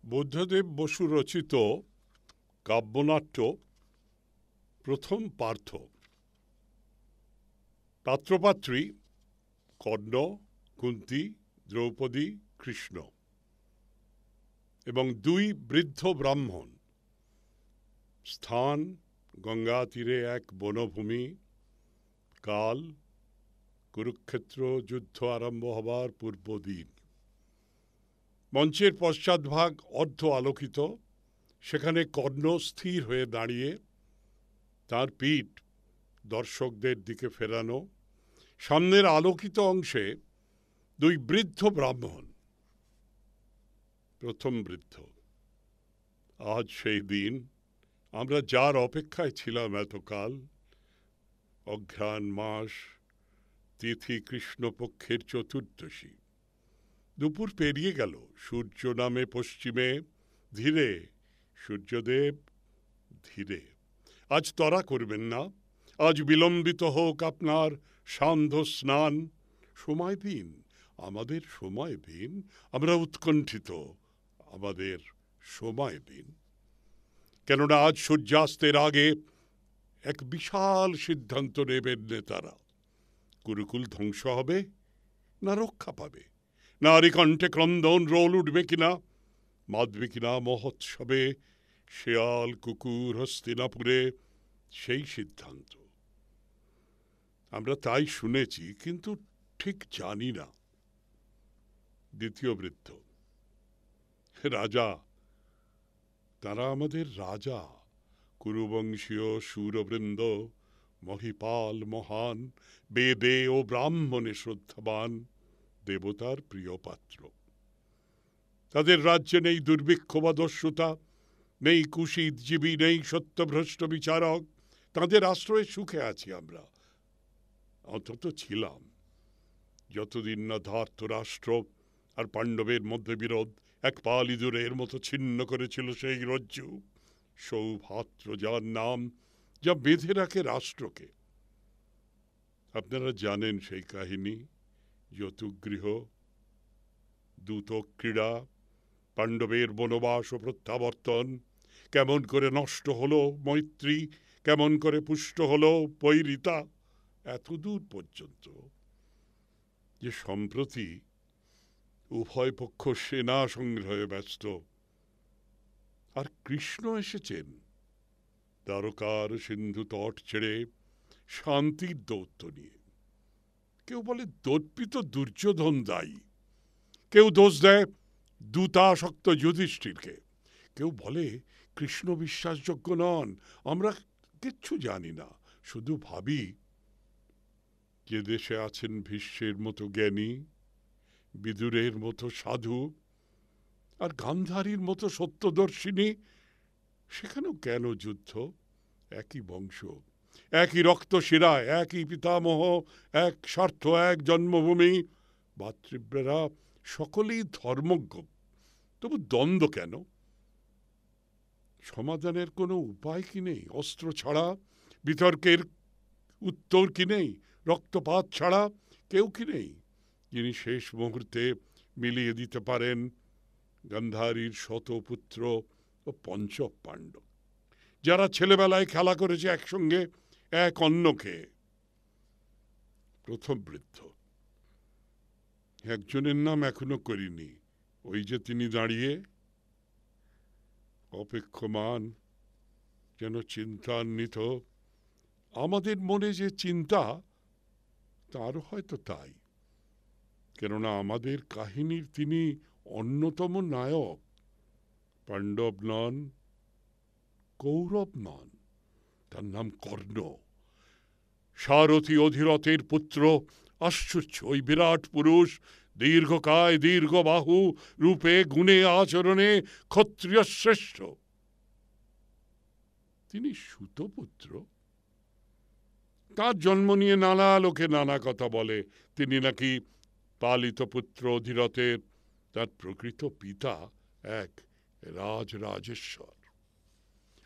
বুদ্ধদেব বসু রচিত কাব্যনাট্য প্রথম পার্থ। পাত্রপাত্রী কর্ণ, কুন্তী, দ্রৌপদী, কৃষ্ণ এবং দুই বৃদ্ধ ব্রাহ্মণ। স্থান গঙ্গা তীরে এক বনভূমি। কাল কুরুক্ষেত্র যুদ্ধ আরম্ভ হবার পূর্বদিন। মঞ্চের পশ্চাৎভাগ অর্ধ আলোকিত। সেখানে কর্ণ স্থির হয়ে দাঁড়িয়ে, তার পিঠ দর্শকদের দিকে ফেরানো। সামনের আলোকিত অংশে দুই বৃদ্ধ ব্রাহ্মণ। প্রথম বৃদ্ধ। আজ সেই দিন, আমরা যার অপেক্ষায় ছিলাম এতকাল। অঘ্রাণ মাস, তিথি কৃষ্ণপক্ষের চতুর্দশী। দুপুর পেরিয়ে গেল, সূর্য নামে পশ্চিমে। ধীরে সূর্যদেব, ধীরে। আজ ত্বরা করবেন না, আজ বিলম্বিত হোক আপনার সান্ধ্য স্নান। সময় দিন, আমাদের সময় দিন, আমরা উৎকণ্ঠিত, আমাদের সময় দিন। কেননা আজ সূর্যাস্তের আগে এক বিশাল সিদ্ধান্ত নেবেন নেতারা। কুরুকুল ধ্বংস হবে না রক্ষা পাবে? নারী কণ্ঠে ক্রন্দন রোল উঠবে কিনা? মাতবে কিনা মহোৎসবে শেয়াল কুকুর হস্তিনাপুরে? সেই সিদ্ধান্ত আমরা তাই শুনেছি, কিন্তু ঠিক জানি না। দ্বিতীয় বৃদ্ধ। রাজা, তারা আমাদের রাজা। কুরুবংশীয় শূরবৃন্দ, মহিপাল মহান, বেদে ও ব্রাহ্মণে শ্রদ্ধাবান, দেবতার প্রিয় পাত্র। তাদের রাজ্যে নেই দুর্ভিক্ষ বা দস্যুতা, নেই কুশীতজীবী, নেই সত্যভ্রষ্ট বিচারক। তাদের আশ্রয়ে সুখে আছি আমরা, অন্তত ছিলাম, যতদিন না ধার্তরাষ্ট্র আর পাণ্ডবের মধ্যে বিরোধ এক পাল ইঁদুরের মতো ছিন্ন করেছিল সেই রজ্জু। সৌভাত্র যার নাম, যা বেঁধে রাখে রাষ্ট্রকে। আপনারা জানেন সেই কাহিনী। যতুগৃহ, দূত ক্রীড়া, পাণ্ডবের বনবাস ও প্রত্যাবর্তন। কেমন করে নষ্ট হলো মৈত্রী, কেমন করে পুষ্ট হলো পৈরিতা, এতদূর পর্যন্ত যে সম্প্রতি উভয় পক্ষ সেনা সংগ্রহে ব্যস্ত। আর কৃষ্ণ এসেছেন দ্বারকার সিন্ধু তট ছেড়ে শান্তির দৌত্য নিয়ে। কেউ বলে দর্পিত দুর্যোধন দায়ী, কেউ দোষ দেয় দূতাসক্ত যুধিষ্ঠিরকে, কেউ বলে কৃষ্ণ বিশ্বাসযোগ্য নন। আমরা কিচ্ছু জানি না, শুধু ভাবি যে দেশে আছেন ভীষ্মের মতো জ্ঞানী, বিদুরের মতো সাধু, আর গান্ধারীর মতো সত্যদর্শিনী, সেখানেও কেন যুদ্ধ? একই বংশ, একই রক্তশিরা, একই পিতামহ, এক স্বার্থ, এক জন্মভূমি। ভাতৃব্রেরা সকলেই ধর্মজ্ঞ, তবু দ্বন্দ্ব কেন? সমাধানের কোনো উপায় কি নেই? অস্ত্র ছাড়া বিতর্কের উত্তর কি নেই? রক্তপাত ছাড়া কেউ কি নেই যিনি শেষ মুহূর্তে মিলিয়ে দিতে পারেন গান্ধারীর শতপুত্র ও পঞ্চ পাণ্ডব, যারা ছেলেবেলায় খেলা করেছে একসঙ্গে এক অন্যকে? প্রথম বৃদ্ধ। একজনের নাম এখনো করিনি, ওই যে তিনি দাঁড়িয়ে অপেক্ষমান, যেন চিন্তান্বিত। আমাদের মনে যে চিন্তা, তারও হয়তো তাই। কেননা আমাদের কাহিনীর তিনি অন্যতম নায়ক। পাণ্ডব নন, কৌরব নন, তার নাম কর্ণ। সারথী অধিরথের পুত্র। আশ্চর্য ওই বিরাট পুরুষ, দীর্ঘকায় দীর্ঘ বাহু, রূপে গুণে আচরণে ক্ষত্রিয় শ্রেষ্ঠ। তিনি সুতপুত্র। তার জন্ম নিয়ে নানা লোকে নানা কথা বলে। তিনি নাকি পালিত পুত্র অধিরথের, তার প্রকৃত পিতা এক রাজরাজেশ্বর।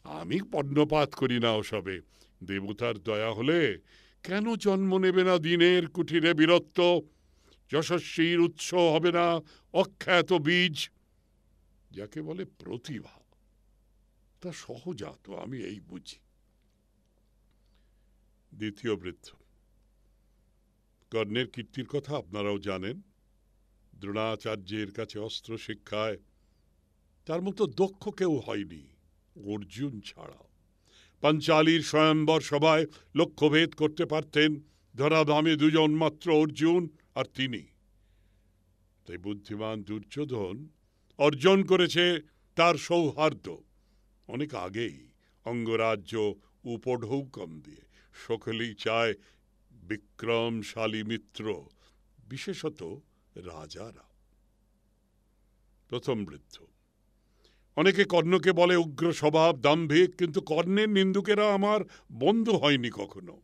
আমি পর্ণপাত করি না ওসবে। দেবতার দয়া হলে কেন জন্ম নেবে না দিনের কুঠিরে বীরত্ব? যশস্বীর উৎস হবে না অখ্যাত বীজ? যাকে বলে প্রতিভা, তা সহজাত, আমি এই বুঝি। দ্বিতীয় বৃদ্ধ: কর্ণের কীর্তির কথা আপনারাও জানেন। দ্রোণাচার্যের কাছে অস্ত্র শিক্ষায় তার মতো দক্ষ কেউ হয়নি, অর্জুন ছাড়া। পাঞ্চালীর স্বয়ম্বর সভায় লক্ষ্যভেদ করতে পারতেন ধরাধামে দুজন মাত্র, অর্জুন আর তিনি। তাই বুদ্ধিমান দুর্যোধন অর্জন করেছে তার সৌহার্দ্য অনেক আগেই, অঙ্গরাজ্য উপঢৌকন দিয়ে। সকলেই চায় বিক্রমশালী মিত্র, বিশেষত রাজারা। প্রথম বৃদ্ধ: অনেকে কর্ণকে বলে উগ্র স্বভাব, দাম্ভিক, কিন্তু কর্ণের নিন্দুকেরা আমার বন্ধু হয়নি কখনো।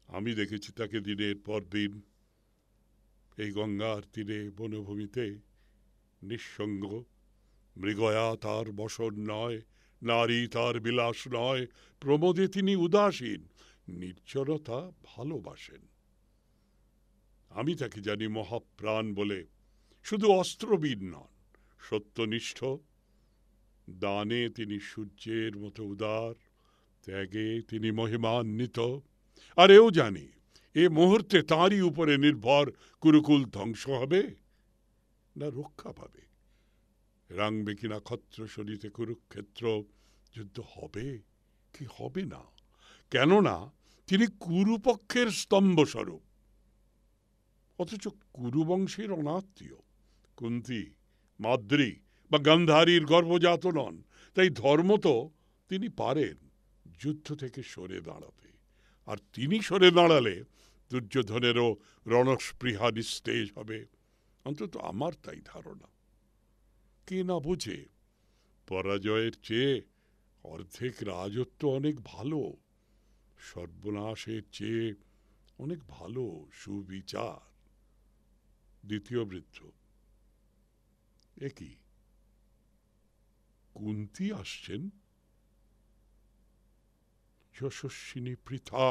আমি দেখেছি তাকে দিনের পর দিন এই গঙ্গার তীরে বনভূমিতে নিঃসঙ্গ। মৃগয়া তার বসন নয়, নারী তার বিলাস নয়, প্রমোদে তিনি উদাসীন, নির্জনতা ভালোবাসেন। আমি তাকে জানি মহাপ্রাণ বলে। শুধু অস্ত্রবীর নন, সত্যনিষ্ঠ। দানে তিনি সূর্যের মতো উদার, ত্যাগে তিনি মহিমান্বিত। আর এও জানি এ মুহূর্তে তাঁরই উপরে নির্ভর কুরুকুল ধ্বংস হবে না রক্ষা পাবে। রাঙবে কিনা ক্ষত্রশরীতে কুরুক্ষেত্র, যুদ্ধ হবে কি হবে না, কেননা তিনি কুরুপক্ষের স্তম্ভস্বরূপ, অথচ কুরুবংশের অনাত্মীয়। কুন্তী, মাদ্রী বা গান্ধারীর গর্ভজাত নন, তাই ধর্মত তিনি পারেন যুদ্ধ থেকে সরে দাঁড়াতে। আর তিনি সরে দাঁড়ালে দুর্যোধনেরও রণস্পৃহা নিস্তেজ হবে, অন্তত আমার তাই ধারণা। কে না বুঝে পরাজয়ের চেয়ে অর্ধেক রাজত্ব অনেক ভালো, সর্বনাশের চেয়ে অনেক ভালো সুবিচার। দ্বিতীয় বৃদ্ধ: এ কি, কুন্তী আসছেন? যশস্বিনী পৃথা,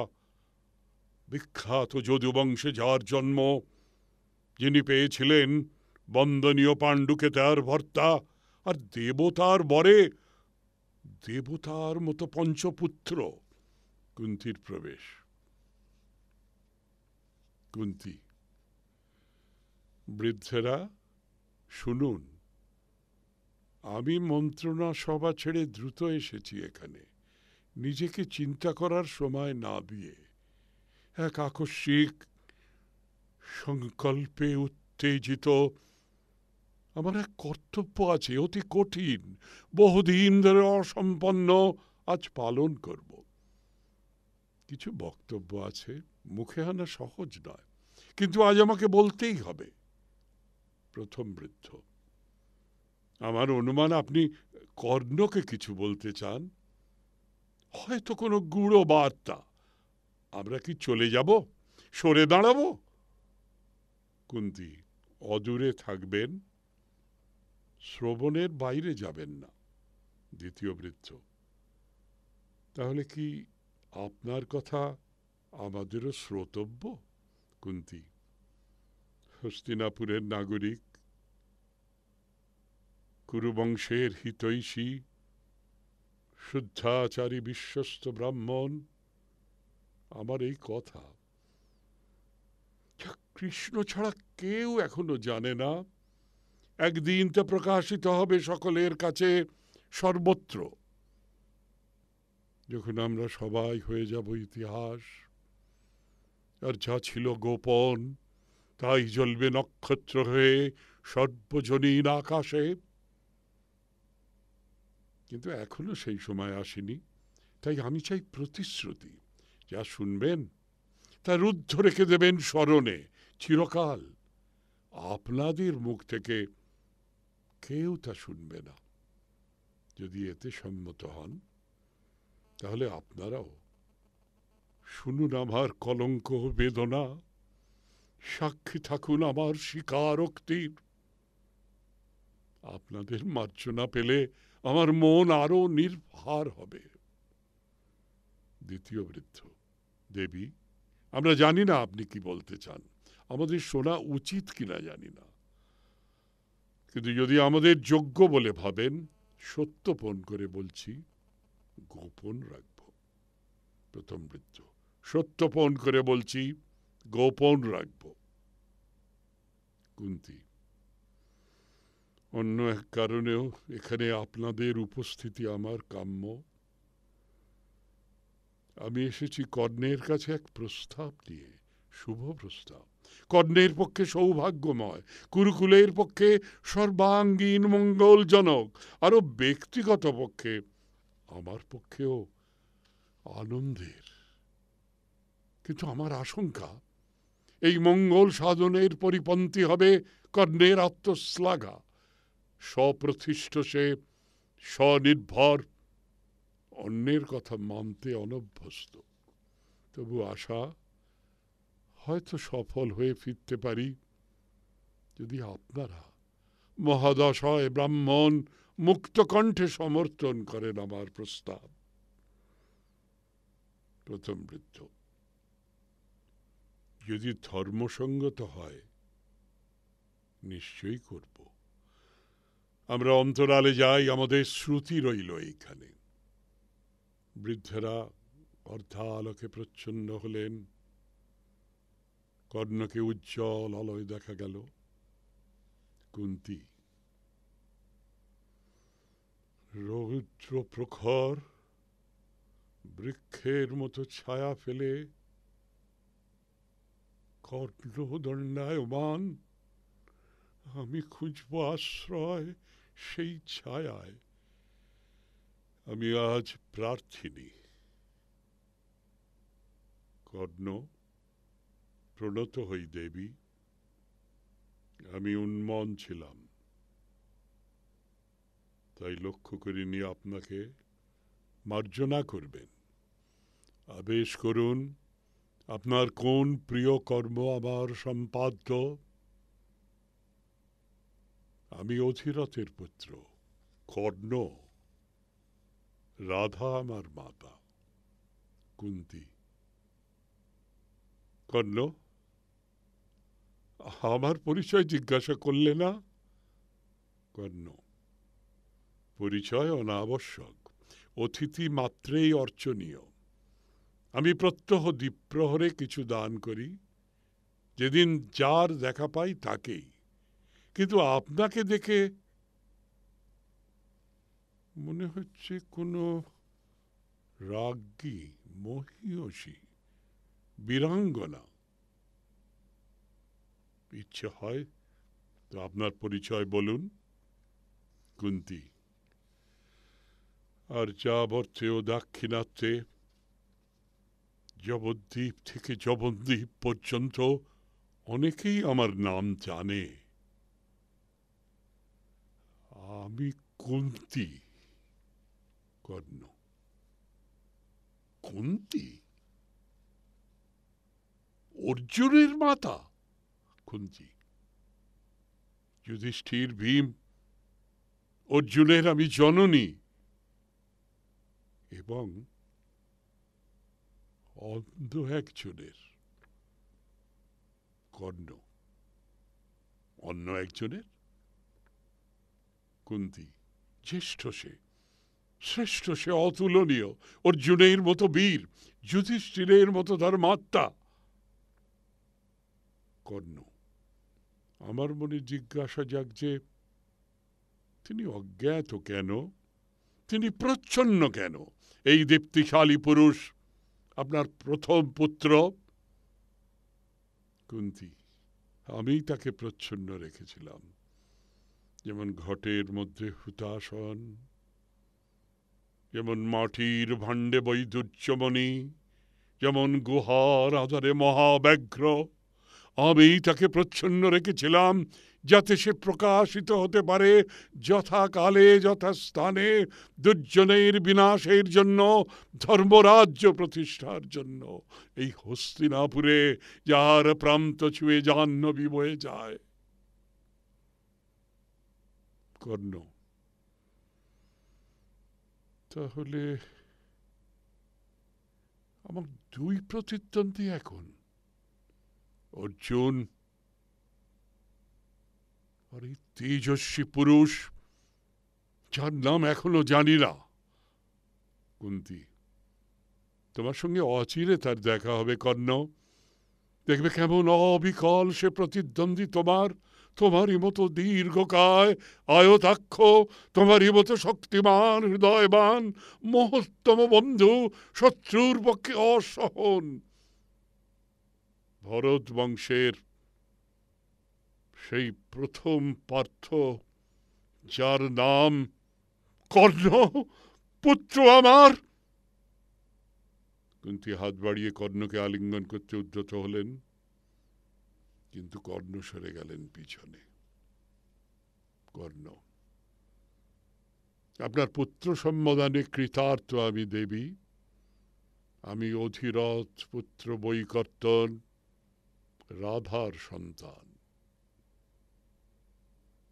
বিখ্যাত যদুবংশে যার জন্ম, যিনি পেয়েছিলেন বন্দনীয় পাণ্ডুকে তার ভর্তা, আর দেবতার বরে দেবতার মতো পঞ্চপুত্র। কুন্তীর প্রবেশ। কুন্তী: বৃদ্ধেরা শুনুন, আমি মন্ত্রণা সভা ছেড়ে দ্রুত এসেছি এখানে, নিজেকে চিন্তা করার সময় না দিয়ে। এক আকস্মিক সংকল্পে উত্তেজিত। আমার এক কর্তব্য আছে, অতি কঠিন, বহুদিন ধরে অসম্পন্ন, আজ পালন করব। কিছু বক্তব্য আছে, মুখে আনা সহজ নয়, কিন্তু আজ আমাকে বলতেই হবে। প্রথম বৃদ্ধ: আমার অনুমান আপনি কর্ণকে কিছু বলতে চান, হয়তো কোনো গূঢ় বার্তা। আমরা কি চলে যাব, সরে দাঁড়াবো? কুন্তী: অদূরে থাকবেন, শ্রবণের বাইরে যাবেন না। দ্বিতীয় বৃদ্ধ: তাহলে কি আপনার কথা আমাদেরও শ্রোতব্য? কুন্তী: হস্তিনাপুরের নাগরিক, কুরুবংশের হিতৈষী, শুদ্ধাচারী বিশ্বস্ত ব্রাহ্মণ, আমার এই কথা কৃষ্ণ ছাড়া কেউ এখনো জানে না। একদিন তা প্রকাশিত হবে সকলের কাছে, সর্বত্র। যখন আমরা সবাই হয়ে যাব ইতিহাস, আর যা ছিল গোপন তাই জ্বলবে নক্ষত্র হয়ে সর্বজনীন আকাশে। কিন্তু এখনো সেই সময় আসেনি, তাই আমি চাই প্রতিশ্রুতি। যা শুনবেন তা রুদ্ধ রেখে দেবেন স্মরণে চিরকাল। আপনাদের মুখ থেকে কেউ তা শুনবে না। যদি এতে সম্মত হন, তাহলে আপনারাও শুনুন আমার কলঙ্ক বেদনা, সাক্ষী থাকুন আমার স্বীকারোক্তির। আপনাদের মার্জনা পেলে আমার মন আরো নির্ভার হবে। দ্বিতীয় বৃদ্ধ: দেবী, আমরা জানি না আপনি কি বলতে চান, আমাদের শোনা উচিত কিনা জানি না, কিন্তু যদি আমাদের যোগ্য বলে ভাবেন, সত্যপণ করে বলছি, গোপন রাখব। প্রথম বৃত্ত, সত্যপণ করে বলছি, গোপন রাখব। কুন্তী, অন্য এক কারণেও এখানে আপনাদের উপস্থিতি আমার কাম্য। আমি এসেছি কর্ণের কাছে এক প্রস্তাব নিয়ে, শুভ প্রস্তাব। কর্ণের পক্ষে সৌভাগ্যময়, কুরুকুলের পক্ষে সর্বাঙ্গীন মঙ্গলজনক, আরো ব্যক্তিগত পক্ষে আমার পক্ষেও আনন্দের। কিন্তু আমার আশঙ্কা, এই মঙ্গল সাধনের পরিপন্থী হবে কর্ণের আত্মশ্লাঘা। স্বপ্রতিষ্ঠ সে, স্বনির্ভর, অন্যের কথা মানতে অনভ্যস্ত। তবু আশা, হয়তো সফল হয়ে ফিরতে পারি যদি আপনারা মহাদশয় ব্রাহ্মণ মুক্ত কণ্ঠে সমর্থন করেন আমার প্রস্তাব। প্রথম বৃত্ত, যদি ধর্মসঙ্গত হয় নিশ্চয়ই করব। আমরা অন্তরালে যাই, আমাদের শ্রুতি রইল এইখানে। বৃদ্ধেরা অর্ধালোকে প্রচ্ছন্ন হলেন। কর্ণকে উজ্জ্বল আলোয় দেখা গেল। কুন্তী, রৌদ্র প্রখর বৃক্ষের মতো ছায়া ফেলে কর্ণ দণ্ডায়মান, আমি খুঁজব আশ্রয় সেই ছায়ায়। আমি আজ প্রার্থিনী। কর্ণ, প্রণত হই দেবী, আমি উন্মন ছিলাম, তাই লক্ষ্য করিনি আপনাকে। মার্জনা করবেন, আদেশ করুন, আপনার কোন প্রিয় কর্ম আমার সম্পাদ্য। আমি অধিরথের পুত্র কর্ণ, রাধা আমার মাতা। কুন্তী, কর্ণ, আমার পরিচয় জিজ্ঞাসা করলে না? কর্ণ, পরিচয় অনাবশ্যক, অতিথি মাত্রেই অর্চনীয়। আমি প্রত্যহ দ্বীপ্রহরে কিছু দান করি, যেদিন যার দেখা পাই তাকেই। কিন্তু আপনাকে দেখে মনে হচ্ছে কোনো রাজ্ঞী, মহিয়সী, বীরাঙ্গনা। ইচ্ছে হয় তো আপনার পরিচয় বলুন। কুন্তী, আর যাবর্তে ও দাক্ষিণাত্যে, জবদ্বীপ থেকে জবনদ্বীপ পর্যন্ত অনেকেই আমার নাম জানে। আমি কুন্তী। কর্ণ, কুন্তী, অর্জুনের মাতা? কুন্তী, যুধিষ্ঠির, ভীম, অর্জুনের আমি জননী এবং অন্ধ একজনের। কর্ণ, অন্য একজনের? কুন্তী, জ্যেষ্ঠ সে, শ্রেষ্ঠ সে, অতুলনীয়, অর্জুনের মতো বীর, যুধিষ্ঠিরের মতো ধর্মাত্মা। কর্ণ, আমার মনে জিজ্ঞাসা জাগছে, তিনি অজ্ঞাত কেন? তিনি প্রচ্ছন্ন কেন? এই দীপ্তিশালী পুরুষ আপনার প্রথম পুত্র। কুন্তী, আমি তাকে প্রচ্ছন্ন রেখেছিলাম, যেমন ঘটের মধ্যে হুতাসন, যেমন মাটির ভাণ্ডে বৈদুর্যমণি, যেমন গুহার আধারে মহাব্যাঘ্র। আমি তাকে প্রচ্ছন্ন রেখেছিলাম যাতে সে প্রকাশিত হতে পারে যথাকালে যথাস্থানে, দুর্জনের বিনাশের জন্য, ধর্মরাজ্য প্রতিষ্ঠার জন্য। এই হস্তিনাপুরে যার প্রান্ত ছুঁয়ে জাহ্নবী বয়ে যায়। কর্ণ, তাহলে আমার দুই প্রতিদ্বন্দ্বী এখন, অর্জুন আর এই তেজস্বী পুরুষ, যার নাম এখনো জানি না। কুন্তী, তোমার সঙ্গে অচিরে তার দেখা হবে কর্ণ। দেখবে কেমন অবিকল সে প্রতিদ্বন্দ্বী তোমার, তোমারই মতো দীর্ঘকায় আয়তাক্ষ, তোমারই মতো শক্তিমান হৃদয়বান, মহত্তম বন্ধু, শত্রুর পক্ষে অসহন। ভরত বংশের সেই প্রথম পার্থ, যার নাম কর্ণ, পুত্র আমার। কুন্তী হাত বাড়িয়ে কর্ণকে আলিঙ্গন করতে উদ্যত হলেন, কিন্তু কর্ণ সরে গেলেন পিছনে। কর্ণ, আপনার পুত্র সম্বোধনে কৃতার্থ আমি দেবী। আমি অধিরথ পুত্র বৈকর্তন, রাধার সন্তান।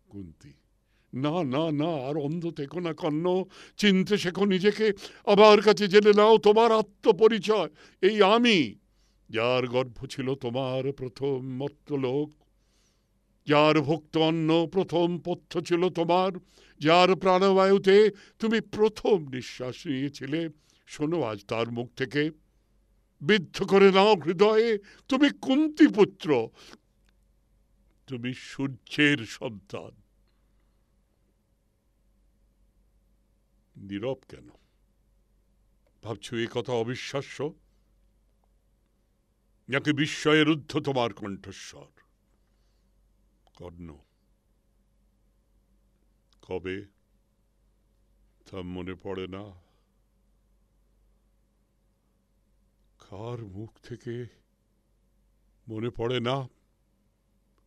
কুন্তী, না না না, আর অন্ধ থেকো না কর্ণ, চিনতে শেখো নিজেকে। আমার কাছে জেনে নাও তোমার আত্মপরিচয়। এই আমি, যার গর্ভ ছিল তোমার প্রথম মর্তলোক, যার ভুক্ত অন্ন প্রথম পথ্য ছিল তোমার, যার প্রাণবায়ুতে তুমি প্রথম নিঃশ্বাস নিয়েছিলে। শোনো আজ তার মুখ থেকে, বিদ্ধ করে নাও হৃদয়ে, তুমি কুন্তী পুত্র, তুমি সূর্যের সন্তান। নীরব কেন? ভাবছো এ কথা অবিশ্বাস্য, নাকি বিস্ময়ে রুদ্ধ তোমার কণ্ঠস্বর? কর্ণ, কবে তা মনে পড়ে না? কার মুখ থেকে মনে পড়ে না?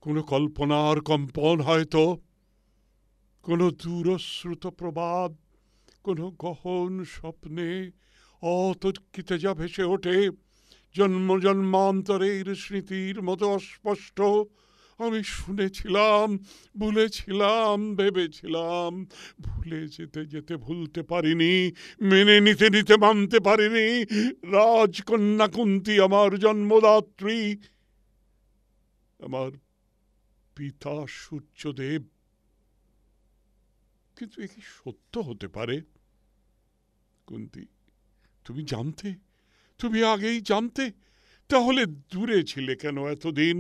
কোন কল্পনার কম্পন হয়তো, কোন দূরশ্রুত প্রবাদ, কোন গহন স্বপ্নে অতর্কিতে যা ভেসে ওঠে, জন্ম জন্মান্তরের স্মৃতির মতো অস্পষ্ট। আমি শুনেছিলাম, ভুলেছিলাম, ভেবেছিলাম, ভুলে যেতে যেতে ভুলতে পারিনি, মেনে নিতে নিতে মানতে পারিনি। রাজকন্যা কুন্তী আমার জন্মদাত্রী, আমার পিতা সূর্যদেব। কিন্তু এ কি সত্য হতে পারে? কুন্তী, তুমি জানতে, তুমি আগেই জানতে, তাহলে দূরে ছিলে কেন এতদিন?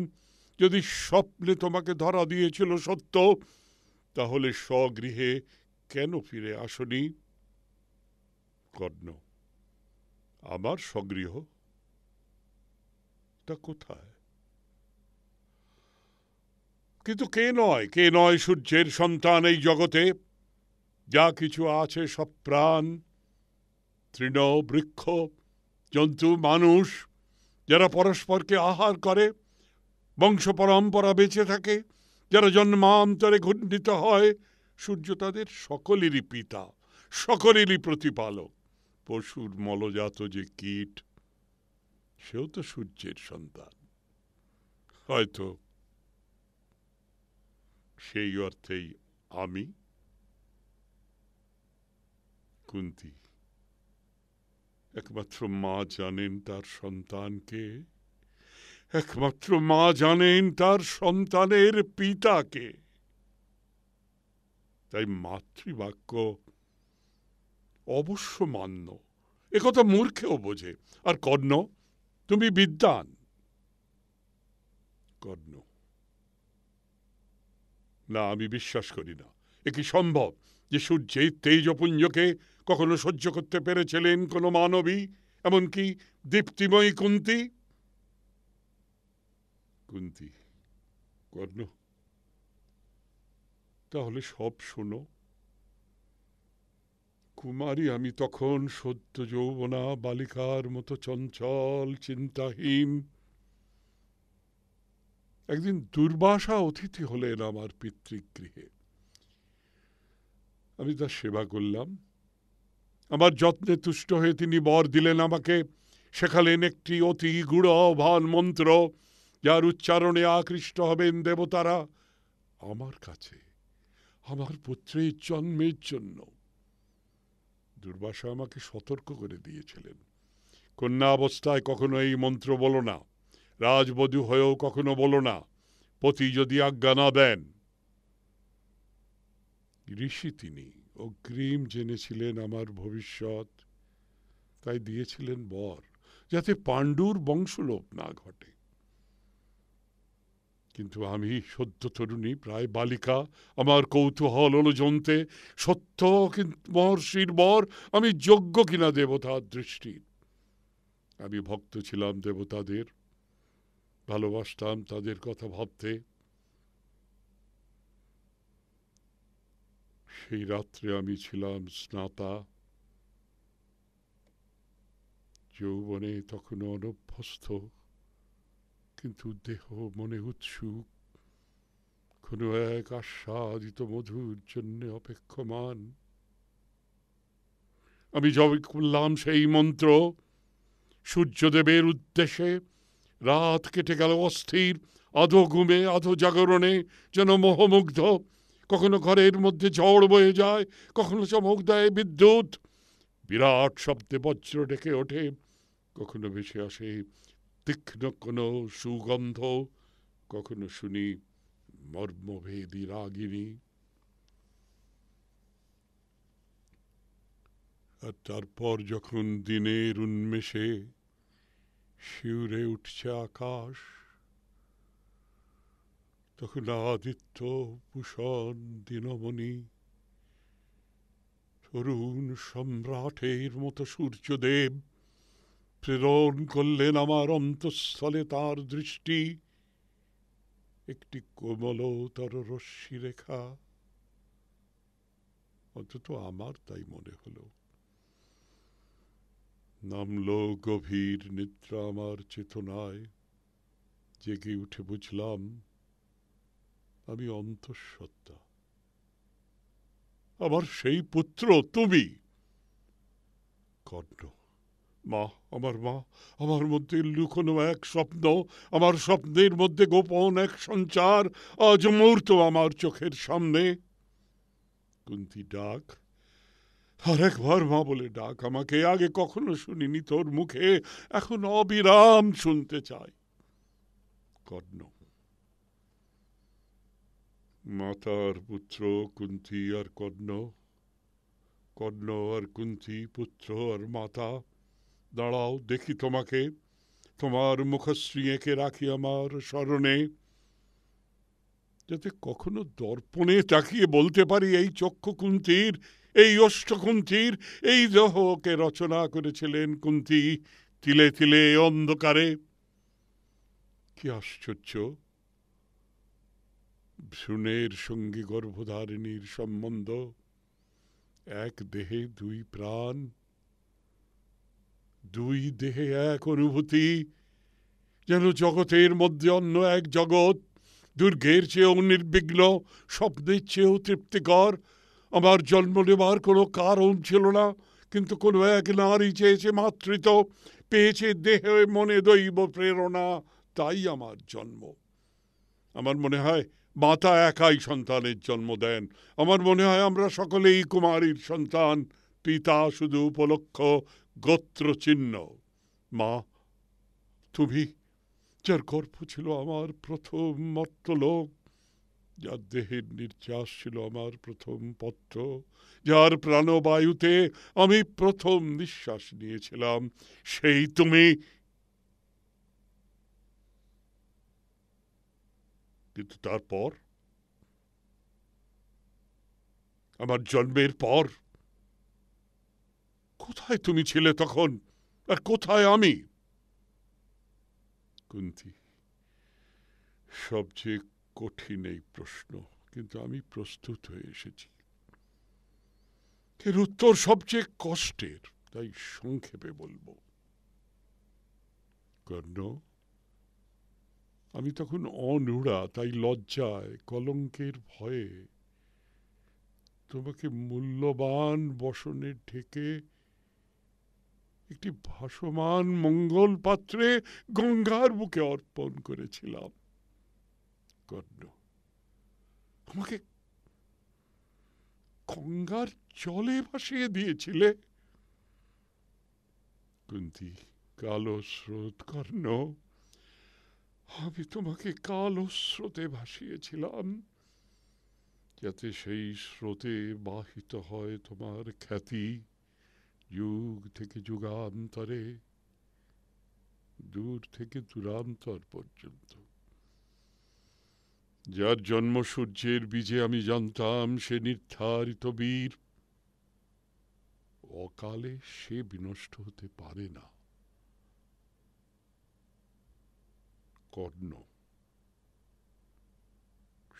যদি স্বপ্নে তোমাকে ধরা দিয়েছিল সত্য, তাহলে স্বগৃহে কেন ফিরে আসনি? কর্ণ, আমার স্বগৃহ তা কোথায়? কিন্তু কে নয়, কে নয় সূর্যের সন্তান এই জগতে? যা কিছু আছে সব প্রাণ, তৃণ, বৃক্ষ, জন্তু, মানুষ, যারা পরস্পরকে আহার করে, বংশ পরম্পরা বেঁচে থাকে, যারা জন্মান্তরে ঘূর্ণিত হয়। সূর্য তাদের সকলেরই পিতা, সকলেরই প্রতিপালক। পশুর মলজাত যে কীট, সেও তো সূর্যের সন্তান। হয়তো সেই অর্থেই আমি। কুন্তী, একমাত্র মা জানেন তার সন্তানকে, একমাত্র মা জানেন তার সন্তানের পিতাকে। তাই মাতৃবাক্য অবশ্য মান্য, একথা মূর্খেও বোঝে। আর কর্ণ, তুমি বিদ্বান। কর্ণ, না, আমি বিশ্বাস করি না। এ কি সম্ভব যে সূর্যের তেজপুঞ্জকে কখনো সহ্য করতে পেরেছিলেন কোনো মানবী, এমনকি দীপ্তিময়ী কুন্তী? কুন্তী, কর্ণ, তাহলে সব শোনো। কুমারী আমি তখন, সদ্য যৌবনা বালিকার মতো চঞ্চল, চিন্তাহীন। একদিন দুর্বাসা অতিথি হলেন আমার পিতৃগৃহে। আমি তার সেবা করলাম। আমার যত্নে তুষ্ট হয়ে তিনি বর দিলেন আমাকে, শেখালেন একটি অতি গূঢ় ভান মন্ত্র, যার উচ্চারণে আকৃষ্ট হবেন দেবতারা আমার কাছে, আমার পুত্রের জন্মের জন্য। দুর্বাসা আমাকে সতর্ক করে দিয়েছিলেন, কন্যা অবস্থায় কখনো এই মন্ত্র বলো না, রাজবধূ হয়েও কখনো বলো না, পতি যদি আজ্ঞা না দেন। ঋষি তিনি, অগ্রিম জেনেছিলেন আমার ভবিষ্যৎ, তাই দিয়েছিলেন বর, যাতে পাণ্ডুর বংশলোপ না ঘটে। কিন্তু আমি সদ্য তরুণী, প্রায় বালিকা, আমার কৌতূহল হলো জনতে সত্য মহর্ষির বর আমি যোগ্য কিনা দেবতার দৃষ্টির। আমি ভক্ত ছিলাম দেবতাদের, ভালোবাসতাম তাদের কথা ভাবতে। সেই রাত্রে আমি ছিলাম স্নাতা, যৌবনে তখনও অনভ্যস্ত, কিন্তু দেহ মনে উৎসুক, কোনো এক আস্বাদিত মধুর জন্য অপেক্ষমান। আমি জপ করলাম সেই মন্ত্র সূর্যদেবের উদ্দেশ্যে। রাত কেটে গেল অস্থির, আধো ঘুমে আধো জাগরণে, যেন মোহমুগ্ধ। কখনো ঘরের মধ্যে ঝড় বয়ে যায়, কখনো চমক দেয় বিদ্যুৎ, বিরাট শব্দে বজ্র ডেকে ওঠে, কখনো ভেসে আসে তীক্ষ্ণ কোনো সুগন্ধ, কখনো শুনি মর্মভেদী রাগিনী। আর তারপর যখন দিনের উন্মেষে শিউরে উঠছে আকাশ, তখন আদিত্য ভূষণ দিনমণি তরুণ সম্রাটের মতো সূর্যদেব প্রেরণ করলেন আমার অন্তঃস্থলে তার দৃষ্টি, একটি কোমলতর রশ্মি রেখা। অন্তত আমার তাই মনে হলো। নামলো গভীর নিদ্রা আমার চেতনায়, জেগে উঠে বুঝলাম আমি অন্তঃসত্ত্বা। আমার সেই পুত্র তুমি কর্ণ। মা, আমার মা, আমার মধ্যে লুকোনো এক স্বপ্ন, আমার স্বপ্নের মধ্যে গোপন এক সঞ্চার আজ মুহূর্ত আমার চোখের সামনে। কুন্তী ডাক, আর একবার মা বলে ডাক আমাকে, আগে কখনো শুনিনি তোর মুখে, এখন অবিরাম শুনতে চাই। কর্ণ। মাতার পুত্র কুন্তী আর কর্ণ, কর্ণ আর কুন্তী পুত্র আর মাতা। দাঁড়াও দেখি তোমাকে, তোমার মুখশ্রী এঁকে রাখি আমার স্মরণে, যাতে কখনো দর্পণে তাকিয়ে বলতে পারি এই চক্ষু কুন্তীর, এই ওষ্ঠ কুন্তীর, এই দেহকে রচনা করেছিলেন কুন্তী তিলে তিলে অন্ধকারে। কি আশ্চর্য! ভ্রূণের সঙ্গে গর্ভধারিণীর সম্বন্ধ, এক দেহে দুই প্রাণ, দুই দেহে এক অনুভূতি, যেন জগতের মধ্যে অন্য এক জগৎ, দুর্গের চেয়েও নির্বিঘ্ন, স্বপ্নের চেয়েও তৃপ্তিকর। আমার জন্ম নেবার কোনো কারণ ছিল না, কিন্তু কোনো এক নারী চেয়েছে মাতৃত্ব, পেয়েছে দেহে মনে দৈব প্রেরণা, তাই আমার জন্ম। আমার মনে হয় মাতা একাই সন্তানের জন্ম দেন। আমার মনে হয় আমরা সকলেই কুমারীর সন্তান, পিতা শুধু উপলক্ষ, গোত্র চিহ্ন। মা, তুমি যার গর্ভ ছিল আমার প্রথম মর্তলোক, যার দেহের নির্যাস ছিল আমার প্রথম পত্র, যার প্রাণবায়ুতে আমি প্রথম নিঃশ্বাস নিয়েছিলাম, সেই তুমি। কিন্তু তারপর, আমার জন্মের পর, কোথায় তুমি ছিলে তখন, আর কোথায় আমি? কুন্তী, সবচেয়ে কঠিন এই প্রশ্ন, কিন্তু আমি প্রস্তুত হয়ে এসেছি। এর উত্তর সবচেয়ে কষ্টের, তাই সংক্ষেপে বলবো। কর্ণ, আমি তখন অনূঢ়া, তাই লজ্জায় কলঙ্কের ভয়ে তোমাকে মূল্যবান বসনে ঢেকে একটি ভাসমান মঙ্গল পাত্রে গঙ্গার বুকে অর্পণ করেছিলাম। কর্ণ, আমাকে গঙ্গার জলে ভাসিয়ে দিয়েছিলে? কুন্তী, কালো স্রোত কর্ণ, আমি তোমাকে কালো স্রোতে ভাসিয়েছিলাম, যাতে সেই স্রোতে বাহিত হয় তোমার খ্যাতি যুগ থেকে যুগান্তরে, দূর থেকে দূরান্তর পর্যন্ত। যার জন্ম সূর্যের বীজে আমি জানতাম সে নির্ধারিত বীর, অকালে সে বিনষ্ট হতে পারে না। কর্ণ।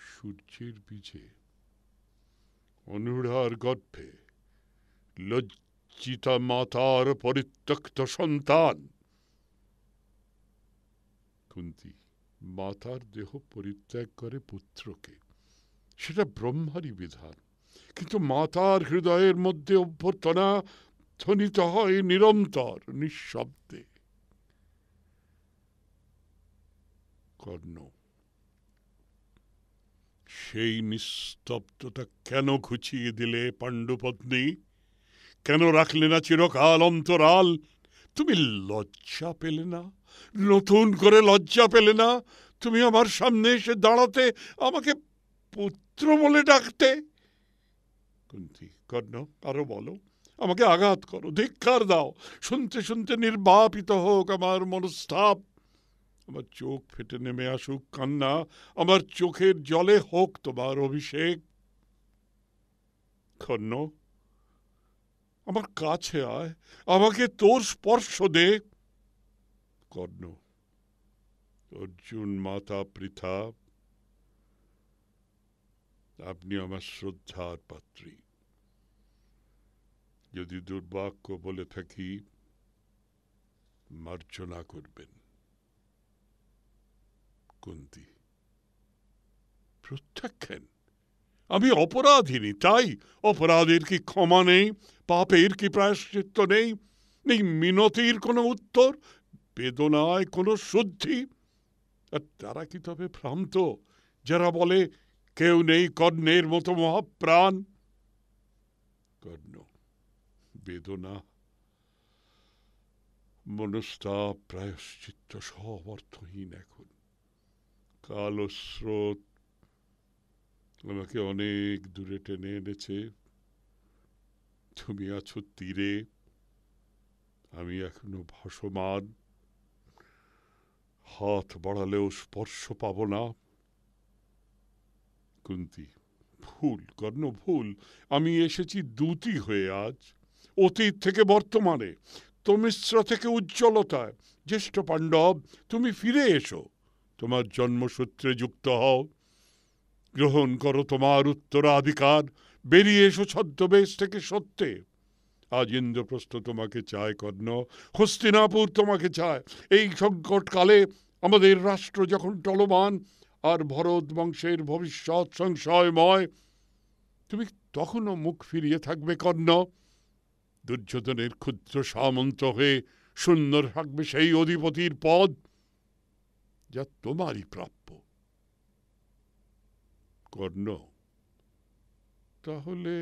সূর্যের বীজে, অনুরার গর্ভে লজ্জিতা মাতার পরিত্যক্ত সন্তান। কুন্তী। মাতার দেহ পরিত্যাগ করে পুত্রকে, সেটা ব্রহ্মারই বিধান, কিন্তু মাতার হৃদয়ের মধ্যে অভ্যর্থনা ধ্বনিত হয় নিরন্তর নিঃশব্দে। কর্ণ। সেই নিস্তব্ধতা কেন ঘুচিয়ে দিলে পাণ্ডুপত্নী? কেন রাখলে না চিরকাল অন্তরাল? তুমি লজ্জা পেলে না? নতুন করে লজ্জা পেলে না? তুমি আমার সামনে এসে দাঁড়াতে, আমাকে পুত্র বলে ডাকতে। কুন্তী। কর্ণ, আরো বলো, আমাকে আঘাত করো, ধিক্কার দাও, শুনতে শুনতে নির্বাপিত হোক আমার মনস্তাপ, আমার চোখ ফেটে নেমে আসুক কান্না, আমার চোখের জলে হোক তোমার অভিষেক। কর্ণ, আমার কাছে আয়, আমাকে তোর স্পর্শ দে। কর্ণ। অর্জুন মাতা পৃথা, আপনি আমার শ্রদ্ধার পাত্রী। যদি দুর্বাক্য বলে থাকি মার্জনা করবেন। কুন্তী। প্রত্যাখ্যান? আমি অপরাধিনী, তাই অপরাধের কি ক্ষমা নেই? পাপের কি প্রায়শ্চিত্ত নেই? নেই মিনতির কোনো উত্তর, বেদনায় কোনো শুদ্ধি? আর তারা কি তবে ভ্রান্ত যারা বলে কেউ নেই কর্ণের মতো মহাপ্রাণ? কর্ণ। বেদনা, মনস্তাপ, প্রায়শ্চিত্ত সব অর্থহীন এখন। কালো স্রোত আমাকে অনেক দূরে টেনে এনেছে। তুমি আছো তীরে, আমি এখনো ভাসমান, হাত বাড়ালেও স্পর্শ পাব না। কুন্তী। ভুল কর্ণ, ভুল। আমি এসেছি দূতী হয়ে আজ, অতীত থেকে বর্তমানে, তমিশ্র থেকে উজ্জ্বলতায়। জ্যেষ্ঠ পাণ্ডব, তুমি ফিরে এসো, তোমার জন্মসূত্রে যুক্ত হও, গ্রহণ করো তোমার উত্তরাধিকার, বেরিয়ে এসো ছদ্মবেশ থেকে সত্যে। আজ ইন্দ্রপ্রস্থ তোমাকে চায় কর্ণ, হস্তিনাপুর তোমাকে চায়। এই সংকটকালে আমাদের রাষ্ট্র যখন টলমান আর ভরত বংশের ভবিষ্যৎ সংশয়ময়, তুমি তখনও মুখ ফিরিয়ে থাকবে কর্ণ। দুর্যোধনের ক্ষুদ্র সামন্ত হয়ে সুন্দর থাকবে সেই অধিপতির পদ যা তোমারই প্রাপ্য। কর্ণ। তাহলে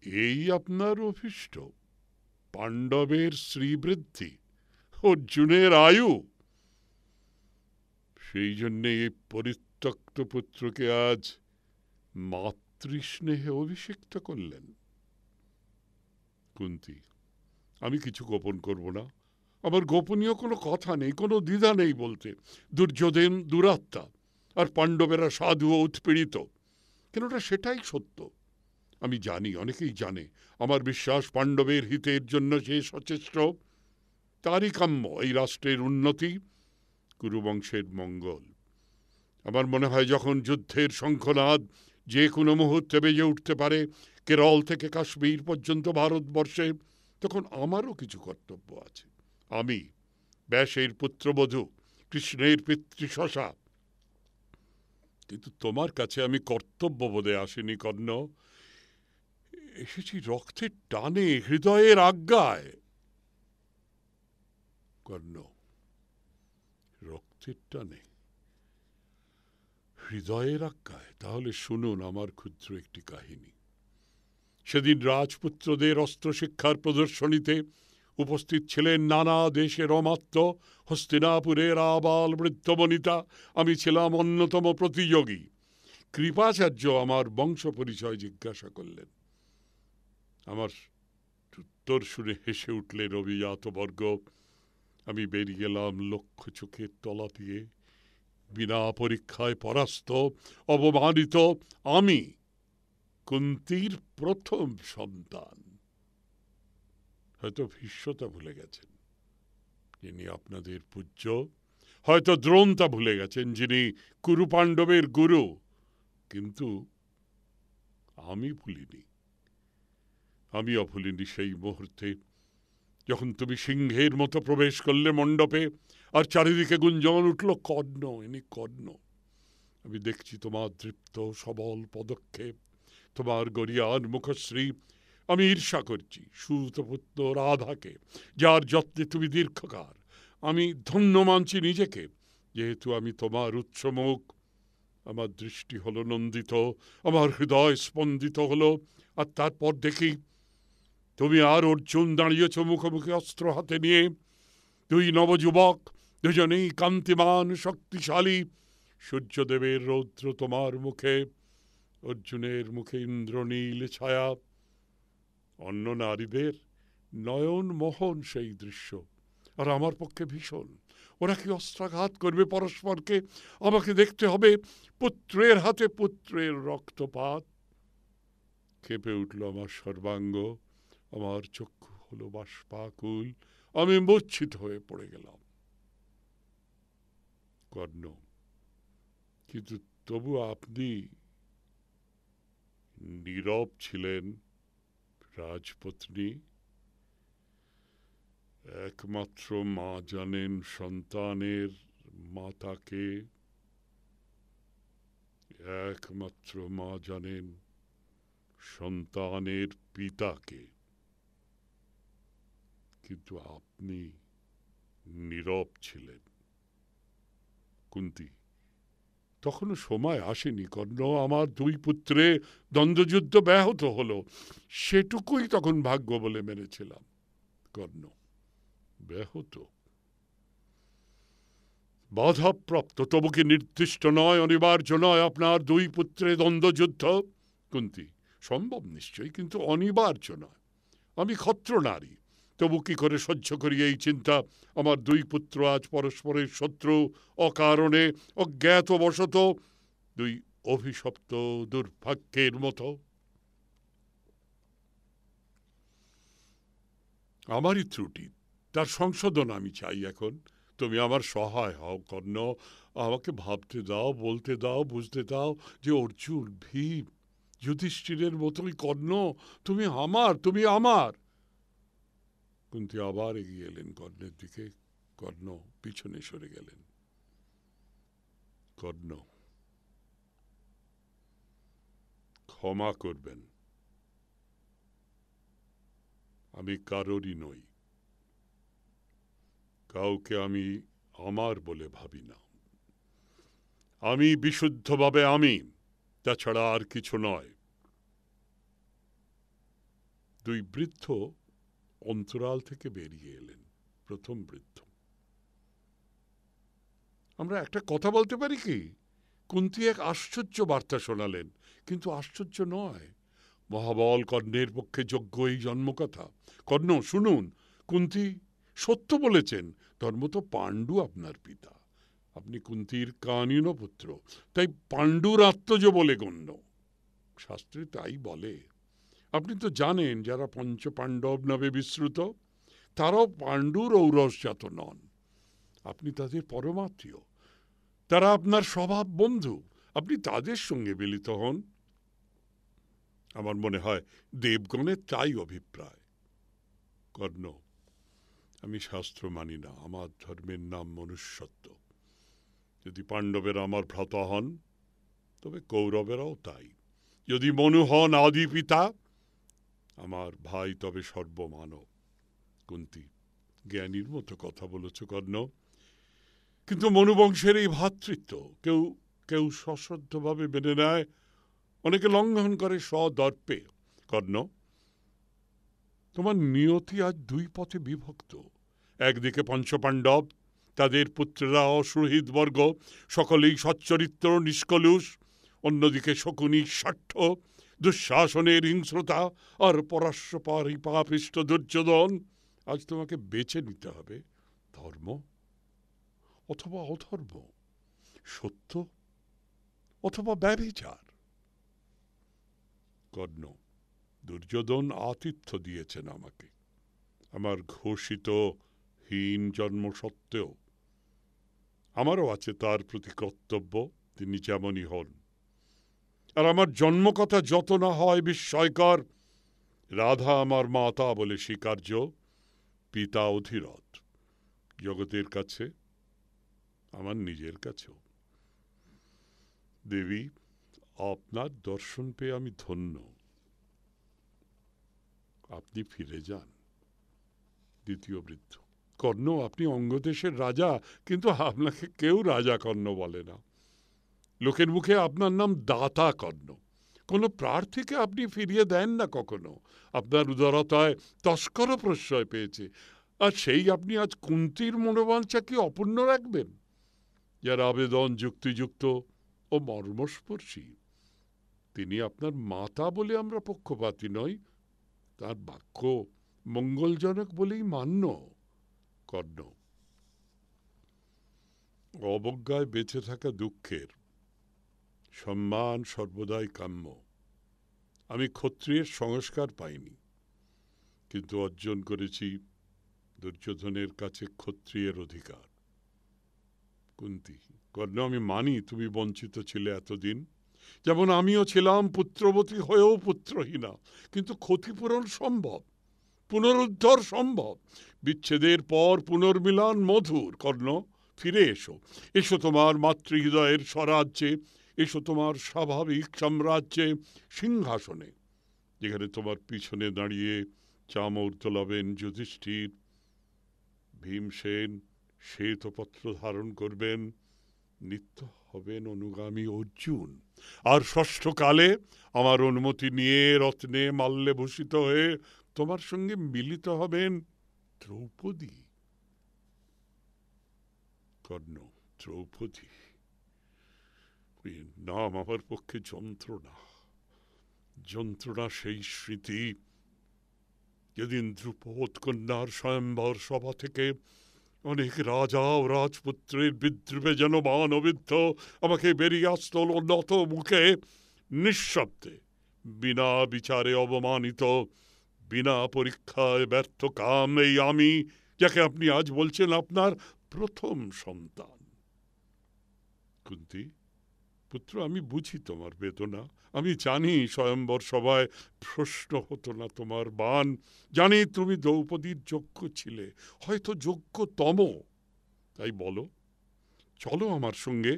এই আপনার অভিষ্ট, পাণ্ডবের শ্রীবৃদ্ধি, অর্জুনের আয়ু? সেই জন্যে এই পরিত্যক্ত পুত্রকে আজ মাতৃস্নেহে অভিষিক্ত করলেন। কুন্তী। আমি কিছু গোপন করব না, আমার গোপনীয় কোনো কথা নেই, কোনো দ্বিধা নেই বলতে। দুর্যোধন দুরাত্মা, আর পাণ্ডবেরা সাধু ও উৎপীড়িত। কেননা সেটাই সত্য। আমি জানি, অনেকেই জানে, আমার বিশ্বাস পাণ্ডবের হিতের জন্য সে সচেষ্ট। তারই কাম্য এই রাষ্ট্রের উন্নতি, কুরুবংশের মঙ্গল। আমার মনে হয় যখন যুদ্ধের শঙ্খনাদ যে কোনো মুহূর্তে বেজে উঠতে পারে কেরল থেকে কাশ্মীর পর্যন্ত ভারতবর্ষে, তখন আমারও কিছু কর্তব্য আছে। আমি ব্যাসের পুত্রবধূ, কৃষ্ণের পিতৃশশা। কিন্তু তোমার কাছে আমি কর্তব্যবোধে আসিনি কর্ণ, এসেছি রক্তের টানে, হৃদয়ের আজ্ঞায়। কর্ণ। রক্তের টানে, হৃদয়ের আজ্ঞায়? তাহলে শুনুন আমার ক্ষুদ্র একটি কাহিনী। সেদিন রাজপুত্রদের অস্ত্রশিক্ষার প্রদর্শনীতে উপস্থিত ছিলেন নানা দেশের অমাত্য, হস্তিনাপুরের আবাল বৃদ্ধ বনিতা। আমি ছিলাম অন্যতম প্রতিযোগী। কৃপাচার্য আমার বংশ পরিচয় জিজ্ঞাসা করলেন। আমার উত্তর শুনে হেসে উঠলেন অভিজাত বর্গ। আমি বেরিয়ে গেলাম লক্ষ্য চোখের তলা দিয়ে। বিনা পরীক্ষায় পরাস্ত, অবমানিত আমি, কুন্তীর প্রথম সন্তান। হয়তো ভীষ্মতা ভুলে গেছেন, যিনি আপনাদের পূজ্য। হয়তো দ্রোণতা ভুলে গেছেন, যিনি কুরু পাণ্ডবের গুরু। কিন্তু আমি ভুলিনি। আমিও ভুলিনি সেই মুহূর্তে যখন তুমি সিংহের মতো প্রবেশ করলে মণ্ডপে, আর চারিদিকে গুঞ্জন উঠল, কর্ণ ইনি কর্ণ। আমি দেখছি তোমার দৃপ্ত সবল পদক্ষেপ, তোমার গরিয়ার মুখশ্রী। আমি ঈর্ষা করছি সুতপুত্র রাধাকে, যার যত্নে তুমি দীর্ঘকার। আমি ধন্য মানছি নিজেকে, যেহেতু আমি তোমার উৎসমুখ। আমার দৃষ্টি হলো নন্দিত, আমার হৃদয় স্পন্দিত হলো। আর তারপর দেখি তুমি আর অর্জুন দাঁড়িয়েছ মুখোমুখি অস্ত্র হাতে নিয়ে। দুই নবযুবক, দুজনেই কান্তিমান, শক্তিশালী। সূর্যদেবের রৌদ্র তোমার মুখে, অর্জুনের মুখে ইন্দ্রনীল ছায়া। অন্য নারীদের নয়ন মোহন সেই দৃশ্য, আর আমার পক্ষে ভীষণ। ওরা কি অস্ত্রাঘাত করবে পরস্পরকে? আমাকে দেখতে হবে পুত্রের হাতে পুত্রের রক্তপাত। কেঁপে উঠল আমার সর্বাঙ্গ, আমার চক্ষু হলো বাষ্পাকুল। আমি মূর্ছিত হয়ে পড়ে গেলাম। কর্ণ, কিন্তু তবু আপনি নীরব ছিলেন রাজপত্নী। একমাত্র মা জানেন সন্তানের মাতাকে, একমাত্র মা জানেন সন্তানের পিতাকে। কিন্তু আপনি নীরব ছিলেন। কুন্তী, তখনও সময় আসেনি কর্ণ। আমার দুই পুত্রে দ্বন্দ্বযুদ্ধ ব্যাহত হলো, সেটুকুই তখন ভাগ্য বলে মেনেছিলাম। কর্ণ, ব্যাহত, বাধাপ্রাপ্ত, তবু কি নির্দিষ্ট নয়, অনিবার্য নয় আপনার দুই পুত্রে দ্বন্দ্বযুদ্ধ? কুন্তী, সম্ভব নিশ্চয়ই, কিন্তু অনিবার্য নয়। আমি ক্ষত্র নারী, তবু কি করে সহ্য করি এই চিন্তা, আমার দুই পুত্র আজ পরস্পরের শত্রু, অকারণে অজ্ঞাতবশত, দুই অভিশপ্ত দুর্ভাগ্যের মতো। আমারই ত্রুটি, তার সংশোধন আমি চাই এখন। তুমি আমার সহায় হও কর্ণ। আমাকে ভাবতে দাও, বলতে দাও, বুঝতে দাও যে অর্জুন, ভীম, যুধিষ্ঠিরের মতোই কর্ণ তুমি আমার, তুমি আমার। কুন্তী আবার এগিয়ে এলেন কর্ণের দিকে। কর্ণ পিছনে সরে গেলেন। কর্ণ, ক্ষমা করবেন, আমি কারোরই নই। কাউকে আমি আমার বলে ভাবি না। আমি বিশুদ্ধভাবে আমি, তাছাড়া আর কিছু নয়। দুই বৃদ্ধ অন্তরাল থেকে বেরিয়ে এলেন। প্রথম বৃদ্ধ, আমরা একটা কথা বলতে পারি কি? কুন্তী এক আশ্চর্য বার্তা শোনালেন, কিন্তু আশ্চর্য নয়। মহাবল কর্ণের পক্ষে যোগ্য এই জন্মকথা। কর্ণ শুনুন, কুন্তী সত্য বলেছেন। ধর্মত পাণ্ডু আপনার পিতা, আপনি কুন্তীর কানীন পুত্র, তাই পাণ্ডুর আত্মজ বলে গণ্য। শাস্ত্রে তাই বলে। আপনি তো জানেন, যারা পঞ্চ পাণ্ডব নামে বিশ্রুত, তারাও পাণ্ডুর ঔরসজাত নন। আপনি তাদের পরমাত্মীয়, তারা আপনার স্বভাব বন্ধু। আপনি তাদের সঙ্গে মিলিত হন। আমার মনে হয় দেবগণের তাই অভিপ্রায়। কর্ণ, আমি শাস্ত্র মানি না। আমার ধর্মের নাম মনুষ্যত্ব। যদি পাণ্ডবেরা আমার ভ্রাতা হন, তবে কৌরবেরাও তাই। যদি মনু হন আদি পিতা, আমার ভাই তবে সর্বমানব। কুন্তী, জ্ঞানীর মতো কথা বলেছ কর্ণ, কিন্তু মনুবংশের এই ভ্রাতৃত্ব কেউ কেউ সশ্রদ্ধভাবে মেনে নেয়, অনেকে লঙ্ঘন করে সদর্পে। কর্ণ, তোমার নিয়তি আজ দুই পথে বিভক্ত। একদিকে পঞ্চপাণ্ডব, তাদের পুত্রেরা অসুহৃদ বর্গ, সকলেই সচ্চরিত্র, নিষ্কলুষ। অন্যদিকে শকুনি স্বার্থ, দুঃশাসনের হিংস্রতা আর পরাশ্বপারী পাপিষ্ট দুর্যোধন। আজ তোমাকে বেছে নিতে হবে ধর্ম অথবা অধর্ম, সত্য অথবা ব্যভিচার। কর্ণ, দুর্যোধন আতিথ্য দিয়েছেন আমাকে, আমার ঘোষিত হীন জন্ম সত্ত্বেও। আমারও আছে তার প্রতি কর্তব্য, তিনি যেমনই হন। আর আমার জন্মকথা যত না হয় বিস্ময়কর, রাধা আমার মাতা বলে স্বীকার্য, পিতা অধিরথ, জগতের কাছে, আমার নিজের কাছেও। দেবী, আপনার দর্শন পেয়ে আমি ধন্য। আপনি ফিরে যান। দ্বিতীয় বৃদ্ধ, কর্ণ, আপনি অঙ্গদেশের রাজা, কিন্তু আপনাকে কেউ রাজা কর্ণ বলে না। লোকের মুখে আপনার নাম দাতা কর্ণ। কোনো প্রার্থীকে আপনি ফিরিয়ে দেন না কখনো। আপনার উদারতায় তস্কর প্রশ্রয় পেয়েছে, আর সেই আপনি আজ কুন্তির মনোবাঞ্ছা কি অপূর্ণ রাখবেন, যার আবেদন যুক্তিযুক্ত ও মর্মস্পর্শী? তিনি আপনার মাতা বলে আমরা পক্ষপাতী নই, তার বাক্য মঙ্গলজনক বলেই মান্য। কর্ণ, অবজ্ঞায় বেঁচে থাকা দুঃখের, সম্মান সর্বদাই কাম্য। আমি ক্ষত্রিয়ের সংস্কার পাইনি, কিন্তু অর্জন করেছি দুর্যোধনের কাছে ক্ষত্রিয়ের অধিকার। কুন্তী, কর্ণ, আমি মানি তুমি বঞ্চিত ছিলে এতদিন, যেমন আমিও ছিলাম পুত্রবতী হয়েও পুত্রহীনা, কিন্তু ক্ষতিপূরণ সম্ভব, পুনরুদ্ধার সম্ভব। বিচ্ছেদের পর পুনর্মিলন মধুর। কর্ণ, ফিরে এসো, এসো তোমার মাতৃহৃদয়ের স্বরাজ্যে, এসো তোমার স্বাভাবিক সাম্রাজ্যে, সিংহাসনে, যেখানে তোমার পিছনে দাঁড়িয়ে চামর তোলাবেন যুধিষ্ঠির, ভীমসেন শ্বেতপত্র ধারণ করবেন, নিত্য হবেন অনুগামী অর্জুন, আর ষষ্ঠকালে আমার অনুমতি নিয়ে রত্নে মাল্যে ভূষিত হয়ে তোমার সঙ্গে মিলিত হবেন দ্রৌপদী। কর্ণ, দ্রৌপদী নাম আমার পক্ষে যন্ত্রণা। যন্ত্রণা সেই স্মৃতি, যেদিন ধ্রুপদ কন্যার স্বয়ম্বর সভা থেকে অনেক রাজা ও রাজপুত্রের বিদ্রুপে যেন মানবিদ্ধ আমাকে বেরিয়ে আসল নত মুখে, নিঃশব্দে, বিনা বিচারে অবমানিত, বিনা পরীক্ষায় ব্যর্থ কাম, এই আমি, যাকে আপনি আজ বলছেন আপনার প্রথম সন্তান। কুন্তী, পুত্র, আমি বুঝি তোমার বেদনা। আমি জানি স্বয়ম্বর সভায় প্রশ্ন হতো না তোমার বান। জানি তুমি দ্রৌপদীর যোগ্য ছিলে, হয়তো যোগ্যতম। তাই বলো, চলো আমার সঙ্গে,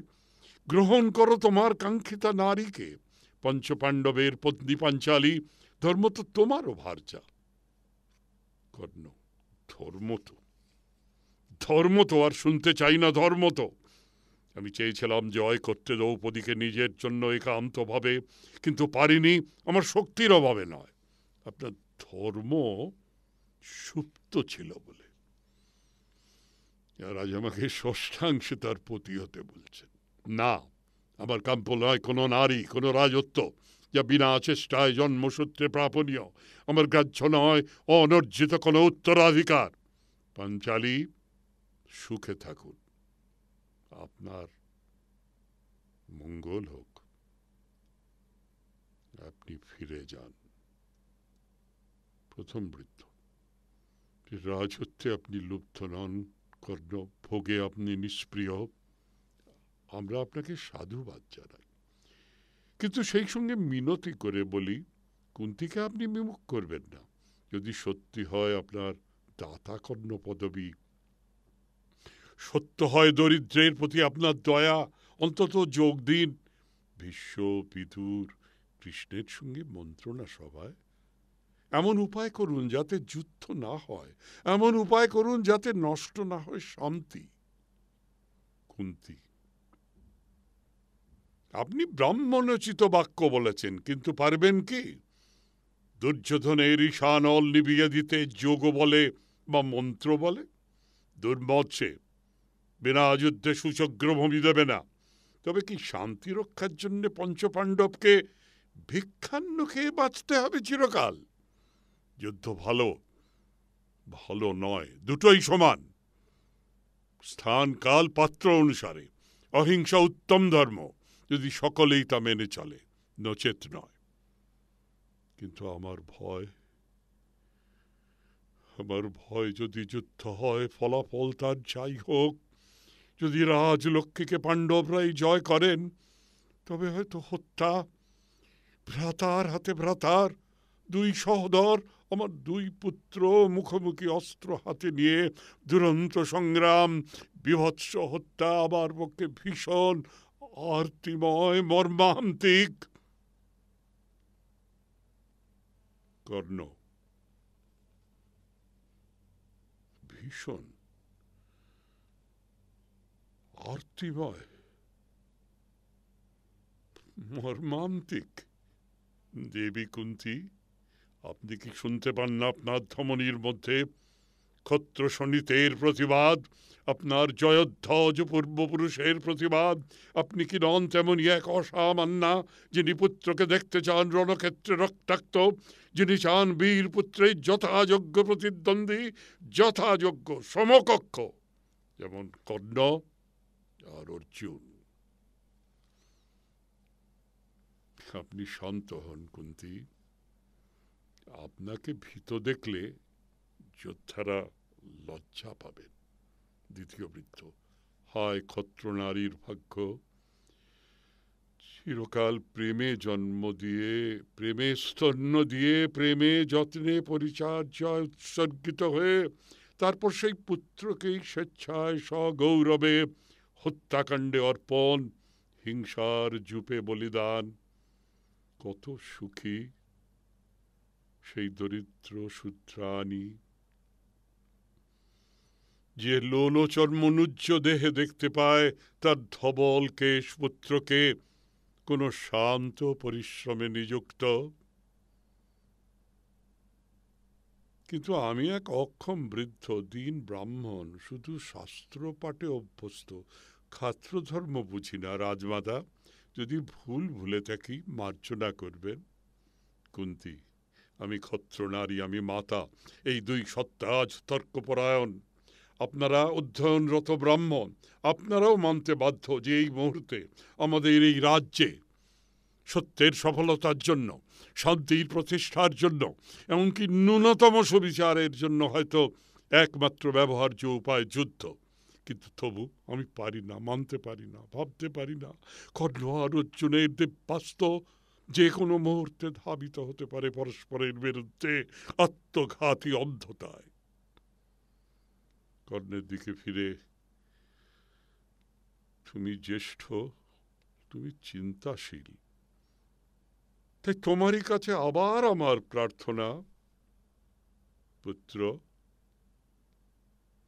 গ্রহণ করো তোমার কাঙ্ক্ষিতা নারীকে, পঞ্চপাণ্ডবের পত্নী পাঞ্চালী। ধর্ম তো তোমারও ভার্যা। কর্ণ, ধর্ম তো আর শুনতে চাই না। ধর্ম তো আমি চেয়েছিলাম জয় করতে দ্রৌপদীকে নিজের জন্য একান্তভাবে, কিন্তু পারিনি, আমার শক্তির অভাবে নয়। আপনার ধর্ম সুপ্ত ছিল বলে। আর আজ আমাকে ষষ্ঠাংশে তার পতি হতে বলছেন। না, আমার কাম্য নয় কোনো নারী, কোনো রাজত্ব, যা বিনা চেষ্টায় জন্মসূত্রে প্রাপনীয়। আমার গ্রাহ্য নয় অনর্জিত কোনো উত্তরাধিকার। পাঞ্চালী, সুখে থাকুন, আপনার মঙ্গল হোক, আপনি ফিরে যান। প্রথম বৃদ্ধ, রাজত্বে আপনি লুব্ধ নন কর্ণ, ভোগে আপনি নিষ্প্রিয়, আমরা আপনাকে সাধুবাদ জানাই। কিন্তু সেই সঙ্গে মিনতি করে বলি, কুন্তীকে আপনি বিমুখ করবেন না। যদি সত্যি হয় আপনার দাতা কর্ণ পদবী, সত্য হয় দরিদ্রের প্রতি আপনার দয়া, অন্তত যোগ দিন ভীষ্ম, বিদুর, কৃষ্ণের সঙ্গে মন্ত্রণা সভায়। এমন উপায় করুন যাতে যুদ্ধ না হয়, এমন উপায় করুন যাতে নষ্ট না হয় শান্তি। কুন্তী, আপনি ব্রাহ্মণোচিত বাক্য বলেছেন, কিন্তু পারবেন কি দুর্যোধনের ঈশানল নিবিয়ে দিতে যোগ বলে বা মন্ত্র বলে? দুর্মত সে, বিনা যুদ্ধে সুচগ্র ভূমি দেবে না। তবে কি শান্তি রক্ষার জন্য পঞ্চপাণ্ডবকে ভিক্ষান্ন খেয়ে বাঁচতে হবে চিরকাল? যুদ্ধ ভালো, ভালো নয়, দুটোই সমান। স্থান কাল পাত্র অনুসারে অহিংসা উত্তম ধর্ম, যদি সকলেই তা মেনে চলে, নচেত নয়। কিন্তু আমার ভয় যদি যুদ্ধ হয়, ফলাফল তার যাই হোক, যদি রাজলক্ষ্মীকে পাণ্ডবরাই জয় করেন, তবে হয়তো হত্যা, ভ্রাতার হাতে ভ্রাতার, দুই সহোদর, আমার দুই পুত্র মুখোমুখি অস্ত্র হাতে নিয়ে দুরন্ত সংগ্রাম, বিভৎস হত্যা আমার পক্ষে ভীষণ আর্তিময়, মর্মান্তিক। কর্ণ: ভীষণ আর্তিময়, মর্মান্তিক। দেবী কুন্তী, আপনি কি শুনতে পান না আপনার ধমনীর মধ্যে ক্ষত্র শনিতের প্রতিবাদ, আপনার জয়োধ্বজ পূর্বপুরুষের প্রতিবাদ? আপনি কি নন তেমনই এক অসামান্যা, যিনি পুত্রকে দেখতে চান রণক্ষেত্রে রক্তাক্ত, যিনি চান বীর পুত্রের যথাযোগ্য প্রতিদ্বন্দ্বী, যথাযোগ্য সমকক্ষ, যেমন কর্ণ আর অর্জুন। আপনি শান্ত হন কুন্তী। আপনাকে ভীত দেখলে যোদ্ধারা লজ্জা পাবেন। দ্বিতীয় বৃত্ত: হায় ক্ষত্র নারীর ভাগ্য, চিরকাল প্রেমে জন্ম দিয়ে, প্রেমে স্তন্য দিয়ে, প্রেমে যত্নে পরিচর্যায় উৎসর্গিত হয়ে, তারপর সেই পুত্রকেই স্বেচ্ছায় সগৌরবে হত্যাকাণ্ডে অর্পণ, হিংসার জুপে বলিদান। কত সুখী সেই দরিদ্র শূদ্রাণী, যে লোলচর্মনুজ্জ দেহে দেখতে পায় তার ধবল কেশ পুত্রকে কোন শান্ত পরিশ্রমে নিযুক্ত। কিন্তু আমি এক অক্ষম বৃদ্ধ, দীন ব্রাহ্মণ, শুধু শাস্ত্র পাঠে অভ্যস্ত, ক্ষাত্রধর্ম বুঝি না। রাজমাতা, যদি ভুলে থাকি মার্জনা করবেন। কুন্তী: আমি ক্ষত্র নারী, আমি মাতা, এই দুই সত্তা আজ তর্কপরায়ণ। আপনারা অধ্যয়নরত ব্রাহ্মণ, আপনারাও মানতে বাধ্য যে এই মুহূর্তে আমাদের এই রাজ্যে সত্যের সফলতার জন্য, শান্তির প্রতিষ্ঠার জন্য, এমনকি ন্যূনতম সুবিচারের জন্য হয়তো একমাত্র ব্যবহার্য উপায় যুদ্ধ। কিন্তু তবু আমি পারি না, মানতে পারি না, ভাবতে পারি না কর্ণ আর অর্জুনের দিব্যাস্ত্র যে কোনো মুহূর্তে ধাবিত হতে পারে পরস্পরের বিরুদ্ধে আত্মঘাতী অন্ধতায়। কর্ণের দিকে ফিরে: তুমি জ্যেষ্ঠ, তুমি চিন্তাশীল, তাই তোমারই কাছে আবার আমার প্রার্থনা, পুত্র,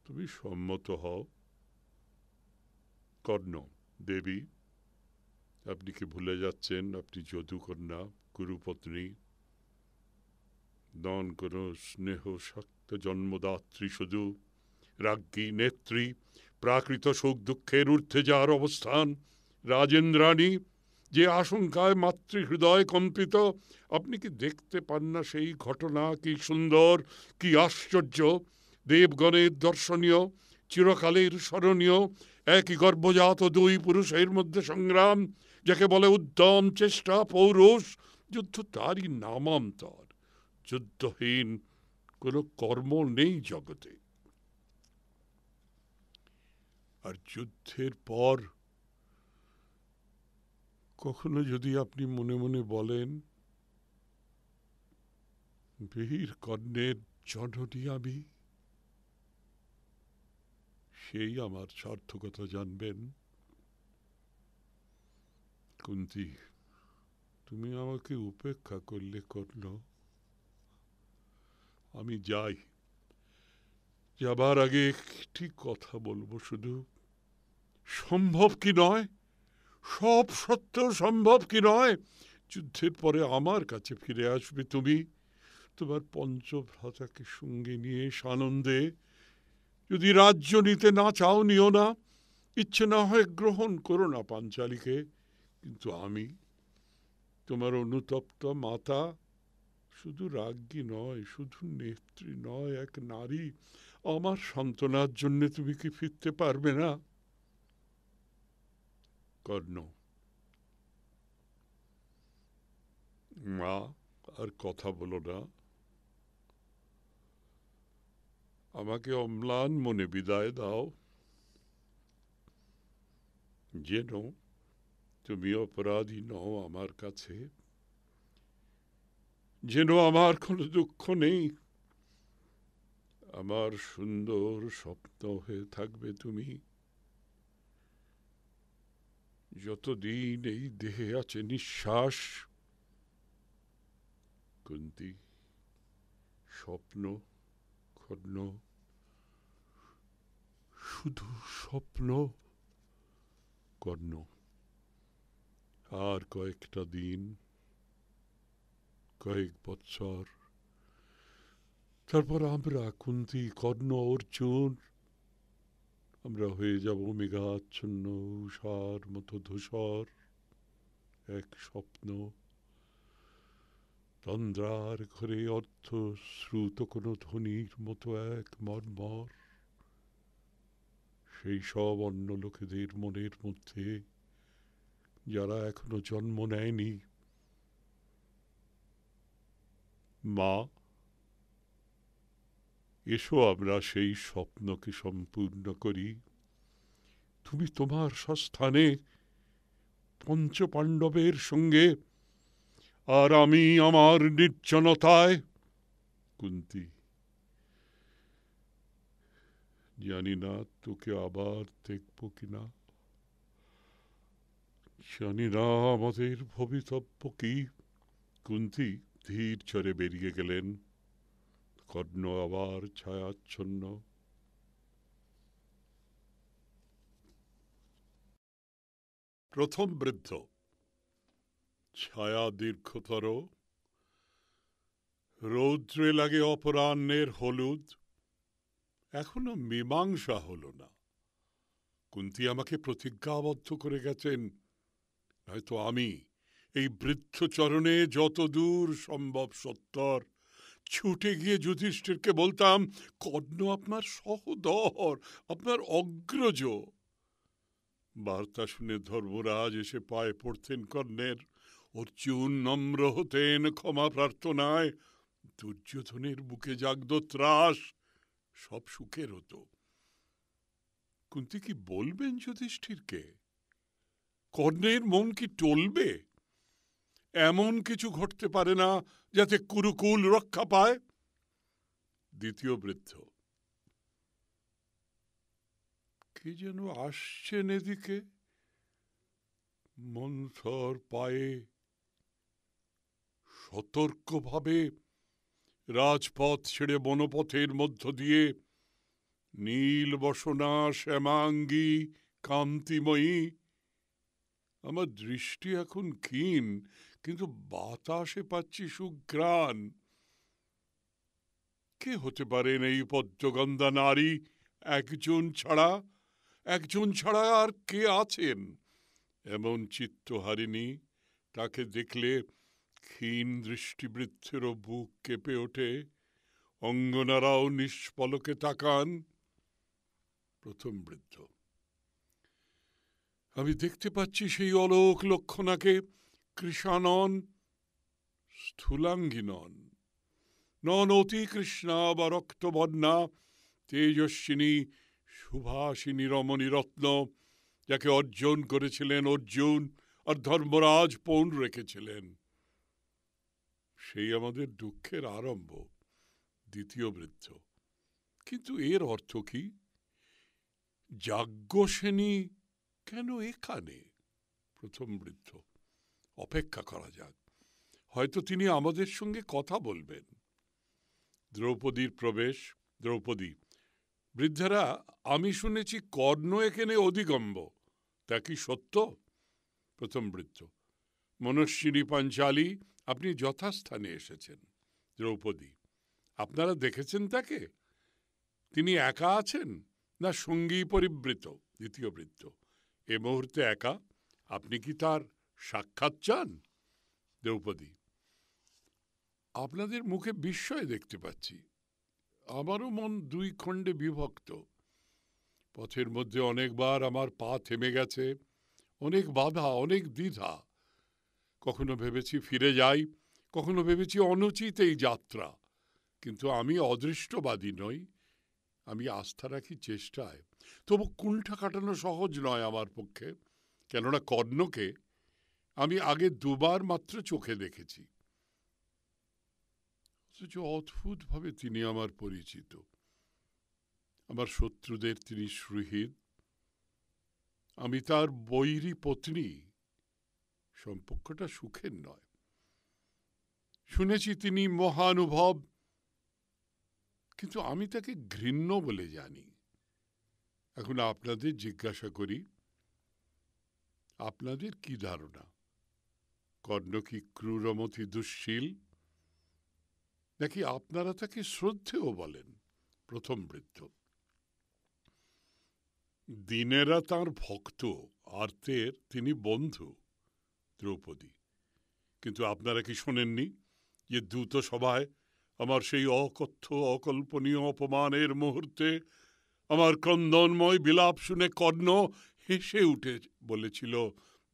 তুমি সম্মত হও। কর্ণ: দেবী, আপনি কি ভুলে যাচ্ছেন আপনি যদুকন্যা, গুরুপত্নী, নন কোন স্নেহ শক্ত জন্মদাত্রী, শুধু রাজ্ঞী, নেত্রী, প্রাকৃত সুখ দুঃখের ঊর্ধ্বে যার অবস্থান, রাজেন্দ্রাণী, যে আশঙ্কায় মাতৃহৃদয় কম্পিত। আপনি কি দেখতে পান না সেই ঘটনা কি সুন্দর, কি আশ্চর্য, দেবগণের দর্শনীয়, চিরকালের স্মরণীয় একই গর্ভজাত দুই পুরুষের মধ্যে সংগ্রাম, যাকে বলে উদ্যম, চেষ্টা, পৌরুষ। যুদ্ধ তারই নামান্তর। যুদ্ধহীন কোনো কর্ম নেই জগতে। আর যুদ্ধের পর কখনো যদি আপনি মনে মনে বলেন, বীর কর্ণের জননী আমি, সেই আমার সার্থকতা জানবেন। কুন্তী: তুমি আমাকে উপেক্ষা করলে কর্ণ, আমি যাই। যাবার আগে একটি কথা বলবো শুধু, সম্ভব কি নয়, সব সত্ত্বেও সম্ভব কি নয়, যুদ্ধের পরে আমার কাছে ফিরে আসবে তুমি, তোমার পঞ্চভ্রাতাকে সঙ্গে নিয়ে সানন্দে। যদি রাজ্য নিতে না চাও নিও না, ইচ্ছে না হয় গ্রহণ করো না পাঞ্চালীকে, কিন্তু আমি তোমার অনুতপ্ত মাতা, শুধু রাজ্ঞী নয়, শুধু নেত্রী নয়, এক নারী। আমার সান্ত্বনার জন্য তুমি কি ফিরতে পারবে না? কর্ণ: মা, আর কথা বলো না। আমাকে অম্লান মনে বিদায় দাও। যেন তুমি অপরাধী নও আমার কাছে, যেন আমার কোনো দুঃখ নেই। আমার সুন্দর স্বপ্ন হয়ে থাকবে তুমি, যতদিন এই দেহে আছে নিঃশ্বাস। কুন্তী: স্বপ্ন কর্ণ, শুধু স্বপ্ন? কর্ণ: আর কয়েকটা দিন, কয়েক বৎসর, তারপর আমরা কুন্তী, কর্ণ, অর্জুন, আমরা হয়ে যাব মেঘাচ্ছন্ন উষার মতো ধূসর। এক স্বপ্ন, তন্দ্রার ঘরে অর্থ শ্রুত কোনো ধ্বনির মতো এক মর্মর। সেই সব অন্য লোকেদের মনের মধ্যে, যারা এখনো জন্ম নেয়নি। মা, এসো আমরা সেই স্বপ্নকে সম্পূর্ণ করি। তুমি তোমার স্বস্থানে পঞ্চপাণ্ডবের সঙ্গে, আর আমি আমার নির্জনতায়। কুন্তী: জানি না তোকে আবার দেখব কিনা, জানি না আমাদের ভবিতব্য কি। কুন্তী ধীর চরে বেরিয়ে গেলেন। কর্ণ আবার ছায়াচ্ছন্ন। প্রথম বৃদ্ধ। ছায়া দীর্ঘতর, রৌদ্রে লাগে অপরাহ্নের হলুদ। এখনো মীমাংসা হল না। কুন্তী আমাকে প্রতিজ্ঞাবদ্ধ করে গেছেন, হয়তো আমি এই বৃদ্ধ চরণে যত দূর সম্ভব সত্তর ছুটে গিয়ে যুধিষ্ঠিরকে বলতাম, কর্ণ আপনার সহোদর, আপনার অগ্রজ। বার্তা শুনে ধর্মরাজ এসে পায়ে পড়তেন কর্ণের। অর্জুন নম্র হতেন ক্ষমা প্রার্থনায়। দুর্যোধনের বুকে জাগত ত্রাস, সব সুখের হতো। কুন্তী কি বলবেন যুধিষ্ঠিরকে? কর্ণের মন কি টলবে? এমন কিছু ঘটতে পারে না যাতে কুরুকুল রক্ষা পায়। দ্বিতীয় বৃদ্ধ। কি যেন আসছেন এদিকে, মন্থর পায়ে, সতর্কভাবে রাজপথ ছেড়ে বনপথের মধ্য দিয়ে। নীল বসনা, শ্যামাঙ্গী, কান্তিময়ী। আমার দৃষ্টি এখন ক্ষীণ, কিন্তু বাতাসে পাচ্ছি সুঘ্রাণ। কে হতে পারেন এই পদ্মগন্ধা নারী? একজন ছাড়া, একজন ছাড়া আর কে আছেন এমন চিত্তহারিণী? তাকে দেখলে ক্ষীণ দৃষ্টিবৃদ্ধেরও বুক কেঁপে ওঠে, অঙ্গনারাও নিষ্পলকে তাকান। প্রথম বৃদ্ধ। আমি দেখতে পাচ্ছি সেই অলোক লক্ষণাকে। কৃষানন, স্থূলাঙ্গী নন, নন অতি কৃষ্ণা বা রক্তবর্ণা, তেজস্বিনী সুভাষিনী রমণী রত্ন, যাকে অর্জন করেছিলেন অর্জুন আর ধর্মরাজ পণ রেখেছিলেন। সেই আমাদের দুঃখের আরম্ভ। দ্বিতীয় বৃদ্ধ। কিন্তু এর অর্থ কি? যাজ্ঞসেনী কেন এখানে? প্রথম বৃদ্ধ। অপেক্ষা করা যাক, হয়তো তিনি আমাদের সঙ্গে কথা বলবেন। দ্রৌপদীর প্রবেশ। দ্রৌপদী। বৃদ্ধেরা, আমি শুনেছি কর্ণ এখানে অধিগম্য, তা কি সত্য? প্রথম বৃদ্ধ। মনস্বিনী পাঞ্চালী, আপনি যথাস্থানে এসেছেন। দ্রৌপদী। আপনারা দেখেছেন তাকে? তিনি একা আছেন না সঙ্গী পরিবৃত? দ্বিতীয় বৃদ্ধ, এ মুহূর্তে একা, আপনি কি তার সাক্ষাৎ চান? দ্রৌপদী, আপনাদের মুখে বিস্ময় দেখতে পাচ্ছি। আমারও মন দুই খণ্ডে বিভক্ত। পথের মধ্যে অনেকবার আমার পা থেমে গেছে, অনেক বাধা, অনেক দ্বিধা। কখনো ভেবেছি ফিরে যাই, কখনো ভেবেছি অনুচিত এই যাত্রা। কিন্তু আমি অদৃষ্টবাদী নই, আমি আস্থা রাখি চেষ্টায়। তবু কুণ্ঠা কাটানো সহজ নয় আমার পক্ষে, কেননা কর্ণকে আমি আগে দুবার মাত্র চোখে দেখেছি। অথচ অদ্ভুতভাবে তিনি আমার পরিচিত। আমার শত্রুদের তিনি সুহৃদ, আমি তার বৈরী পত্নী। সম্পর্কটা সুখের নয়। শুনেছি তিনি মহানুভব, কিন্তু আমি তাকে ঘৃণ্য বলে জানি। এখন আপনাদের জিজ্ঞাসা করি, আপনাদের কি ধারণা? কর্ণ কি ক্রূরমতি দুশ্শীল, নাকি আপনারা তাকে শ্রদ্ধেয় বলেন? প্রথম বৃদ্ধ, দিনেরা তাঁর ভক্ত, আর্তের তিনি বন্ধু। দ্রৌপদী, কিন্তু আপনারা কি শোনেননি যে দ্যূত সভায় আমার সেই অকথ্য অকল্পনীয় অপমানের মুহূর্তে আমার ক্রন্দনময় বিলাপ শুনে কর্ণ হেসে উঠে বলেছিল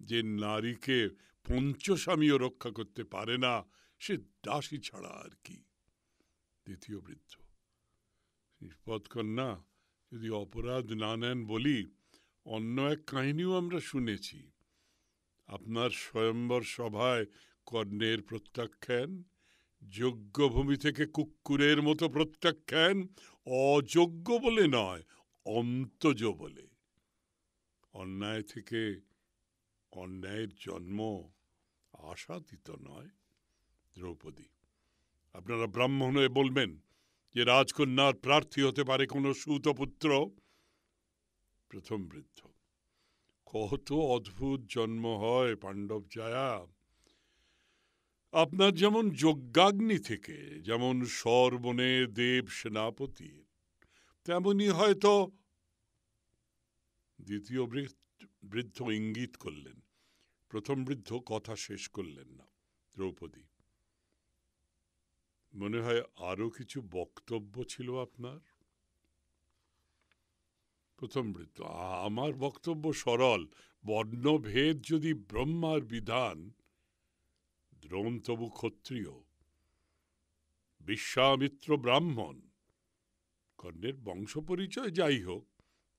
যে নারীকে পঞ্চস্বামীও রক্ষা করতে পারে না, সে দাসী ছাড়া আর কি। দ্বিতীয় বৃদ্ধ, নিষ্পদ কন্যা যদি অপরাধ না নেন বলি, অন্য এক কাহিনীও আমরা শুনেছি। আপনার স্বয়ম্বর সভায় কর্ণের প্রত্যাখ্যান, যোগ্য ভূমি থেকে কুক্কুরের মতো প্রত্যাখ্যান, অযোগ্য বলে নয়, অন্তজ বলে। অন্যায় থেকে অন্যায়ের জন্ম আশাতীত নয়। দ্রৌপদী, আপনারা ব্রাহ্মণ হয়ে বলবেন যে রাজকন্যার প্রার্থী হতে পারে কোনো সুতপুত্র? প্রথম বৃদ্ধ, কত অদ্ভুত জন্ম হয় পাণ্ডব জায়া। আপনার যেমন যজ্ঞাগ্নি থেকে, যেমন সর্বনে দেব সেনাপতি, তেমনি হয়তো। দ্বিতীয় বৃদ্ধ ইঙ্গিত করলেন। প্রথম বৃদ্ধ কথা শেষ করলেন না। দ্রৌপদী, মনে হয় আরো কিছু বক্তব্য ছিল আপনার? প্রথম বৃদ্ধ, আমার বক্তব্য সরল। বর্ণভেদ যদি ব্রহ্মার বিধান, দ্রোণ তবু ক্ষত্রিয়, বিশ্বামিত্র ব্রাহ্মণ। কর্ণের বংশ পরিচয় যাই হোক,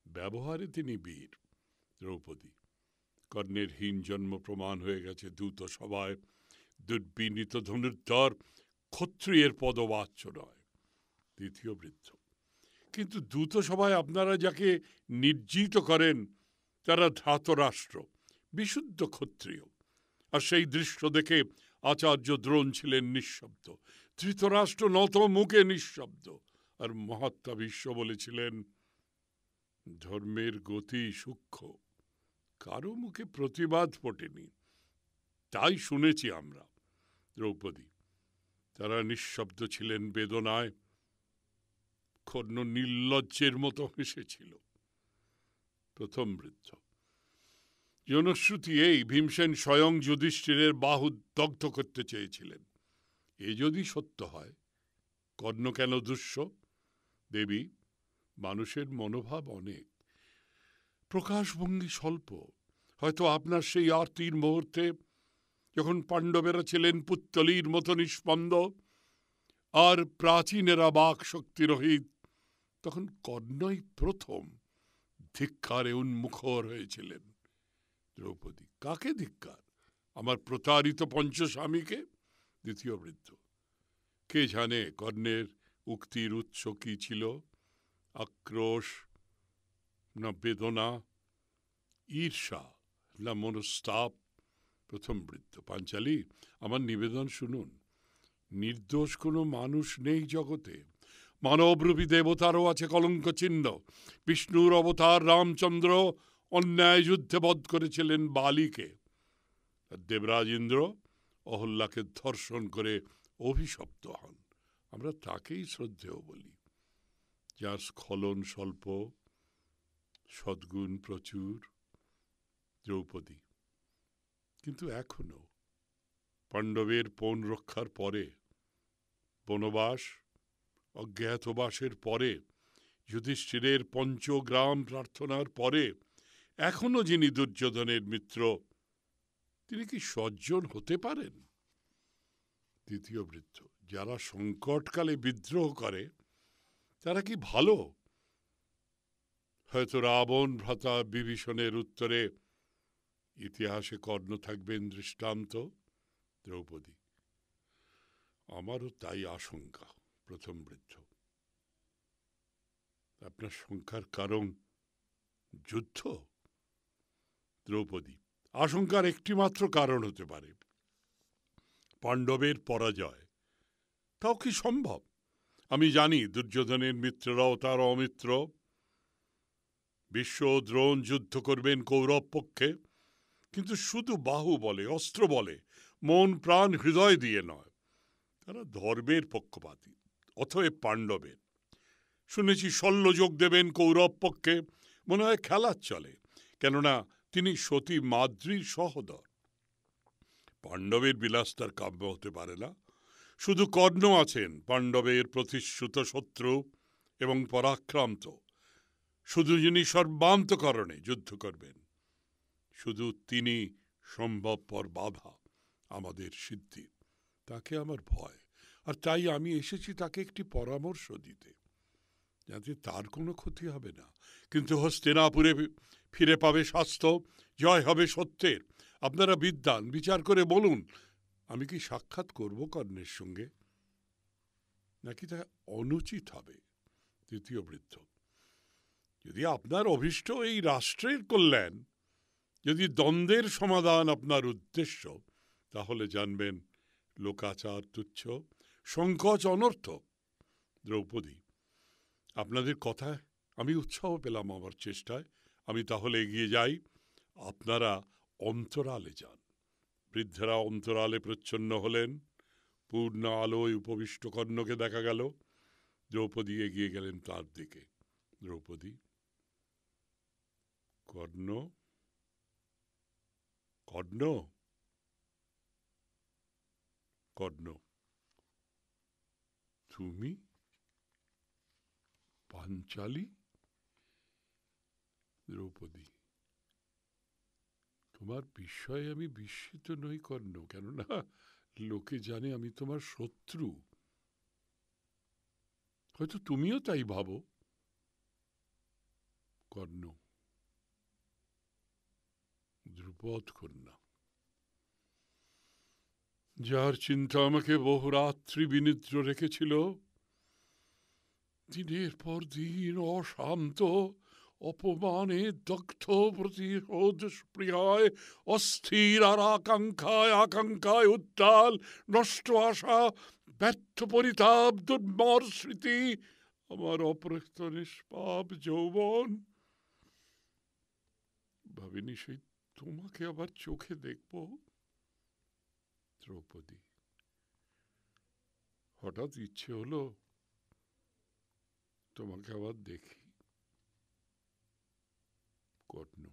ব্যবহারে তিনি বীর। দ্রৌপদী, কর্ণের হীন জন্ম প্রমাণ হয়ে গেছে দ্যূত সভায়। দুর্বিনীত ধনুর্ধর ক্ষত্রিয়ের পদবাচ্য নয়। দ্বিতীয় বৃদ্ধ, কিন্তু দ্যূত সভায় আপনারা যাকে নির্জিত করেন তারা ধাতরাষ্ট্র, বিশুদ্ধ ক্ষত্রিয়। আর সেই দৃশ্য দেখে আচার্য দ্রোণ ছিলেন নিঃশব্দ, ধৃতরাষ্ট্র নত মুখে নিঃশব্দ। আর মহাত্মা ভীষ্ম বলেছিলেন, ধর্মের গতি সূক্ষ্ম, কারো মুখে প্রতিবাদ ফোটেনি, তাই শুনেছি আমরা। দ্রৌপদী, তারা নিঃশব্দ ছিলেন বেদনায়। কর্ণ নির্লজ্জের মতো হেসেছিল। প্রথম বৃদ্ধ, জনশ্রুতি এই, ভীমসেন স্বয়ং যুধিষ্ঠিরের বাহু দগ্ধ করতে চেয়েছিলেন। এ যদি সত্য হয়, কর্ণ কেন দুষ্য? দেবী, মানুষের মনোভাব অনেক, প্রকাশভঙ্গি স্বল্প। হয়তো আপনার সেই আরতির মুহূর্তে, যখন পাণ্ডবেরা ছিলেন পুত্তলির মতো নিষ্পন্দ আর প্রাচীনেরা বাক শক্তিরহিত, তখন কর্ণই প্রথম ধিক্কারে উন্মুখর হয়েছিলেন। দ্রৌপদী, কাকে ধিক্কার? আমার প্রতারিত পঞ্চস্বামীকে? দ্বিতীয় বৃদ্ধ, কে জানে কর্ণের উক্তির উৎস কি ছিল? আক্রোশ না বেদনা, ঈর্ষা না মনস্তাপ? প্রথম বৃদ্ধ, পাঞ্চালী, আমার নিবেদন শুনুন। নির্দোষ কোনো মানুষ নেই জগতে। মানবরূপী দেবতারও আছে কলঙ্ক চিহ্ন। বিষ্ণুর অবতার রামচন্দ্র অন্যায় যুদ্ধে বধ করেছিলেন বালিকে। দেবরাজ ইন্দ্র অহল্যাকে ধর্ষণ করে অভিশপ্ত হন। আমরা তাকেই শ্রদ্ধেয় বলি, যার স্খলন স্বল্প, সদ্গুণ প্রচুর দ্রৌপদী, কিন্তু এখনো পাণ্ডবের পণ রক্ষার পরে, বনবাস অজ্ঞাতবাসের পরে, যুধিষ্ঠিরের পঞ্চগ্রাম প্রার্থনার পরে এখনো যিনি দুর্যোধনের মিত্র, তিনি কি সজ্জন হতে পারেন? দ্বিতীয় বৃদ্ধ, যারা সংকটকালে বিদ্রোহ করে তারা কি ভালো? হয়তো রাবণ ভ্রাতা বিভীষণের উত্তরে ইতিহাসে কর্ণ থাকবেন দৃষ্টান্ত। দ্রৌপদী, আমারও তাই আশঙ্কা। প্রথম বৃদ্ধ, আপনার শঙ্কার কারণ যুদ্ধ? দ্রৌপদী, আশঙ্কার একটি মাত্র কারণ হতে পারে, পাণ্ডবের পরাজয়। তাও কি সম্ভব? আমি জানি দুর্যোধনের মিত্ররাও তার অমিত্র। বিশ্ব দ্রোণ যুদ্ধ করবেন কৌরব পক্ষে, কিন্তু শুধু বাহু বলে, অস্ত্র বলে, মন প্রাণ হৃদয় দিয়ে নয়। তারা ধর্মের পক্ষপাতী, অতএব পাণ্ডবের। শুনেছি শল্য যোগ দেবেন কৌরব পক্ষে, মনে হয় খেলার চলে, কেননা তিনি সতী মাদ্রীর সহোদর। পাণ্ডবের বিলাস তার কাম্য হতে পারে না। শুধু কর্ণ আছেন পাণ্ডবের প্রতিশ্রুত শত্রু এবং পরাক্রান্ত, শুধু যিনি সর্বান্তকরণে যুদ্ধ করবেন, শুধু তিনি সম্ভবপর বাধা আমাদের সিদ্ধি। তাকে আমার ভয়, আর তাই আমি এসেছি তাকে একটি পরামর্শ দিতে, যাতে তার কোনো ক্ষতি হবে না, কিন্তু হস্তিনাপুরে ফিরে পাবে স্বাস্থ্য, জয় হবে সত্যের। আপনারা বিদ্বান, বিচার করে বলুন, আমি কি সাক্ষাৎ করব কর্ণের সঙ্গে, নাকি তা অনুচিত হবে? তৃতীয় বৃদ্ধ, যদি আপনার অভীষ্ট এই রাষ্ট্রের কল্যাণ, যদি দ্বন্দ্বের সমাধান আপনার উদ্দেশ্য, তাহলে জানবেন লোকাচার তুচ্ছ, সংকোচ অনর্থক। দ্রৌপদী, আপনাদের কথায় আমি উৎসাহ পেলাম আমার চেষ্টায়, আমি তাহলে এগিয়ে যাই, আপনারা অন্তরালে যান। বৃদ্ধেরা অন্তরালে প্রচ্ছন্ন হলেন, পূর্ণ আলোয় উপবিষ্ট কর্ণকে দেখা গেল। দ্রৌপদী এগিয়ে গেলেন তার দিকে। দ্রৌপদী, কর্ণ, কর্ণ, কর্ণ, তুমি পাঞ্চালী? দ্রৌপদী, তোমার বিস্ময়ে আমি বিস্মিত নই কর্ণ, কেননা লোকে জানে আমি তোমার শত্রু। হয়তো তুমিও তাই ভাবো। কর্ণ, ধ্রুপদ কন্যা, যার চিন্তা আমাকে বহু রাত্রি বিনিদ্র রেখেছিল, দিনের পর দিন অশান্ত অপমানে দগ্ধ, প্রতিশোধ স্পৃহায় অস্থির, আর আকাঙ্ক্ষায় আকাঙ্ক্ষায় উত্তাল, নষ্ট আশা, ব্যর্থ পরিতাপ, দুর্মর স্মৃতি, আমার অপ্রস্ত নিষ্পাপ যৌবন। ভাবিনি সেই তোমাকে আবার চোখে দেখব। দ্রৌপদী, হঠাৎ ইচ্ছে হলো তোমাকে আবার দেখি। কর্ণ,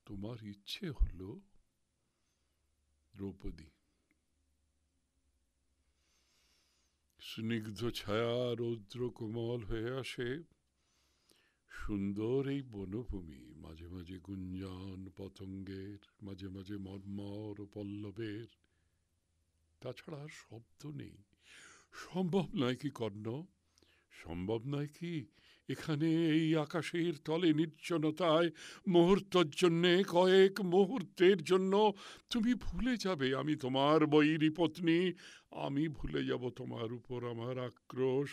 তোমার ইচ্ছে হলো? দ্রৌপদী, স্নিগ্ধ ছায়া রৌদ্র কোমল হয়ে আসে, সুন্দর এই বনভূমি, মাঝে মাঝে গুঞ্জন পতঙ্গের, মাঝে মাঝে মর্মর ও পল্লবের, তাছাড়া আর শব্দ নেই। সম্ভব নয় কি কর্ণ, সম্ভব নয় কি এখানে এই আকাশের তলে নির্জনতায় মুহূর্তের জন্যে, কয়েক মুহূর্তের জন্য তুমি ভুলে যাবে আমি তোমার বৈরী পত্নী, আমি ভুলে যাব তোমার উপর আমার আক্রোশ?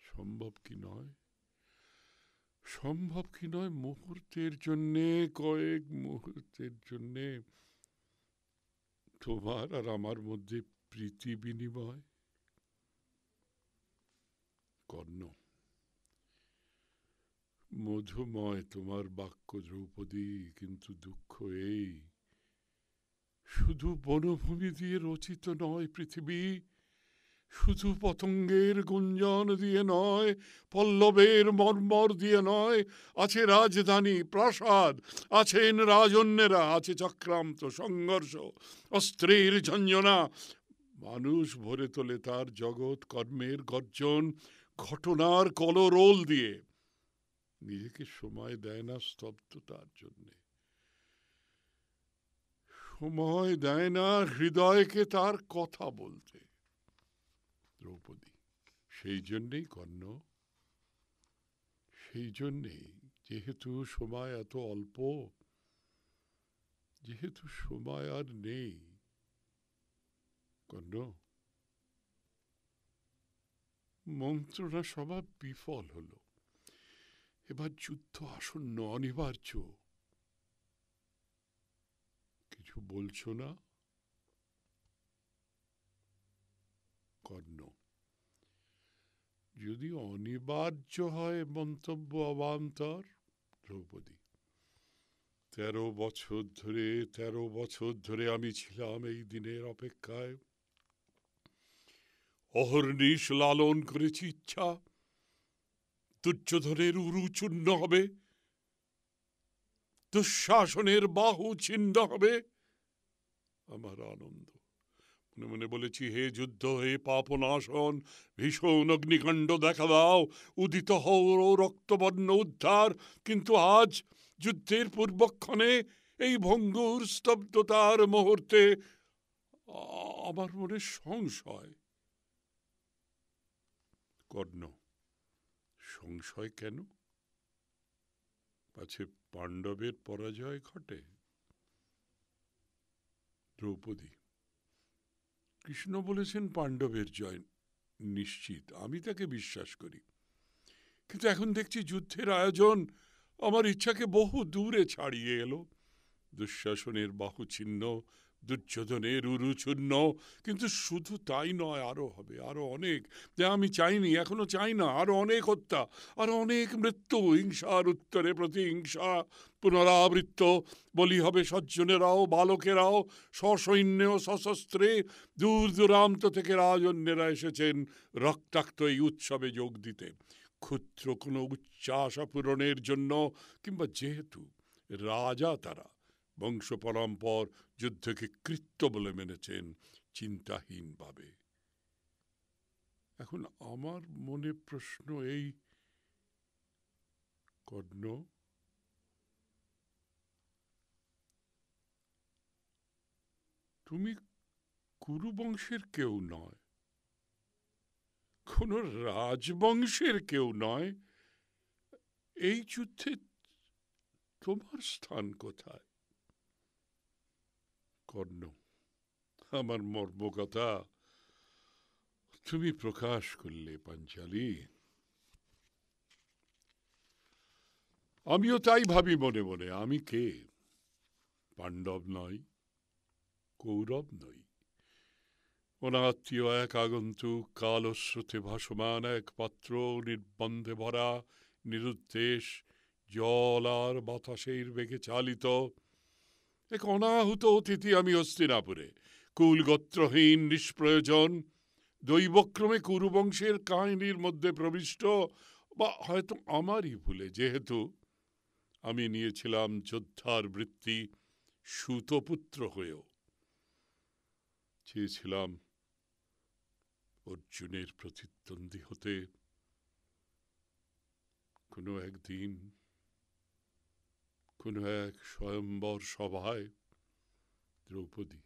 সম্ভব কি নয়? সম্ভব কি নয় মুহূর্তের জন্যে, কয়েক মুহূর্তের জন্যে তোমার আর আমার মধ্যে প্রীতি বিনিময়? কর্ণ, মধুময় তোমার বাক্য দ্রৌপদী, কিন্তু দুঃখ এই, শুধু বনভূমি দিয়ে রচিত নয় পৃথিবী, শুধু পতঙ্গের গুঞ্জন দিয়ে নয়, পল্লবের মর্মর দিয়ে নয়, আছে রাজধানী প্রাসাদ, আছেন রাজন্যেরা, আছে চক্রান্ত সংঘর্ষ, অস্ত্রের ঝঞ্ঝনা। মানুষ ভরে তোলে তার জগৎ কর্মের গর্জন, ঘটনার কলরোল দিয়ে। নিজেকে সময় দেয় না স্তব্ধতার জন্যে, সময় দেয় না হৃদয়কে তার কথা বলতে। দ্রৌপদী সেই জন্যেই কর্ণ, সেই জন্যেই, যেহেতু সময় এত অল্প, যেহেতু সময় আর নেই, কর্ণ মন্ত্রণা সভা বিফল হলো, এবার যুদ্ধ আসন্ন, অনিবার্য। কিছু বলছো না? কর্ণ যদি অনিবার্য হয় মন্তব্য অবান্তর। দ্রৌপদী 13 বছর ধরে আমি ছিলাম এই দিনের অপেক্ষায়, অহর্নিশ লালন করেছি ইচ্ছা দুর্যোধনের উরু চূর্ণ হবে, দুঃশাসনের বাহু ছিন্ন হবে। আমার আনন্দ, মনে মনে বলেছি, হে যুদ্ধ, হে পাপনাশন, ভীষণ অগ্নিকাণ্ড দেখা দাও, উদিত হও রক্তবর্ণ উদ্ধার। কিন্তু আজ যুদ্ধের পূর্বক্ষণে এই ভঙ্গুর স্তব্ধতার মুহূর্তে আমার মনে সংশয়। কর্ণ সংশয় কেন? পাছে পাণ্ডবের পরাজয় ঘটে? দ্রৌপদী কৃষ্ণ বলেছেন পাণ্ডবের জয় নিশ্চিত, আমি তাকে বিশ্বাস করি। কিন্তু এখন দেখছি যুদ্ধের আয়োজন আমার ইচ্ছাকে বহু দূরে ছাড়িয়ে এলো। দুঃশাসনের বাহু ছিন্ন, দুর্যোধনের উরু চূর্ণ। কিন্তু শুধু তাই নয়, আরো হবে, আরো অনেক, যা আমি চাইনি, এখনো চাই না। আরো অনেক হত্যা, আরো অনেক মৃত্যু, হিংসার উত্তরে প্রতিহিংসা পুনরাবৃত্ত। বলি হবে সজ্জনেরাও, বালকেরাও, সসৈন্য সশস্ত্রে। দূর দূরান্ত থেকে রাজন্যেরা এসেছেন রক্তাক্ত এই উৎসবে যোগ দিতে, ক্ষুদ্র কোনো উচ্চাশা পূরণের জন্য, কিংবা যেহেতু রাজা তারা বংশ পরম্পর যুদ্ধকে কৃত্য বলে মেনেছেন চিন্তাহীনভাবে। এখন আমার মনে প্রশ্ন এই, কর্ণ তুমি কুরুবংশের কেউ নয়, কোন রাজবংশের কেউ নয়, এই যুদ্ধে তোমার স্থান কোথায়? কর্ণ আমার মর্মকথা তুমি প্রকাশ করলে পাঞ্চালী। আমিও তাই ভাবি মনে মনে, আমি কে? পাণ্ডব নই, কৌরব নই, অনাত্মীয় এক আগন্তুক, কালস্রোতে ভাসমান এক পাত্র, নির্বন্ধে ভরা, নিরুদ্দেশ, জল আর বাতাসের বেগে চালিত এক অনাহুত অতিথি আমি হস্তিনাপুরে, কুলগোত্রহীন, নিষ্প্রয়োজন, দৈবক্রমে কুরুবংশের কাহিনীর মধ্যে প্রবিষ্ট, বা হয়তো আমারই ভুলে, যেহেতু আমি নিয়েছিলাম যোদ্ধার বৃত্তি সুতপুত্র হয়েও। চেয়েছিলাম অর্জুনের প্রতিদ্বন্দ্বী হতে কোনো একদিন, কোনো এক স্বয়ম্বর সভায়। দ্রৌপদী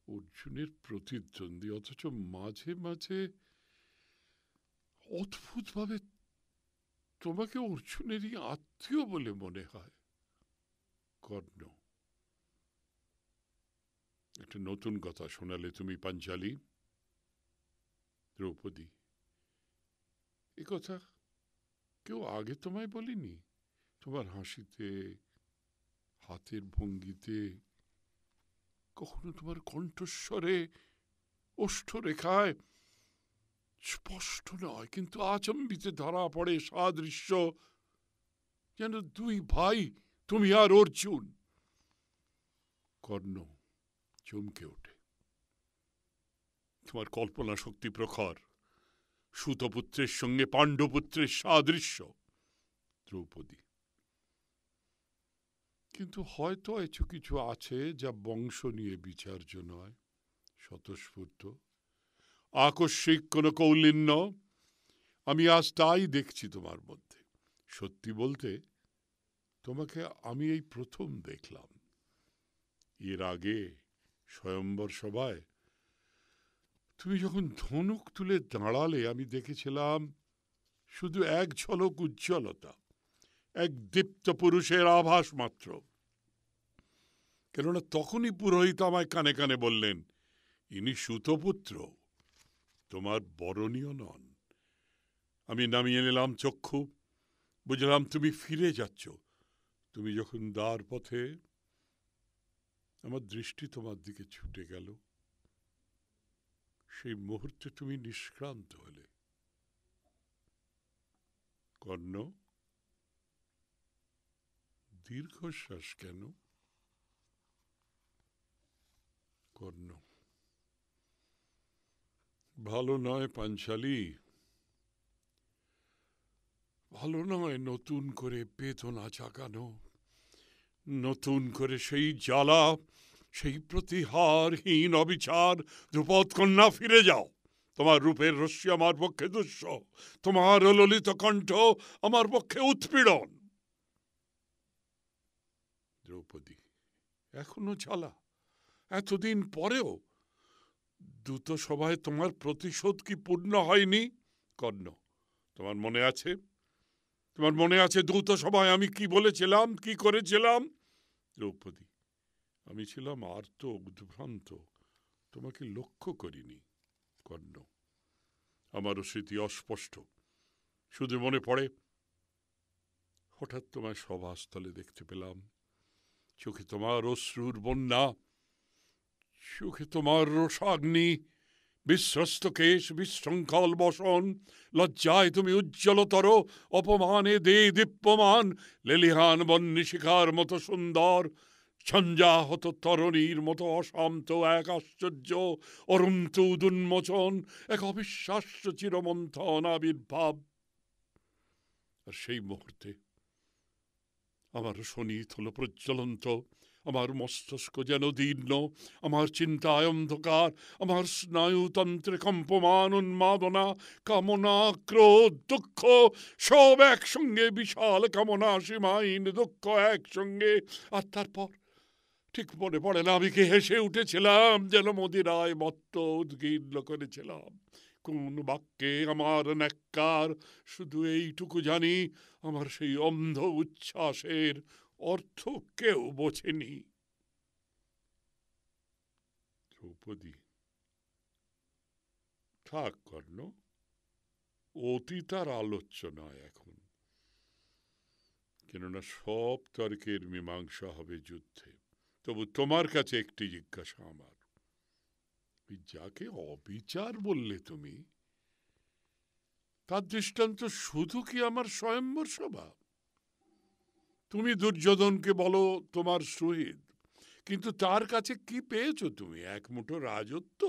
অর্জুনের প্রতিদ্বন্দ্বী, অথচ মাঝে মাঝে অদ্ভুতভাবে তোমাকে অর্জুনেরই আত্মীয় বলে মনে হয়। কর্ণ একটা নতুন কথা শোনালে তুমি পাঞ্চালী। দ্রৌপদী এ কথা কেউ আগে তোমায় বলিনি? তোমার হাসিতে, হাতের ভঙ্গিতে, কখনো তোমার কণ্ঠস্বরে, ওষ্ঠরেখায় স্পষ্ট নয় কিন্তু আচম্বিতে ধরা পড়ে সাদৃশ্য, যেন দুই ভাই, তুমি আর অর্জুন। কর্ণ চমকে ওঠে। তোমার কল্পনা শক্তি প্রখর, সুতপুত্রের সঙ্গে পাণ্ডপুত্রের সাদৃশ্য। দ্রৌপদী: কিন্তু হয়তো কিছু কিছু আছে যা বংশ নিয়ে বিচার্য নয়। স্বতঃস্ফূর্ত আকস্মিক কোন কৌলিন্য আমি আজ তাই দেখছি তোমার মধ্যে। সত্যি বলতে তোমাকে আমি এই প্রথম দেখলাম। এর আগে স্বয়ম্বর সভায় তুমি যখন ধনুক তুলে দাঁড়ালে আমি দেখেছিলাম শুধু এক ঝলক উজ্জ্বলতা, এক দীপ্ত পুরুষের আভাস মাত্র। কেননা তখনই পুরোহিত আমায় কানে কানে বললেন, ইনি সুতপুত্র, তোমার বরণীয় নন। আমি নামিয়ে নিলাম চক্ষু, বুঝলাম তুমি ফিরে যাচ্ছ। তুমি যখন দ্বার পথে, আমার দৃষ্টি তোমার দিকে ছুটে গেল। সেই মুহূর্তে তুমি নিষ্ক্রান্ত হলে। কর্ণ, দীর্ঘশ্বাস কেন? কর্ণ: ভালো নয় পাঞ্চালী, ভালো নয় নতুন করে বেদনা জাগানো, নতুন করে সেই জ্বালা, সেই প্রতিহারহীন অবিচার। ধ্রুপদ কন্যা, ফিরে যাও। তোমার রূপের রশ্মি আমার পক্ষে দুঃসহ, তোমার ললিত কণ্ঠ আমার পক্ষে উৎপীড়ন। দ্রৌপদী: এখনো জ্বালা? এতদিন পরেও? দ্রুত সভায় তোমার প্রতিশোধ কি পূর্ণ হয়নি? কর্ণ: তোমার মনে আছে? তোমার মনে আছে দ্রুত সভায় আমি কি বলেছিলাম, কি করেছিলাম? দ্রৌপদী: আমি ছিলাম আর্ত উদ্ভ্রান্ত, তোমাকে লক্ষ্য করিনি। কর্ণ: আমারও স্মৃতি অস্পষ্ট, শুধু মনে পড়ে হঠাৎ তোমার সভাস্থলে দেখতে পেলাম। চোখে তোমার অশ্রুর বন্যা, চোখে তোমার রোষাগ্নি, বিশ্বস্ত কেশ, বিশৃঙ্খল বসন। লজ্জায় তুমি উজ্জ্বলতর, অপমানে দে দীপ্যমান। লেলিহান বন্যিশিখার মতো সুন্দর, সঞ্জাহত তরণীর মতো অশান্ত এক আশ্চর্য অরুন্ত উন্মোচন, এক অবিশ্বাস্য চিরমন্থন আবির্ভাব। আর সেই মুহূর্তে আমার শোণিত হল প্রজ্বলন্ত, আমার মস্তিষ্ক যেন দীর্ণ, আমার চিন্তায় অন্ধকার, আমার স্নায়ুতন্ত্রে কম্পমান, উন্মাদনা, কামনা, ক্রোধ, দুঃখ সব একসঙ্গে, বিশাল কামনা, সীমাহীন দুঃখ একসঙ্গে। আর তারপর ঠিক মনে পড়ে না আমি কি হেসে উঠেছিলাম, যেন মদিরায় মত্ত উদ্গীর্ণ করেছিলাম। কোন বাক্যে আমার ন্যাক্কার, শুধু এইটুকু জানি, আমার সেই অন্ধ উচ্ছ্বাসের অর্থ কেউ বোঝেনি। দ্রৌপদী: থাক কর্ণ, অতীত আর আলোচ্য নয় এখন। কেননা সব তর্কের মীমাংসা হবে যুদ্ধে। তবু তোমার কাছে একটি জিজ্ঞাসা আমার, যাকে অবিচার বললে তুমি, তার দৃষ্টান্ত শুধু কি আমার স্বয়ম্বর সভা? তুমি দুর্যোধনকে বলো তোমার শহীদ, কিন্তু তার কাছে কি পেয়েছো তুমি? এক মুঠো রাজত্ব।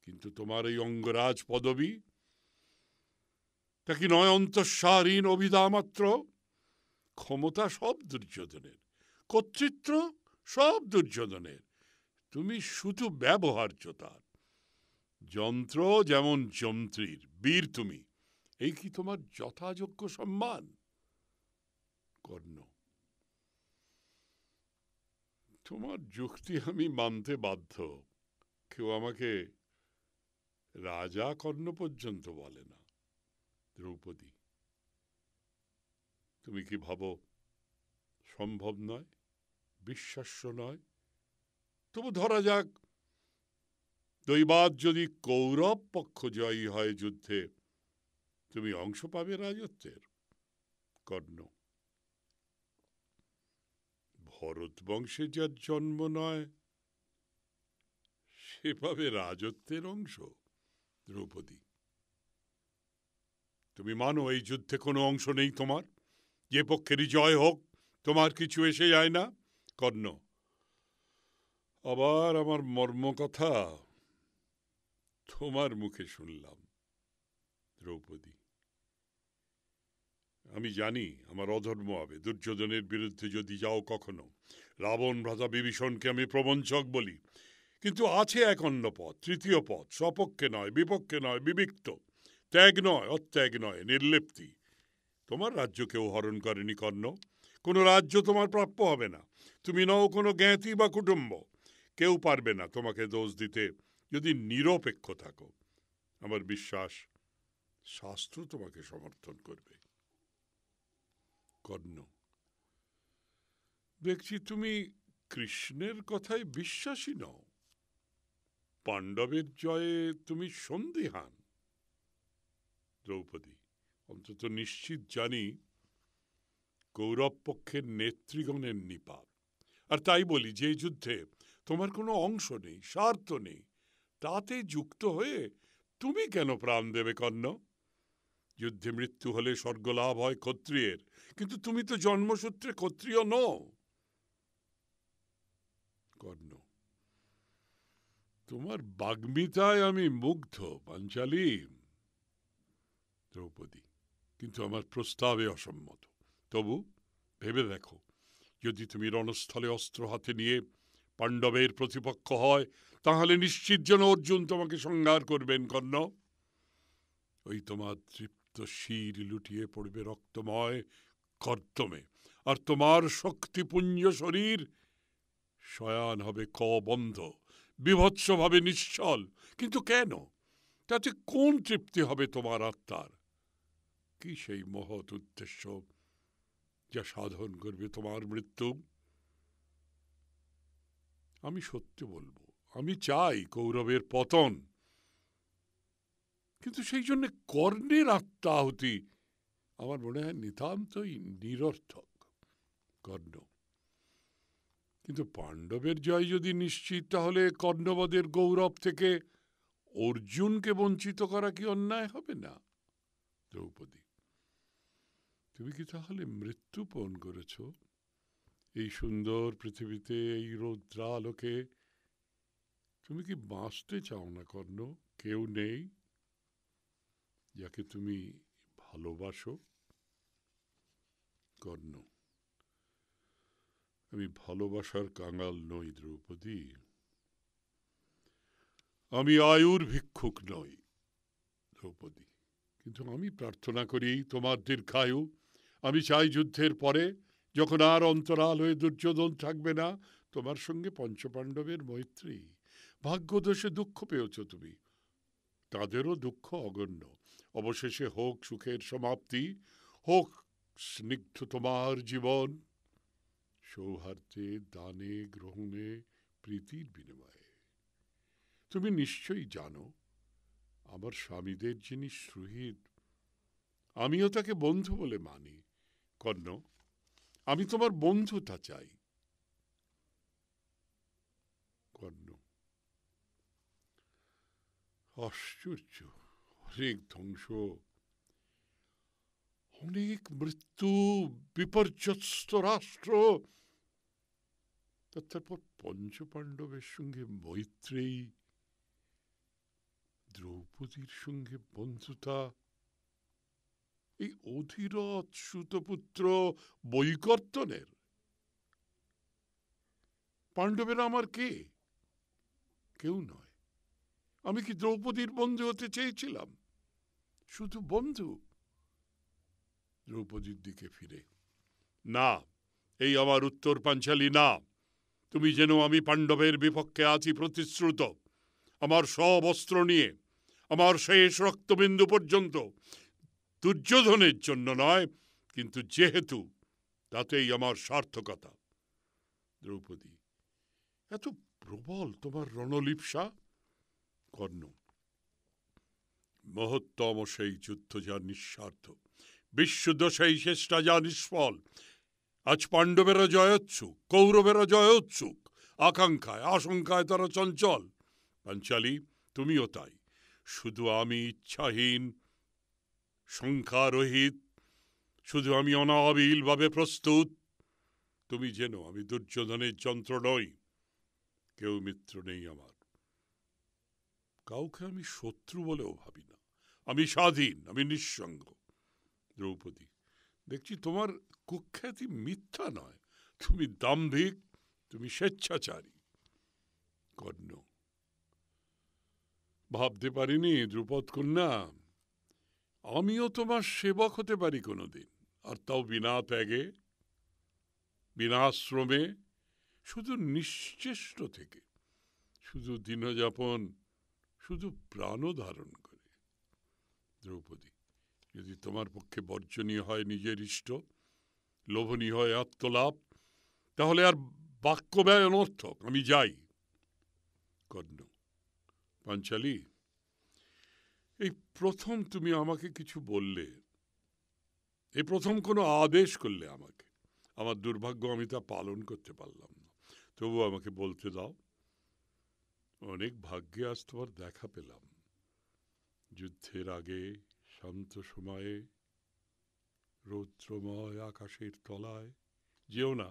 কিন্তু তোমার এই অঙ্গরাজ পদবী, তা কি নয় অন্তঃসারহীন অভিধা মাত্র? ক্ষমতা সব দুর্যোধনের, কর্তৃত্ব সব দুর্যোধনের, তুমি শুধু ব্যবহার্য তার। যন্ত্র যেমন যন্ত্রীর, বীর তুমি, এই কি তোমার যথাযোগ্য সম্মান? কর্ণ: তোমার যুক্তি আমি মানতে বাধ্য। কেউ আমাকে রাজা কর্ণ পর্যন্ত বলে না। দ্রৌপদী: তুমি কি ভাবো সম্ভব নয়, বিশ্বাস্য নয়? তবু ধরা যাক, দৈবাৎ যদি কৌরব পক্ষ জয়ী হয় যুদ্ধে, তুমি অংশ পাবে রাজত্বের। কর্ণ: ভরত বংশে যার জন্ম নয়, সে পাবে রাজত্বের অংশ? দ্রৌপদী: তুমি মানো এই যুদ্ধে কোনো অংশ নেই তোমার? যে পক্ষেরই জয় হোক, তোমার কিছু এসে যায় না? কর্ণ: আবার আমার মর্ম কথা। তোমার মুখে শুনলাম দ্রৌপদী। আমি জানি আমার অধর্ম হবে দুর্যোধনের বিরুদ্ধে যদি যাও কখনো। রাবণ ভ্রাতা বিভীষণকে আমি প্রবঞ্চক বলি, কিন্তু আছে এক অন্য পথ, তৃতীয় পথ, স্বপক্ষে নয়, বিপক্ষে নয়, বিবিক্ত, ত্যাগ নয়, অত্যাগ নয়, নির্লিপ্তি। তোমার রাজ্য কেউ হরণ করেনি কর্ণ, কোনো রাজ্য তোমার প্রাপ্য হবে না। তুমি নও কোনো জ্ঞাতি বা কুটুম্ব, কেউ পারবে না তোমাকে দোষ দিতে যদি নিরপেক্ষ থাকো। আমার বিশ্বাস শাস্ত্র তোমাকে সমর্থন করবে। কর্ণ, দেখছি তুমি কৃষ্ণের কথায় বিশ্বাসী নও, পাণ্ডবের জয়ে তুমি সন্দিহান। দ্রৌপদী, অন্তত নিশ্চিত জানি কৌরব পক্ষের নেতৃগণের নিপাত, আর তাই বলি যে যুদ্ধে তোমার কোনো অংশ নেই, স্বার্থ নেই, তাতে যুক্ত হয়ে তুমি কেন প্রাণ দেবে কর্ণ? যুদ্ধে মৃত্যু হলে স্বর্গলাভ হয় ক্ষত্রিয়ের, কিন্তু তুমি তো জন্মসূত্রে ক্ষত্রিয় নও। কর্ণ, তোমার বাগ্মিতায় আমি মুগ্ধ পাঞ্চালী। দ্রৌপদী, কিন্তু আমার প্রস্তাবে অসম্মত। তবু ভেবে দেখো, যদি তুমি রণস্থলে অস্ত্র হাতে নিয়ে পাণ্ডবের প্রতিপক্ষ হয়, তাহলে নিশ্চিত যেন অর্জুন তোমাকে সংহার করবেন কর্ণ। ওই তোমার তৃপ্ত শির লুটিয়ে পড়বে রক্তময় কর্দমে, আর তোমার শক্তিপুঞ্জ শরীর শয়ান হবে বন্ধ, বিভৎসভাবে নিশ্চল। কিন্তু কেন? তাতে কোন তৃপ্তি হবে তোমার আত্মার? কি সেই মহৎ উদ্দেশ্য যা সাধন করবে তোমার মৃত্যু? আমি সত্যি বলবো, আমি চাই কৌরবের পতন, কিন্তু সেই জন্য কর্ণের আত্মাহুতি আমার মনে হয় নিতান্তই নিরর্থক। কর্ণ, কিন্তু পাণ্ডবের জয় যদি নিশ্চিত, তাহলে কর্ণবদের গৌরব থেকে অর্জুনকে বঞ্চিত করা কি অন্যায় হবে না? দ্রৌপদী, তুমি কি তাহলে মৃত্যুপণ করেছ? এই সুন্দর পৃথিবীতে, এই রৌদ্রালোকে তুমি কি বাঁচতে চাও না কর্ণ? কেউ নেই যাকে তুমি ভালোবাসো? কর্ণ, আমি ভালোবাসার কাঙাল নই দ্রৌপদী, আমি আয়ুর ভিক্ষুক নই। দ্রৌপদী, কিন্তু আমি প্রার্থনা করি তোমার দীর্ঘায়ু। আমি চাই যুদ্ধের পরে, যখন আর অন্তরাল হয়ে দুর্যোধন থাকবে না, তোমার সঙ্গে পঞ্চপাণ্ডবের মৈত্রী। ভাগ্যদোষে দুঃখ পেয়েছ তুমি, তাদেরও দুঃখ অগণ্য। অবশেষে হোক সুখের সমাপ্তি, হোক স্নিগ্ধ তোমার জীবন, সৌহার্দ্যে, দানে, গ্রহণে, প্রীতির বিনিময়ে। তুমি নিশ্চয়ই জানো আমার স্বামীদের যিনি সুহৃদ, আমিও তাকে বন্ধু বলে মানি। কর্ণ, আমি তোমার বন্ধুতা চাই। কর্ণ, আশ্চর্য, অনেক ধ্বংস, অনেক মৃত্যু, বিপর্যস্ত রাষ্ট্র, তারপর পঞ্চপাণ্ডবের সঙ্গে মৈত্রী, দ্রৌপদীর সঙ্গে বন্ধুতা, এই অধীরথ সুতপুত্র বৈকর্তনের। পাণ্ডবেরা আমার কে? কেউ নয়। আমি কি দ্রৌপদীর বন্ধু হতে চেয়েছিলাম? শুধু বন্ধু। দ্রৌপদীর দিকে ফিরে, না, এই আমার উত্তর পাঞ্চালী, না। তুমি যেন আমি পাণ্ডবের বিপক্ষে আছি প্রতিশ্রুত, আমার সব অস্ত্র নিয়ে, আমার শেষ রক্তবিন্দু পর্যন্ত। দুর্যোধনের জন্য নয়, কিন্তু যেহেতু তাতেই আমার সার্থকতা। দ্রৌপদী, এত প্রবল তোমার রণলিপ্সা? কর্ণ, মহত্তম সেই যুদ্ধ যা নিঃস্বার্থ, বিশুদ্ধ সেই চেষ্টা যা নিষ্ফল। আজ পাণ্ডবেরা জয়োৎসুক, কৌরবেরা জয়োৎসুক, আকাঙ্ক্ষায় আশঙ্কায় তারা চঞ্চল। পাঞ্চালী, তুমিও তাই। শুধু আমি ইচ্ছাহীন, সংখ্যারহিত, শুধু আমি অনাবিলভাবে প্রস্তুত। তুমি যেন আমি দুর্যোধনের যন্ত্র নই, কেউ মিত্র নেই আমার। কাউকে আমি শত্রু বলেও ভাবি না। আমি স্বাধীন, আমি নিঃসঙ্গ। দ্রৌপদী, দেখছি তোমার কুখ্যাতি মিথ্যা নয়। তুমি দাম্ভিক, তুমি স্বেচ্ছাচারী। কর্ণ, ভাবতে পারিনি দ্রুপদ কন্যা, আমিও তোমার সেবক হতে পারি কোনোদিন, আর তাও বিনা ত্যাগে, বিনা শ্রমে, শুধু নিশ্চেষ্ট থেকে, শুধু দিনযাপন, শুধু প্রাণ ধারণ করে। দ্রৌপদী, যদি তোমার পক্ষে বর্জনীয় হয় নিজের ইষ্ট, লোভনীয় হয় আত্মলাভ, তাহলে আর বাক্য ব্যয় অনর্থক, আমি যাই। কর্ণ, পাঞ্চালী, এই প্রথম তুমি আমাকে কিছু বললে, এই প্রথম কোনো আদেশ করলে আমাকে। আমার দুর্ভাগ্য, আমি তা পালন করতে পারলাম না। তবু আমাকে বলতে দাও। অনেক ভাগ্যে আজ তোমার দেখা পেলাম। যুদ্ধের আগে শান্ত সময়ে রৌদ্রময় আকাশের তলায়। যেও না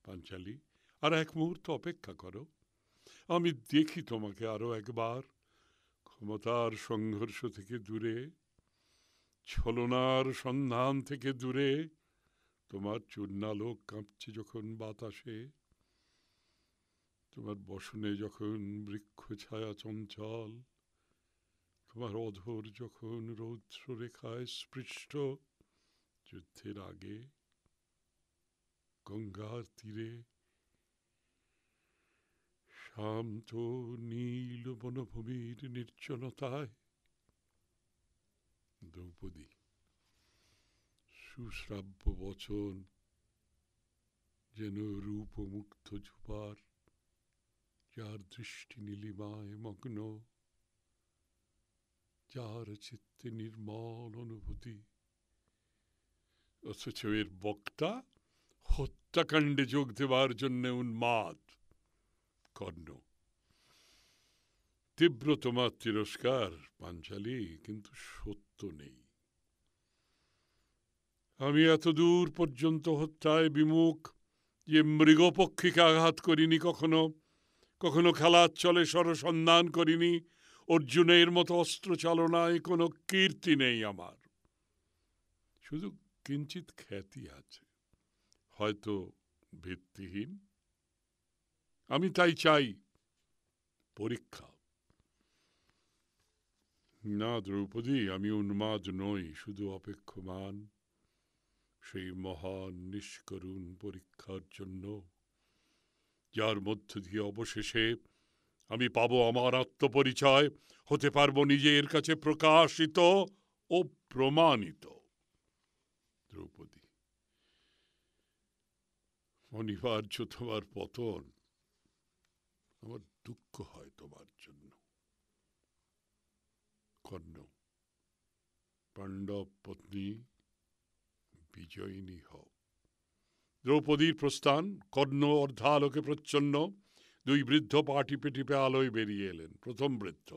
পাঞ্চালী, আর এক মুহূর্ত অপেক্ষা করো। আমি দেখি তোমাকে আরো একবার, ক্ষমতার সংঘর্ষ থেকে দূরে, ছলনার সন্ধান থেকে দূরে। তোমার চূর্ণালোক কাঁপছে যখন বাতাসে, তোমার বসনে যখন বৃক্ষ ছায়া চঞ্চল, তোমার অধর যখন রৌদ্র রেখায় স্পৃষ্ট। যুদ্ধের আগে গঙ্গার তীরে শান্ত নীল বনভূমির নির্জনতায়। দ্রৌপদী, সুশ্রাব্য বচন যেন রূপমুগ্ধ যুবার, যার দৃষ্টি নীলিমায় মগ্ন, যার চিত্তে নির্মল অনুভূতি, অথচ এর বক্তা হত্যাকাণ্ডে যোগ দেবার জন্য উন্মাদ। কর্ণ, তীব্র তোমার তিরস্কার পাঞ্চালী, কিন্তু সত্য নেই। আমি এত দূর পর্যন্ত হত্যায় বিমুখ যে মৃগপক্ষীকে আঘাত করিনি কখনো, কখনো খেলার চলে সরসন্ধান করিনি। অর্জুনের মতো অস্ত্র চালনায় কোনো কীর্তি নেই আমার, শুধু কিঞ্চিত খ্যাতি আছে, হয়তো ভিত্তিহীন। আমি তাই চাই পরীক্ষা। না দ্রৌপদী, আমি উন্মাদ নই, শুধু অপেক্ষমান সেই মহান নিষ্করুণ পরীক্ষার জন্য, যার মধ্য দিয়ে অবশেষে আমি পাবো আমার আত্মপরিচয়, হতে পারবো নিজের কাছে প্রকাশিত ও প্রমাণিত। দ্রৌপদী, অনিবার্য তোমার পতন, আমার দুঃখ হয় তোমার জন্য। কর্ণ, পাণ্ডব পত্নী বিজয়িনী হও। দ্রৌপদীর প্রস্থান। কর্ণ অর্ধালোকে প্রচ্ছন্ন, দুই বৃদ্ধ পা টিপে টিপে আলোয় বেরিয়ে এলেন। প্রথম বৃদ্ধ,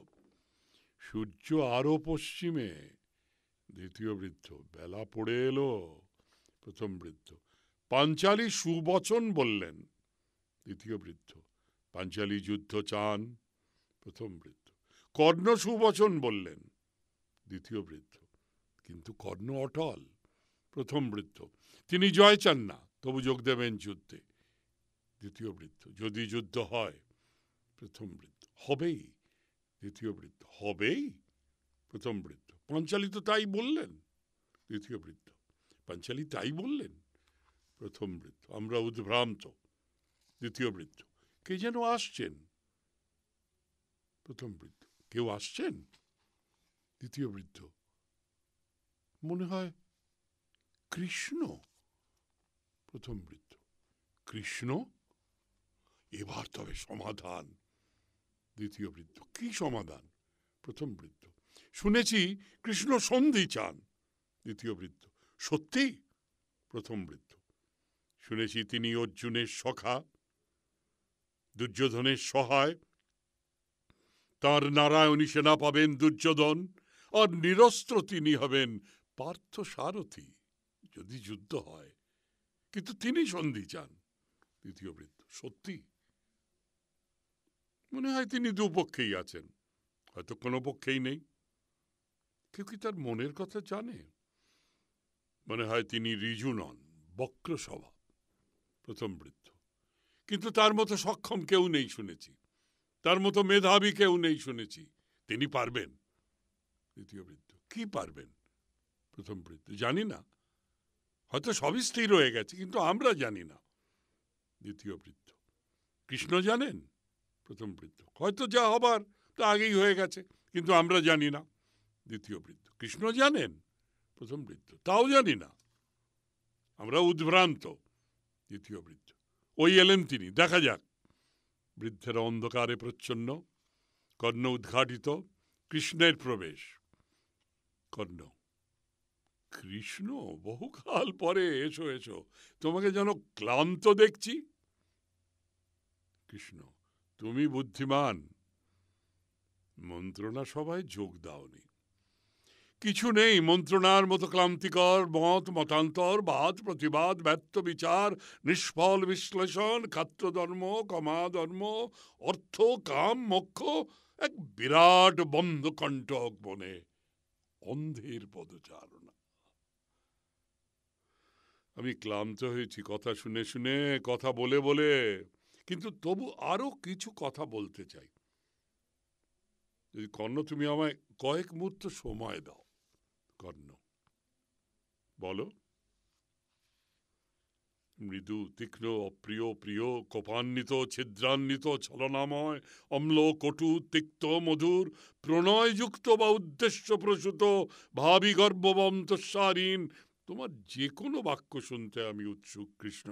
সূর্য আরো পশ্চিমে। দ্বিতীয় বৃদ্ধ, বেলা পড়ে এলো। প্রথম বৃদ্ধ, পাঞ্চালী সুবচন বললেন। দ্বিতীয় বৃদ্ধ, পাঞ্চালী যুদ্ধ চান। প্রথম বৃদ্ধ, কর্ণ সুবচন বললেন। দ্বিতীয় বৃদ্ধ, কিন্তু কর্ণ অটল। প্রথম বৃদ্ধ, তিনি জয় চান না, তবু যোগ দেবেন যুদ্ধে। দ্বিতীয় বৃদ্ধ, যদি যুদ্ধ হয়। প্রথম বৃদ্ধ, হবেই। দ্বিতীয় বৃদ্ধ, হবেই। প্রথম বৃদ্ধ, পাঞ্চালী তো তাই বললেন। দ্বিতীয় বৃদ্ধ, পাঞ্চালী তাই বললেন। প্রথম বৃদ্ধ, আমরা উদ্ভ্রান্ত। দ্বিতীয় বৃদ্ধ, কে যেন আসছেন। প্রথম বৃদ্ধ, কেউ আসছেন। দ্বিতীয় বৃদ্ধ, মনে হয় কৃষ্ণ। প্রথম বৃদ্ধ, কৃষ্ণ? এবার তবে সমাধান। দ্বিতীয় বৃদ্ধ, কি সমাধান? প্রথম বৃদ্ধ, শুনেছি কৃষ্ণ সন্ধি চান। দ্বিতীয় বৃদ্ধ, সত্যি? প্রথম বৃদ্ধ, শুনেছি তিনি অর্জুনের সখা, দুর্যোধনের সহায়। তার নারায়ণী সেনা পাবেন দুর্যোধন, আর নিরস্ত্র তিনি হবেন পার্থ সারথী যদি যুদ্ধ হয়। কিন্তু তিনি সন্ধি চান। দ্বিতীয় বৃদ্ধ, সত্যি? মনে হয় তিনি দুপক্ষেই আছেন, হয়তো কোনো পক্ষেই নেই। কেউ কি তার মনের কথা জানে? মনে হয় তিনি ঋজু নন, বক্র স্বভাব, প্রথম বৃদ্ধ। কিন্তু তার মতো সক্ষম কেউ নেই শুনেছি, তার মতো মেধাবী কেউ নেই শুনেছি। তিনি পারবেন? দ্বিতীয় বৃদ্ধ। কি পারবেন? প্রথম বৃদ্ধ। জানি না, হয়তো সবই স্থির হয়ে গেছে, কিন্তু আমরা জানি না। দ্বিতীয় বৃদ্ধ। কৃষ্ণ জানেন? প্রথম বৃদ্ধ। হয়তো যা হবার তা আগেই হয়ে গেছে, কিন্তু আমরা জানি না। দ্বিতীয় বৃদ্ধ। কৃষ্ণ জানেন? প্রথম বৃদ্ধ। তাও জানি না, আমরা উদ্ভ্রান্ত। দ্বিতীয় বৃদ্ধ। ওই এলেন তিনি, দেখা যাক। বৃদ্ধেরা অন্ধকারে প্রচ্ছন্ন, কর্ণ উদ্ঘাটিত, কৃষ্ণের প্রবেশ। কর্ণ। কৃষ্ণ, বহুকাল পরে, এসো এসো, তোমাকে যেন ক্লান্ত দেখছি। কৃষ্ণ। তুমি বুদ্ধিমান, মন্ত্রণা সভায় যোগ দাওনি। কিছু নেই মন্ত্রণার মতো ক্লান্তিকর। মত মতান্তর, বাদ প্রতিবাদ, ব্যর্থ বিচার, নিষ্ফল বিশ্লেষণ, ক্ষাত্রধর্ম, কমাধর্ম, অর্থ, কাম, মোক্ষ, এক বিরাট বন্ধ কণ্টক বনে অন্ধের পদচারণা। আমি ক্লান্ত হয়েছি কথা শুনে শুনে, কথা বলে বলে, কিন্তু তবু আরো কিছু কথা বলতে চাই। যদি কর্ণ তুমি আমায় কয়েক মুহূর্ত সময় দাও। কর্ণ। বলো। মৃদু, তীক্ষ্ণ, অপ্রিয়, প্রিয়, কোপান্বিত, ছিদ্রান্বিত, ছলনাময়, অম্ল, কটু, তিক্ত, মধুর, প্রণয়যুক্ত বা উদ্দেশ্য প্রসূত, ভাবি গর্ব বা অন্তঃসারীন, তোমার যে কোনো বাক্য শুনতে আমি উৎসুক। কৃষ্ণ।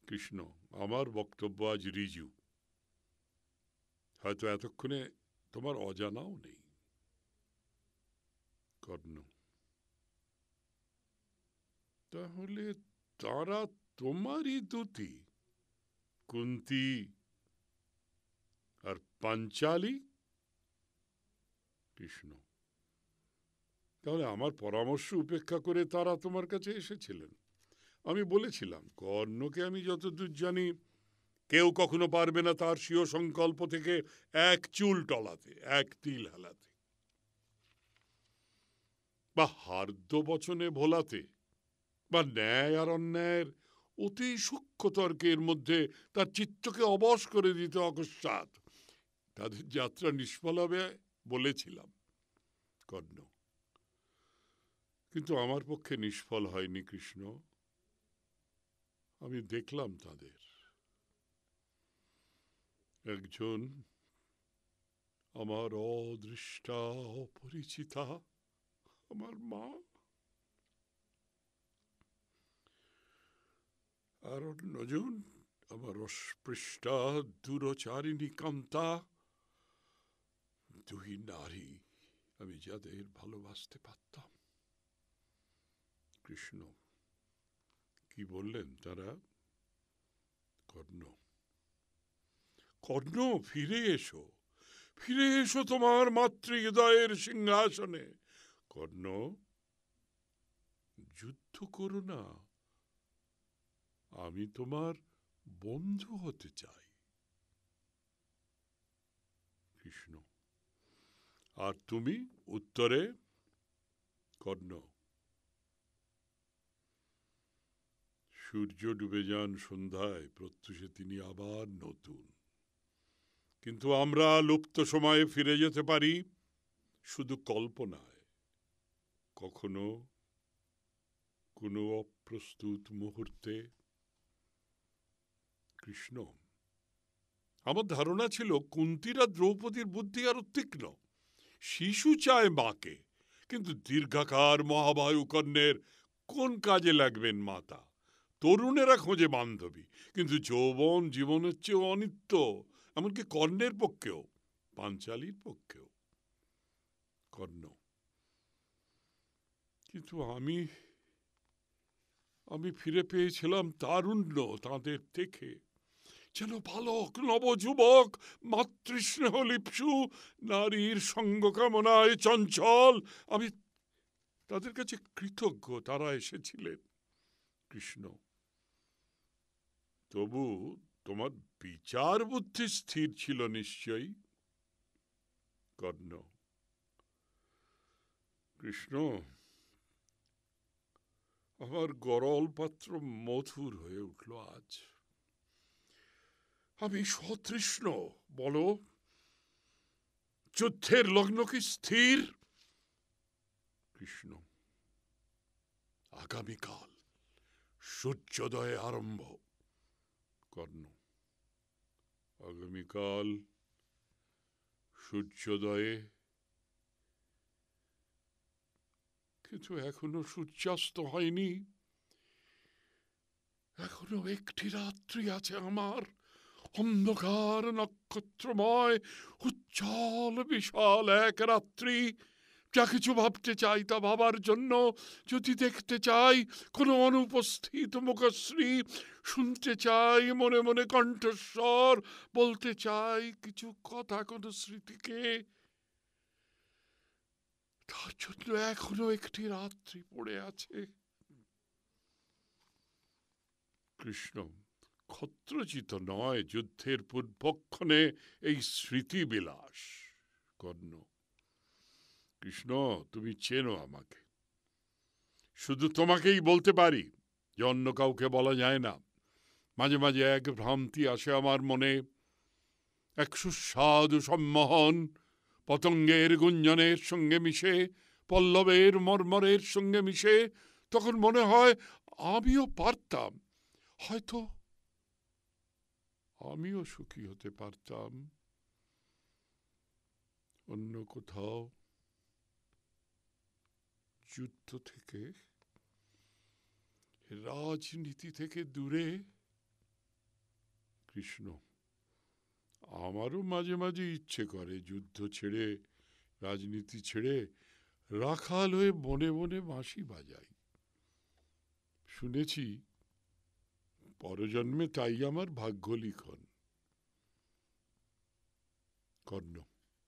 কৃষ্ণ। আমার বক্তব্য আজ ঋজু, হয়তো এতক্ষণে তোমার অজানাও নেই। কর্ণ। তাহলে তারা তোমারই দুটি, কুন্তী আর পাঞ্চালী? কৃষ্ণ। তাহলে আমার পরামর্শ উপেক্ষা করে তারা তোমার কাছে এসেছিলেন? আমি বলেছিলাম, কর্ণকে আমি যতদূর জানি, কেউ কখনো পারবে না তার স্বীয় সংকল্প থেকে এক চুল টলাতে, এক তিল হেলাতে, বা হার্দ বচনে ভোলাতে, বা ন্যায় আর অন্যায়ের অতি সূক্ষ্ম তর্কের মধ্যে তার চিত্তকে অবশ করে দিতে অকস্মাৎ। তাদের যাত্রা নিষ্ফল হবে বলেছিলাম। কর্ণ। কিন্তু আমার পক্ষে নিষ্ফল হয়নি কৃষ্ণ। আমি দেখলাম তাদের। একজন আমার অদৃষ্টা, অপরিচিতা, আমার মা। আর অন্যজন আমার অস্পৃষ্টা, দূরচারিণী কান্তা। দুই নারী আমি যাদের ভালোবাসতে পারতাম। কৃষ্ণ। কি বললেন তারা? কর্ণ। কর্ণ, ফিরে এসো, ফিরে এসো তোমার মাতৃ হৃদয়ের সিংহাসনে। কর্ণ। যুদ্ধ করো না, আমি তোমার বন্ধু হতে চাই। কৃষ্ণ। আর তুমি? উত্তরে। কর্ণ। সূর্য ডুবে যান সন্ধ্যায়, প্রত্যুষে তিনি আবার নতুন। কিন্তু আমরা লুপ্ত সময়ে ফিরে যেতে পারি শুধু কল্পনায়, কখনো কোনো অপ্রস্তুত মুহূর্তে। কৃষ্ণ। আমার ধারণা ছিল কুন্তীরা দ্রৌপদীর বুদ্ধি আরো তীক্ষ্ণ। শিশু চায় মাকে, কিন্তু দীর্ঘাকার মহাবায়ু কর্ণের কোন কাজে লাগবেন মাতা? তরুণেরা খোঁজে বান্ধবী, কিন্তু যৌবন জীবনের চেয়েও অনিত্য, এমনকি কর্ণের পক্ষেও, পাঞ্চালীর পক্ষেও। কর্ণ। কিন্তু আমি আমি ফিরে পেয়েছিলাম তারুণ্য তাঁদের দেখে, যেন বালক নবযুবক, মাতৃস্নেহ লিপ্সু, নারীর সঙ্গ কামনায় চঞ্চল। আমি তাদের কাছে কৃতজ্ঞ তারা এসেছিলেন। কৃষ্ণ। তবু তোমার বিচার বুদ্ধি স্থির ছিল নিশ্চয়ই। কর্ণ, কৃষ্ণ, আমার গরল পাত্র মধুর হয়ে উঠল আজ। আমি সতৃষ্ণ। বলো, যুদ্ধের লগ্ন কি স্থির? কৃষ্ণ, আগামীকাল সূর্যোদয়ে আরম্ভ। কর্ণ, আগামীকাল সূর্যোদয়ে? কিন্তু এখনো সূর্যাস্ত হয়নি। এখনো একটি রাত্রি আছে আমার, অন্ধকার নক্ষত্রময় উজ্জ্বল বিশাল এক রাত্রি। যা কিছু ভাবতে চাই তা ভাবার জন্য, যদি দেখতে চাই কোনো অনুপস্থিত মুখশ্রী, শুনতে চাই মনে মনে কণ্ঠস্বর, বলতে চাই কিছু কথা কোনো স্মৃতিকে, তার জন্য এখনো একটি রাত্রি পড়ে আছে। কৃষ্ণ, ক্ষত্রচিত নয় যুদ্ধের পূর্বক্ষণে এই স্মৃতিবিলাস। কর্ণ, কৃষ্ণ, তুমি চেনো আমাকে, শুধু তোমাকেই বলতে পারি, যে অন্য কাউকে বলা যায় না। মাঝে মাঝে এক ভ্রান্তি আসে আমার মনে, এক সুস্বাদু সম্মোহন পতঙ্গের গুঞ্জনের সঙ্গে মিশে, পল্লবের মর্মরের সঙ্গে মিশে। তখন মনে হয় আমিও পারতাম, হয়তো আমিও সুখী হতে পারতাম অন্য কোথাও, যুদ্ধ থেকে, রাজনীতি থেকে দূরে। কৃষ্ণ, আমারও মাঝে মাঝে ইচ্ছে করে যুদ্ধ ছেড়ে, রাজনীতি ছেড়ে রাখাল হয়ে বনে বনে বাঁশি বাজাই। শুনেছি পরজন্মে তাই আমার ভাগ্য লিখন। কর্ণ,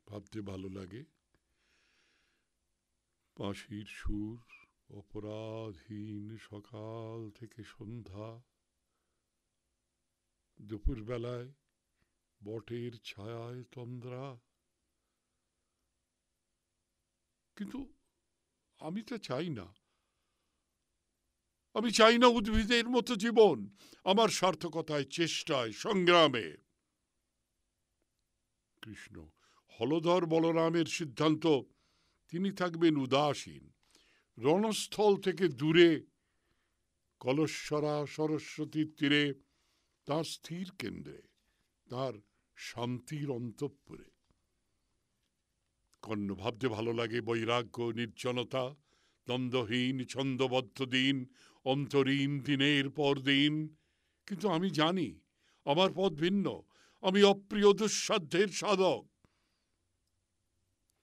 ভাবতে ভালো লাগে। বাঁশির সুর, অপরাধহীন সকাল থেকে সন্ধ্যা, দুপুর বেলায় বটের ছায়ায় তন্দ্রা। কিন্তু আমি তো চাই না, আমি চাই না উদ্ভিদের মতো জীবন, আমার সার্থকতায়, চেষ্টায়, সংগ্রামে। কৃষ্ণ, হলধর বলরামের সিদ্ধান্ত, তিনি থাকবেন উদাসীন, রণস্থল থেকে দূরে, কলস্বরা সরস্বতীর তীরে, তার স্থির কেন্দ্রে, তার শান্তির অন্তঃপুরে। কর্ণ, ভাবতে ভালো লাগে বৈরাগ্য, নির্জনতা, দ্বন্দ্বহীন ছন্দবদ্ধ দিন, অন্তরীণ দিনের পর দিন। কিন্তু আমি জানি আমার পথ ভিন্ন, আমি অপ্রিয় দুঃসাধ্যের সাধক।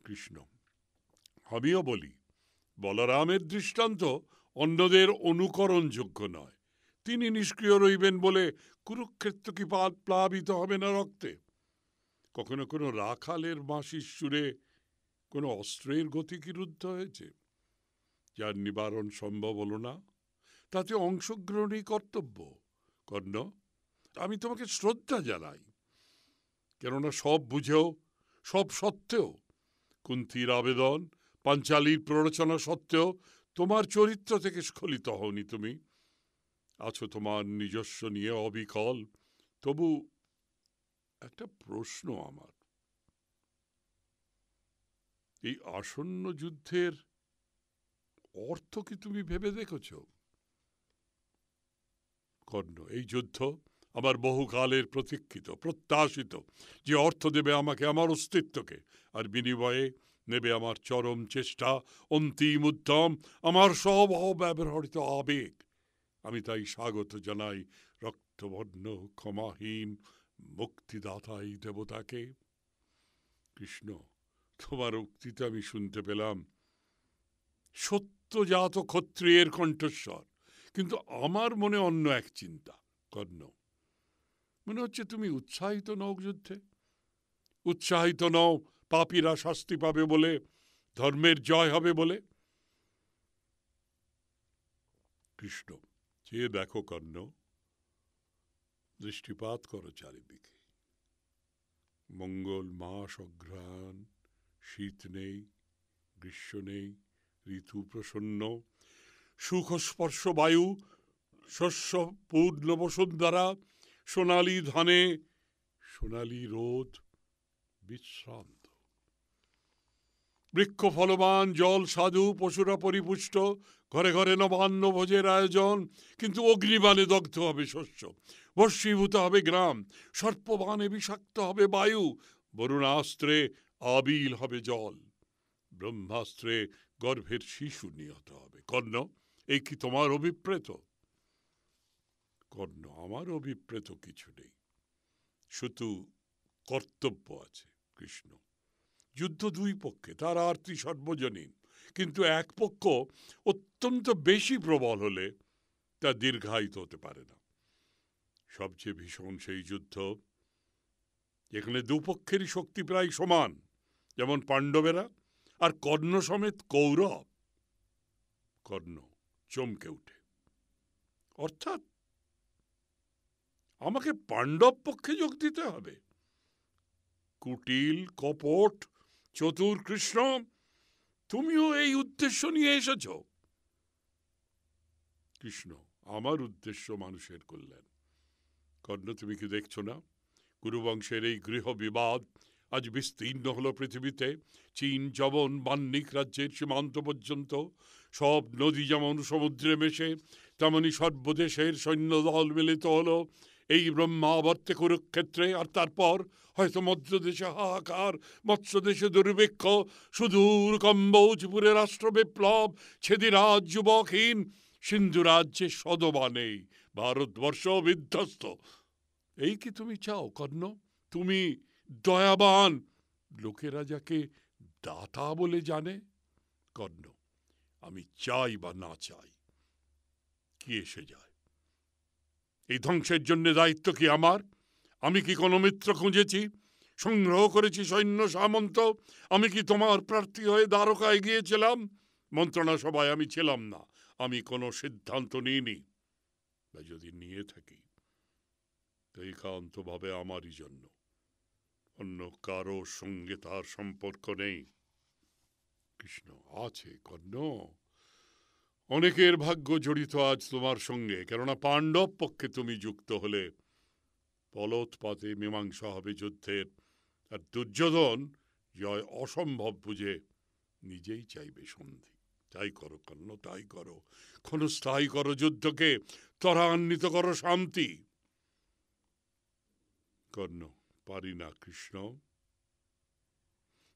কৃষ্ণ, আমিও বলি, বলরামের দৃষ্টান্ত অন্যদের অনুকরণযোগ্য নয়। তিনি নিষ্ক্রিয় রইবেন বলে কুরুক্ষেত্র কি প্লাবিত হবে না রক্তে? কখনো কোনো রাখালের বাঁশির সুরে কোনো অস্ত্রের গতি কি রুদ্ধ হয়েছে? যার নিবারণ সম্ভব হলো না, তাতে অংশগ্রহণই কর্তব্য। কর্ণ, আমি তোমাকে শ্রদ্ধা জানাই, কেননা সব বুঝেও, সব সত্ত্বেও, কুন্তির আবেদন, পাঞ্চালীর প্ররোচনা সত্ত্বেও তোমার চরিত্র থেকে স্খলিত হওনি। তুমি আছো তোমার নিজস্ব নিয়ে অবিকল। তবু একটা প্রশ্ন আমার, এই আসন্ন যুদ্ধের অর্থ কি তুমি ভেবে দেখেছ? কর্ণ, এই যুদ্ধ আমার বহুকালের প্রতীক্ষিত, প্রত্যাশিত, যে অর্থ দেবে আমাকে, আমার অস্তিত্বকে, আর বিনিময়ে নেবে আমার চরম চেষ্টা, অন্তিম উদ্যম, আমার সব অব্যবহৃত আবেগ। আমি তাই স্বাগত জানাই রক্তবর্ণ ক্ষমাহীন মুক্তিদাতাই দেবতাকে। কৃষ্ণ, তোমার উক্তিতে আমি শুনতে পেলাম সত্যজাত ক্ষত্রিয়ের কণ্ঠস্বর, কিন্তু আমার মনে অন্য এক চিন্তা। কর্ণ, মনে হচ্ছে তুমি উৎসাহিত নও যুদ্ধে, উৎসাহিত নও পাপীরা শাস্তি পাবে বলে, ধর্মের জয় হবে বলে। কৃষ্ণ, চেয়ে দেখো কর্ণ, দৃষ্টিপাত করো চারিদিকে। মঙ্গল মাস অঘ্রাণ, শীত নেই, গ্রীষ্ম নেই, ঋতু প্রসন্ন, সুখ স্পর্শ বায়ু, শস্য পূর্ণ বসুন্ধরা, সোনালী ধানে সোনালী রোদ, বিশ্রান্ত। বৃক্ষ ফলবান, জল সাধু, পশুরা পরিপুষ্ট, ঘরে ঘরে নবান্ন ভোজের আয়োজন। কিন্তু অগ্নিবাণে দগ্ধ হবে শস্য, ভস্মীভূত হবে গ্রাম, সর্পবাণে বিষাক্ত হবে বায়ু, বরুণাস্ত্রে আবিল হবে জল, ব্রহ্মাস্ত্রে গর্ভের শিশু নিহত হবে। কর্ণ, এই কি তোমার অভিপ্রেত? কর্ণ, আমার অভিপ্রেত কিছু নেই, শুধু কর্তব্য আছে। কৃষ্ণ, যুদ্ধ দুই পক্ষে, তার আরতি সর্বজনীন, কিন্তু এক পক্ষ অত্যন্ত বেশি প্রবল হলে তা দীর্ঘায়িত হতে পারে না। সবচেয়ে ভীষণ সেই যুদ্ধ যেখানে দুপক্ষেরই শক্তি প্রায় সমান, যেমন পাণ্ডবেরা আর কর্ণ সমেত কৌরব। কর্ণ চমকে উঠে, অর্থাৎ আমাকে পাণ্ডব পক্ষে যোগ দিতে হবে? কুটিল, কপট, চতুর কৃষ্ণ, তুমিও এই উদ্দেশ্য নিয়ে এসেছ? কৃষ্ণ, আমার উদ্দেশ্য মানুষের কল্যাণ। কর্ণ, তুমি কি দেখছ না, কুরুবংশের এই গৃহ বিবাদ আজ বিস্তীর্ণ হলো পৃথিবীতে। চীন, যবন, বান্নিক রাজ্যের সীমান্ত পর্যন্ত সব নদী যেমন সমুদ্রে মেশে, তেমনি সর্বদেশের সৈন্যদল মিলিত হলো এই ব্রহ্মাবর্তে কুরুক্ষেত্রে। আর তারপর হয়তো মধ্যদেশে হাহাকার, মৎস্যদেশে দুর্ভিক্ষ, সুদূর কম্বোজপুরে রাষ্ট্র বিপ্লব, ছেদিরাজ যুবকহীন, সিন্ধু রাজ্যে সদবা নেই, ভারতবর্ষ বিধ্বস্ত। এই কি তুমি চাও কর্ণ? তুমি দয়াবান, লোকেরা যাকে দাতা বলে জানে? কর্ণ, আমি চাই বা না চাই, কি এসে যায়? এই ধ্বংসের জন্য দায়িত্ব কি আমার? আমি কি কোনো মিত্র খুঁজেছি, সংগ্রহ করেছি সৈন্য সামন্ত? আমি কি তোমার প্রার্থী হয়ে দ্বারকায় গিয়েছিলাম? মন্ত্রণা সভায় আমি ছিলাম না, আমি কোনো সিদ্ধান্ত নিইনি, বা যদি নিয়ে থাকি তো একান্তভাবে আমারই জন্য, অন্য কারো সঙ্গে তার সম্পর্ক নেই। কৃষ্ণ, আছে কর্ণ, অনেকের ভাগ্য জড়িত আজ তোমার সঙ্গে, কেননা পাণ্ডব পক্ষে তুমি যুক্ত হলে পলোৎপাতে মীমাংসা হবে যুদ্ধের, আর দুর্যোধন জয় অসম্ভব বুঝে নিজেই চাইবে সন্ধি। তাই করো কর্ণ, তাই করো, ক্ষণস্থায়ী করো যুদ্ধকে, ত্বরান্বিত করো শান্তি। কর্ণ, পারি না কৃষ্ণ,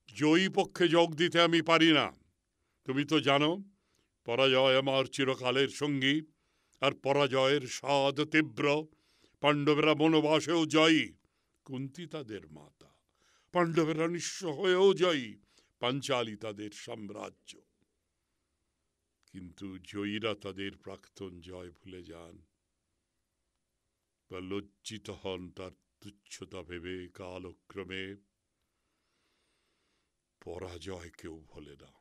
জয়ী পক্ষে যোগ দিতে আমি পারি না। তুমি তো জানো পরাজয় আমার চিরকালের সঙ্গী, আর পরাজয়ের স্বাদ তীব্র। পাণ্ডবেরা বনবাসেও জয়ী, কুন্তী তাদের মাতা, পাণ্ডবেরা নিঃস্ব হয়েও জয়ী, পাঞ্চালী তাদের সাম্রাজ্য। কিন্তু জয়ীরা তাদের প্রাক্তন জয় ভুলে যান, বা লজ্জিত হন তার তুচ্ছতা ভেবে। কালক্রমে পরাজয় কেউ ভোলে না।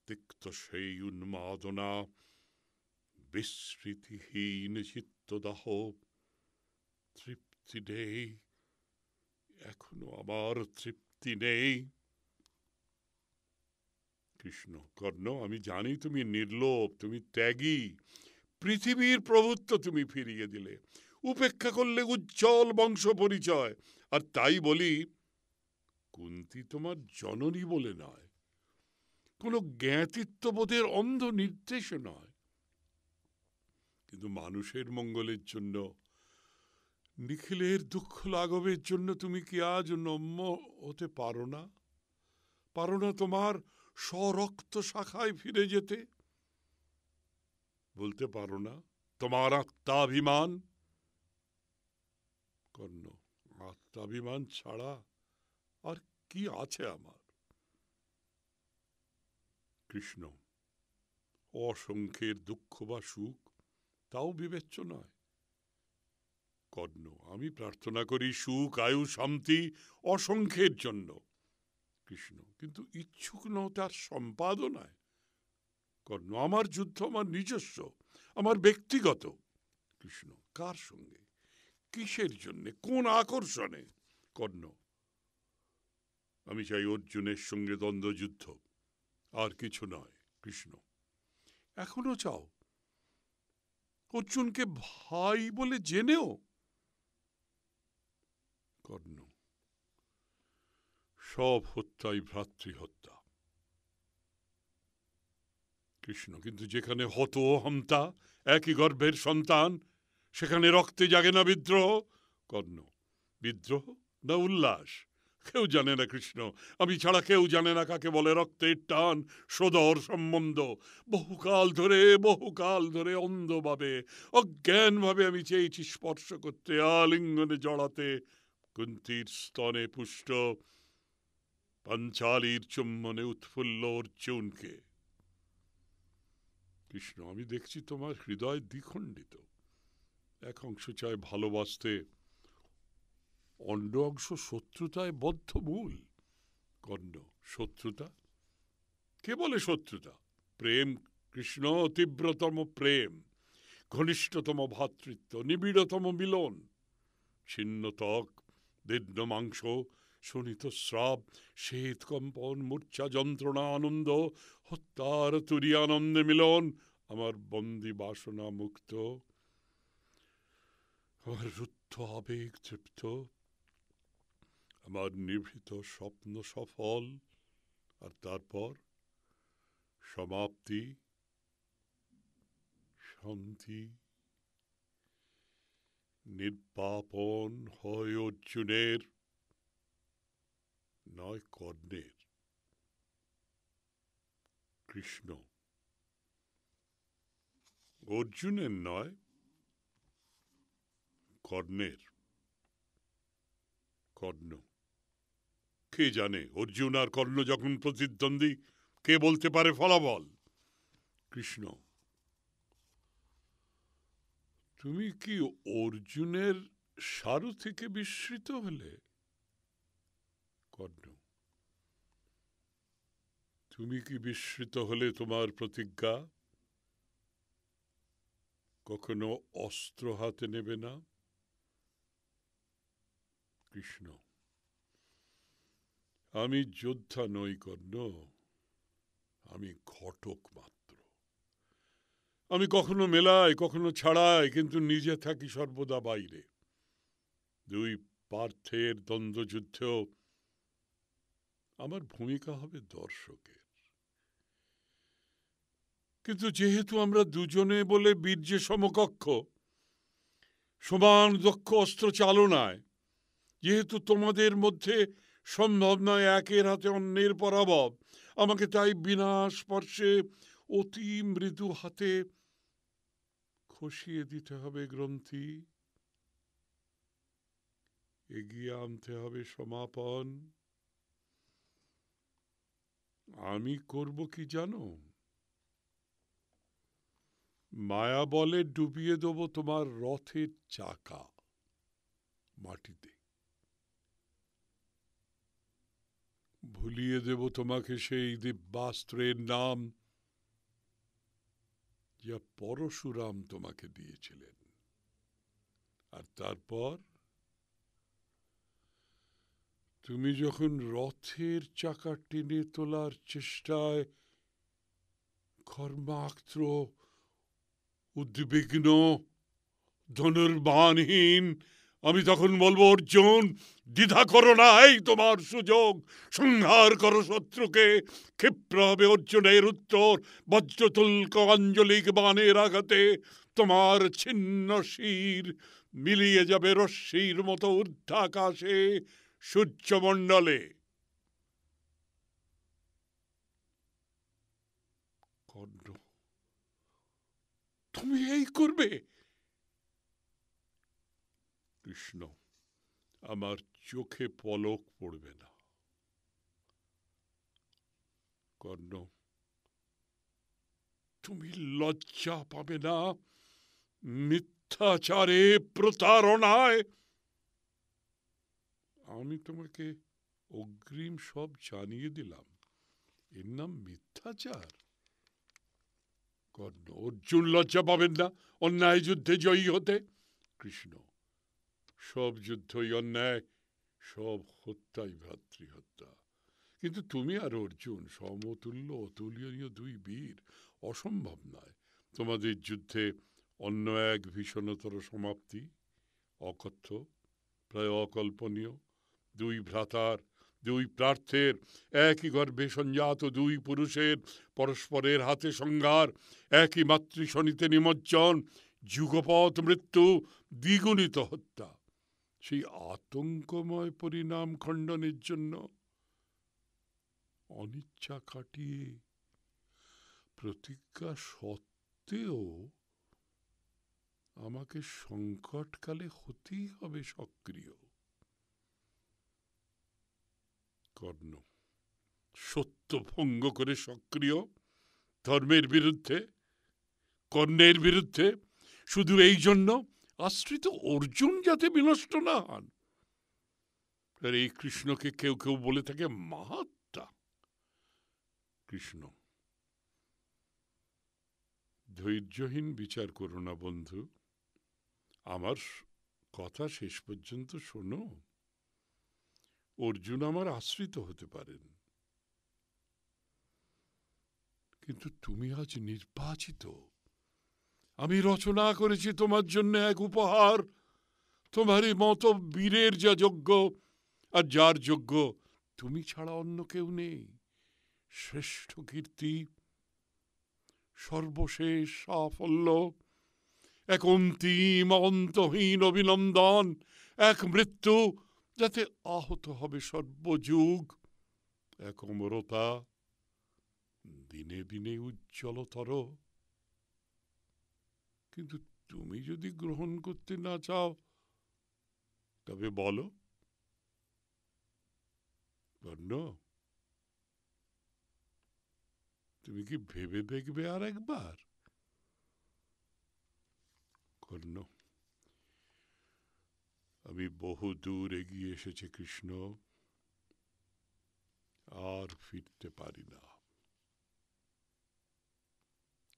তিক্ত সেই উন্মাদনা, বিস্মৃতিহীন চিত্তদাহ, তৃপ্তি নেই, এখনো আমার তৃপ্তি নেই। কৃষ্ণ, কর্ণ, আমি জানি তুমি নির্লোভ, তুমি ত্যাগী, পৃথিবীর প্রভুত্ব তুমি ফিরিয়ে দিলে, উপেক্ষা করলে উজ্জ্বল বংশ পরিচয়। আর তাই বলি, কুন্তী তোমার জননী বলে নয়, কোনো জ্ঞাতিত্ববোধের অন্ধ নির্দেশে নয়, কিন্তু মানুষের মঙ্গলের জন্য, নিখিলের দুঃখ লাঘবের জন্য তুমি কি আজ নম্য হতে পারো না? পারো না তোমার স্বরক্ত শাখায় ফিরে যেতে? বলতে পারো না তোমার আত্মাভিমান? কর্ণ, আত্মাভিমান ছাড়া আর কি আছে আমার? কৃষ্ণ, অসংখ্যের দুঃখ বা সুখ তাও বিবেচ্য নয়। কর্ণ, আমি প্রার্থনা করি সুখ, আয়ু, শান্তি অসংখ্যের জন্য। কৃষ্ণ, কিন্তু ইচ্ছুক নও তার সম্পাদনায়। কর্ণ, আমার যুদ্ধ আমার নিজস্ব, আমার ব্যক্তিগত। কৃষ্ণ, কার সঙ্গে, কিসের জন্যে, কোন আকর্ষণে? কর্ণ, আমি চাই অর্জুনের সঙ্গে দ্বন্দ্বযুদ্ধ, আর কিছু নয়। কৃষ্ণ: এখনো চাও? অর্জুনকে ভাই বলে জেনেও? কর্ণ: সব হত্যাই ভ্রাতৃহত্যা। কৃষ্ণ: কিন্তু যেখানে হত হন্তা একই গর্ভের সন্তান, সেখানে রক্তে জাগে না বিদ্রোহ? কর্ণ: বিদ্রোহ না উল্লাস? কেউ জানে না কৃষ্ণ, আমি ছাড়া কেউ জানে না কাকে বলে রক্তের টান, সদর সম্বন্ধ। বহুকাল ধরে অন্ধভাবে, অজ্ঞানভাবে আমি চেয়েছি স্পর্শ করতে, আলিঙ্গনে জড়াতে কুন্তীর স্তনে পুষ্ট, পাঞ্চালীর চুম্বনে উৎফুল্ল অর্জুনকে। কৃষ্ণ: আমি দেখছি তোমার হৃদয় দ্বিখণ্ডিত। এক অংশ চায় ভালোবাসতে, অন্য অংশ শত্রুতায় বদ্ধমূল। কর্ণ: শত্রুতা? কে বলে শত্রুতা? প্রেম কৃষ্ণ, তীব্রতম প্রেম, ঘনিষ্ঠতম ভ্রাতৃত্ব, নিবিড়তম মিলন। ছিন্ন ত্বক, দীর্ণ মাংস, শোণিত স্রাব, শীত কম্পন, মূর্ছা যন্ত্রণা, আনন্দ, হত্যার তুরি আনন্দে মিলন। আমার বন্দি বাসনা মুক্ত, আমার রুদ্ধ আবেগ তৃপ্ত, আমার নিভৃত স্বপ্ন সফল। আর তারপর সমাপ্তি, শান্তি। নির্বাপন হয় অর্জুনের, নয় কর্ণের। কৃষ্ণ: অর্জুনের নয়, কর্ণের। কর্ণ: কে জানে? অর্জুন আর কর্ণ যখন প্রতিদ্বন্দ্বী, কে বলতে পারে ফলাফল? কৃষ্ণ: তুমি কি অর্জুনের সারথিকে বিস্মৃত হলে? কর্ণ: তুমি কি বিস্মৃত হলে তোমার প্রতিজ্ঞা? কখনো অস্ত্র হাতে নেবে না? কৃষ্ণ: আমি যোদ্ধা নই কর্ণ, আমি ঘটক মাত্র। আমি কখনো মেলাই, কখনো ছাড়াই, কিন্তু নিজে থাকি সর্বদা বাইরে। দুই পার্থের দ্বন্দ্বযুদ্ধেও আমার ভূমিকা হবে দর্শকের। কিন্তু যেহেতু আমরা দুজনে বলে বীর্যে সমকক্ষ, সমান দক্ষ অস্ত্র চালনায়, যেহেতু তোমাদের মধ্যে সম্ভব নয় একের হাতে অন্যের পরাভব, আমাকে তাই বিনা স্পর্শে অতি মৃদু হাতে খসিয়ে দিতে হবে গ্রন্থি, এগিয়ে আনতে হবে সমাপন। আমি করব কি জানো? মায়া বলে ডুবিয়ে দেব তোমার রথের চাকা মাটিতে, ভুলিয়ে দেব তোমাকে সেই দিব্যাস্ত্রের নাম যা পরশুরাম তোমাকে দিয়েছিলেন। আর তারপর তুমি যখন রথের চাকা টেনে তোলার চেষ্টায় কর্মাক্ত, উদ্বিগ্ন, ধনুর্বাণহীন, আমি তখন বলবো, অর্জুন দ্বিধা করো না, এই তোমার সুযোগ, সংহার করো শত্রুকে। ক্ষিপ্র হবে অর্জুনের উত্তর, বজ্রতুল্য আঞ্জলিক বাণের আঘাতে তোমার ছিন্ন শির মিলিয়ে যাবে রশ্মির মতো ঊর্ধ্বাকাশে, সূর্যমণ্ডলে। কর্ণ: তুমি এই করবে? কৃষ্ণ: আমার চোখে পলক পড়বে না। কর্ণ: তুমি লজ্জা পাবে না মিথ্যাচারে, প্রতারণায়? আমি তোমাকে অগ্রিম সব জানিয়ে দিলাম, এর নাম মিথ্যাচার? কর্ণ: অর্জুন লজ্জা পাবেন না অন্যায় যুদ্ধে জয়ী হতে? কৃষ্ণ: সব যুদ্ধই অন্যায়, সব হত্যাই ভ্রাতৃহত্যা। কিন্তু তুমি আর অর্জুন সমতুল্য অতুলনীয় দুই বীর, অসম্ভব নয় তোমাদের যুদ্ধে অন্য এক ভীষণতর সমাপ্তি। অকথ্য, প্রায় অকল্পনীয়। দুই ভ্রাতার, দুই প্রার্থের, একই গর্ভে সঞ্জাত দুই পুরুষের পরস্পরের হাতে সংঘার, একই মাতৃশনিতে নিমজ্জন, যুগপৎ মৃত্যু, দ্বিগুণিত হত্যা। সেই আতঙ্কময় পরিণাম খণ্ডনের জন্য অনিচ্ছা কাটিয়ে প্রতিজ্ঞা সত্ত্বেও আমাকে সংকটকালে হতেই হবে সক্রিয়। কর্ণ, সত্য ভঙ্গ করে সক্রিয় ধর্মের বিরুদ্ধে, কর্ণের বিরুদ্ধে, শুধু এই জন্য আশ্রিত অর্জুন যাতে বিনষ্ট না হন। আর এই কৃষ্ণকে কেউ কেউ বলে থাকে মাহাত্মা। কৃষ্ণ, ধৈর্যহীন বিচার করো না বন্ধু, আমার কথা শেষ পর্যন্ত শোনো। অর্জুন আমার আশ্রিত হতে পারেন, কিন্তু তুমি আজ নির্বাচিত। আমি রচনা করেছি তোমার জন্য এক উপহার, তোমারই মতো বীরের যা যোগ্য, আর যার যোগ্য তুমি ছাড়া অন্য কেউ নেই। শ্রেষ্ঠ কীর্তি, সর্বশেষ সাফল্য, এক অন্তিম অন্তহীন অভিনন্দন, এক মৃত্যু যাতে আহত হবে সর্বযুগ, এক অমরতা দিনে দিনে উজ্জ্বলতর। কিন্তু তুমি যদি গ্রহণ করতে না চাও তবে বলো। কর্ণ, তুমি কি ভেবে দেখবে আর একবার? কর্ণ, আমি বহু দূর এগিয়ে এসেছি কৃষ্ণ, আর ফিরতে পারি না।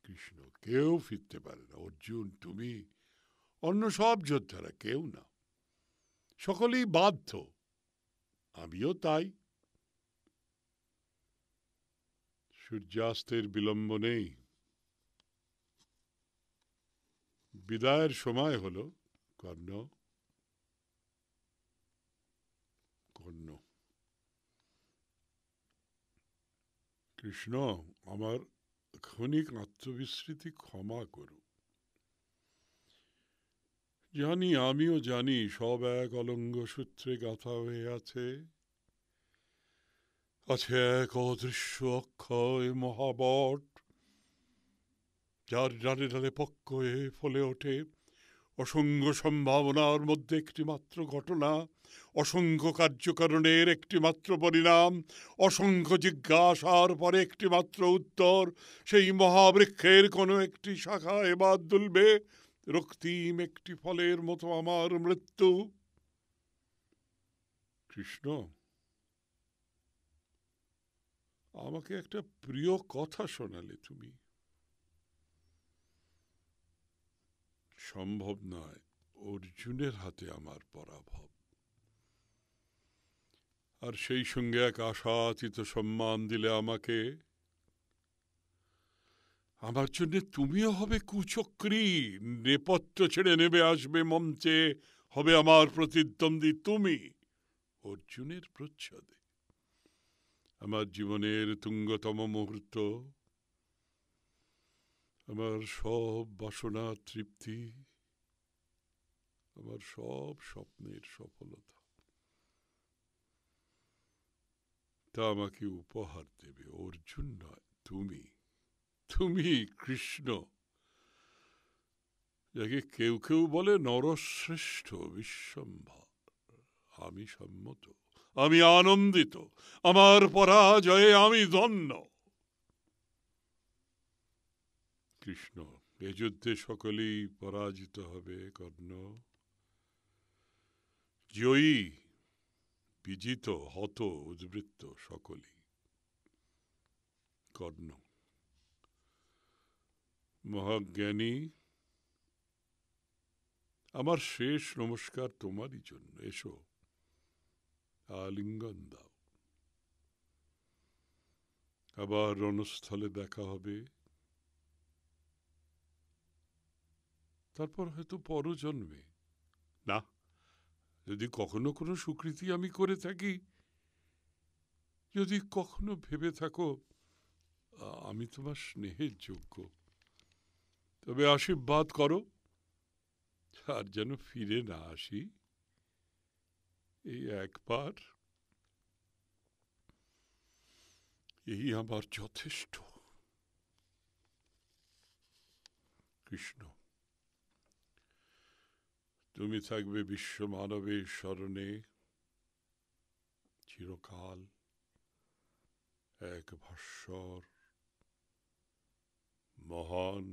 কৃষ্ণ, কেউ ফিরতে পারে না। অর্জুন, তুমি, অন্য সব যোদ্ধারা, কেউ না। সকলেই বাধ্য, আমিও তাই। সূর্যাস্তের বিলম্ব নেই, বিদায়ের সময় হলো। কর্ণ, কর্ণ, কৃষ্ণ, আমার ক্ষণিক আত্মবিস্মৃতি ক্ষমা করো। জানি, আমিও জানি, সব এক অলঙ্গ সূত্রে গাঁথা হয়ে আছে। আছে এক অদৃশ্য অক্ষয় মহাবট, যার ডালে ডালে পক্ষ হয়ে ফলে ওঠে অসংখ্য সম্ভাবনার মধ্যে একটি মাত্র ঘটনা, অসংখ্য কার্যকারণের একটি মাত্র পরিণাম, অসংখ্য জিজ্ঞাসার পরে একটি মাত্র উত্তর। সেই মহাবৃক্ষের কোনো একটি শাখা এবার দুলবে, রক্তিম একটি ফলের মতো আমার মৃত্যু। কৃষ্ণ, আমাকে একটা প্রিয় কথা শোনালে তুমি। সম্ভব নয় অর্জুনের হাতে আমার পরাভব, আর সেই সঙ্গে এক আশাতীত সম্মান দিলে আমাকে। আমার জন্য তুমিও হবে কুচক্রী, নেপথ্য ছেড়ে নেবে আসবে মঞ্চে, হবে আমার প্রতিদ্বন্দ্বী তুমি অর্জুনের প্রচ্ছদে। আমার জীবনের তুঙ্গতম মুহূর্ত, আমার সব বাসনা তৃপ্তি, আমার সব স্বপ্নের সফলতা, তা আমাকে উপহার দেবে অর্জুন নয়, তুমি। তুমি কৃষ্ণ, যাকে কেউ কেউ বলে নরশ্রেষ্ঠ বিশ্বম্ভর। আমি সম্মত, আমি আনন্দিত, আমার পরাজয়ে আমি ধন্য। কৃষ্ণ, এ যুদ্ধে সকলেই পরাজিত হবে কর্ণ। জয়ী, বিজিত, হত, উদ্বৃত্ত সকলেই। কর্ণ, মহাজ্ঞানী, আমার শেষ নমস্কার তোমারই জন্য। এসো, আলিঙ্গন দাও। আবার রণস্থলে দেখা হবে, তারপর হয়তো পরজন্মে। না, যদি কখনো কোনো সুকৃতি আমি করে থাকি, যদি কখনো ভেবে থাকো আমি তোমার স্নেহের যোগ্য, তবে আশীর্বাদ করো আর যেন ফিরে না আসি। এই একবার, এই আমার যথেষ্ট। কৃষ্ণ, তুমি থাকবে বিশ্ব মানবের স্মরণে চিরকাল, এক ভাস্বর, মহান,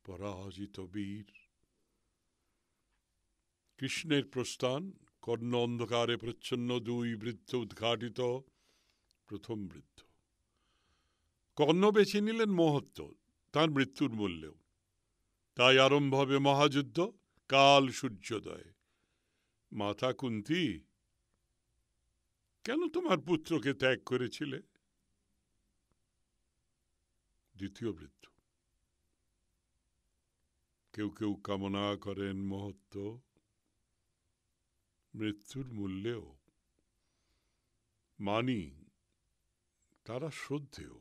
পরাজিত বীর। কৃষ্ণের প্রস্থান, কর্ণ অন্ধকারে প্রচ্ছন্ন দুই বৃদ্ধ উদ্ঘাটিত। প্রথম বৃদ্ধ কর্ণ বেছে নিলেন মহত্ব তার মৃত্যুর মূল্যেও। তাই আরম্ভ হবে মহাযুদ্ধ, কাল সূর্যোদয়। মাতা কুন্তী, কেন তোমার পুত্রকে ত্যাগ করেছিলে? দ্বিতীয় বৃদ্ধ, কেউ কেউ কামনা করেন মহত্ব, মৃত্যুর মূল্যেও মানি, তারা শ্রদ্ধেয়।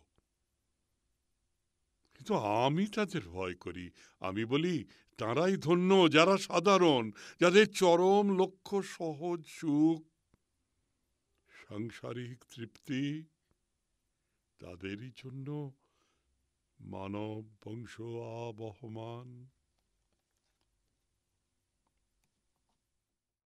কিন্তু আমি তাদের ভয় করি। আমি বলি, তারাই ধন্য যারা সাধারণ, যাদের চরম লক্ষ্য সহজ সুখ, সাংসারিক তৃপ্তি। তাদেরই জন্য মানব বংশ আবহমান।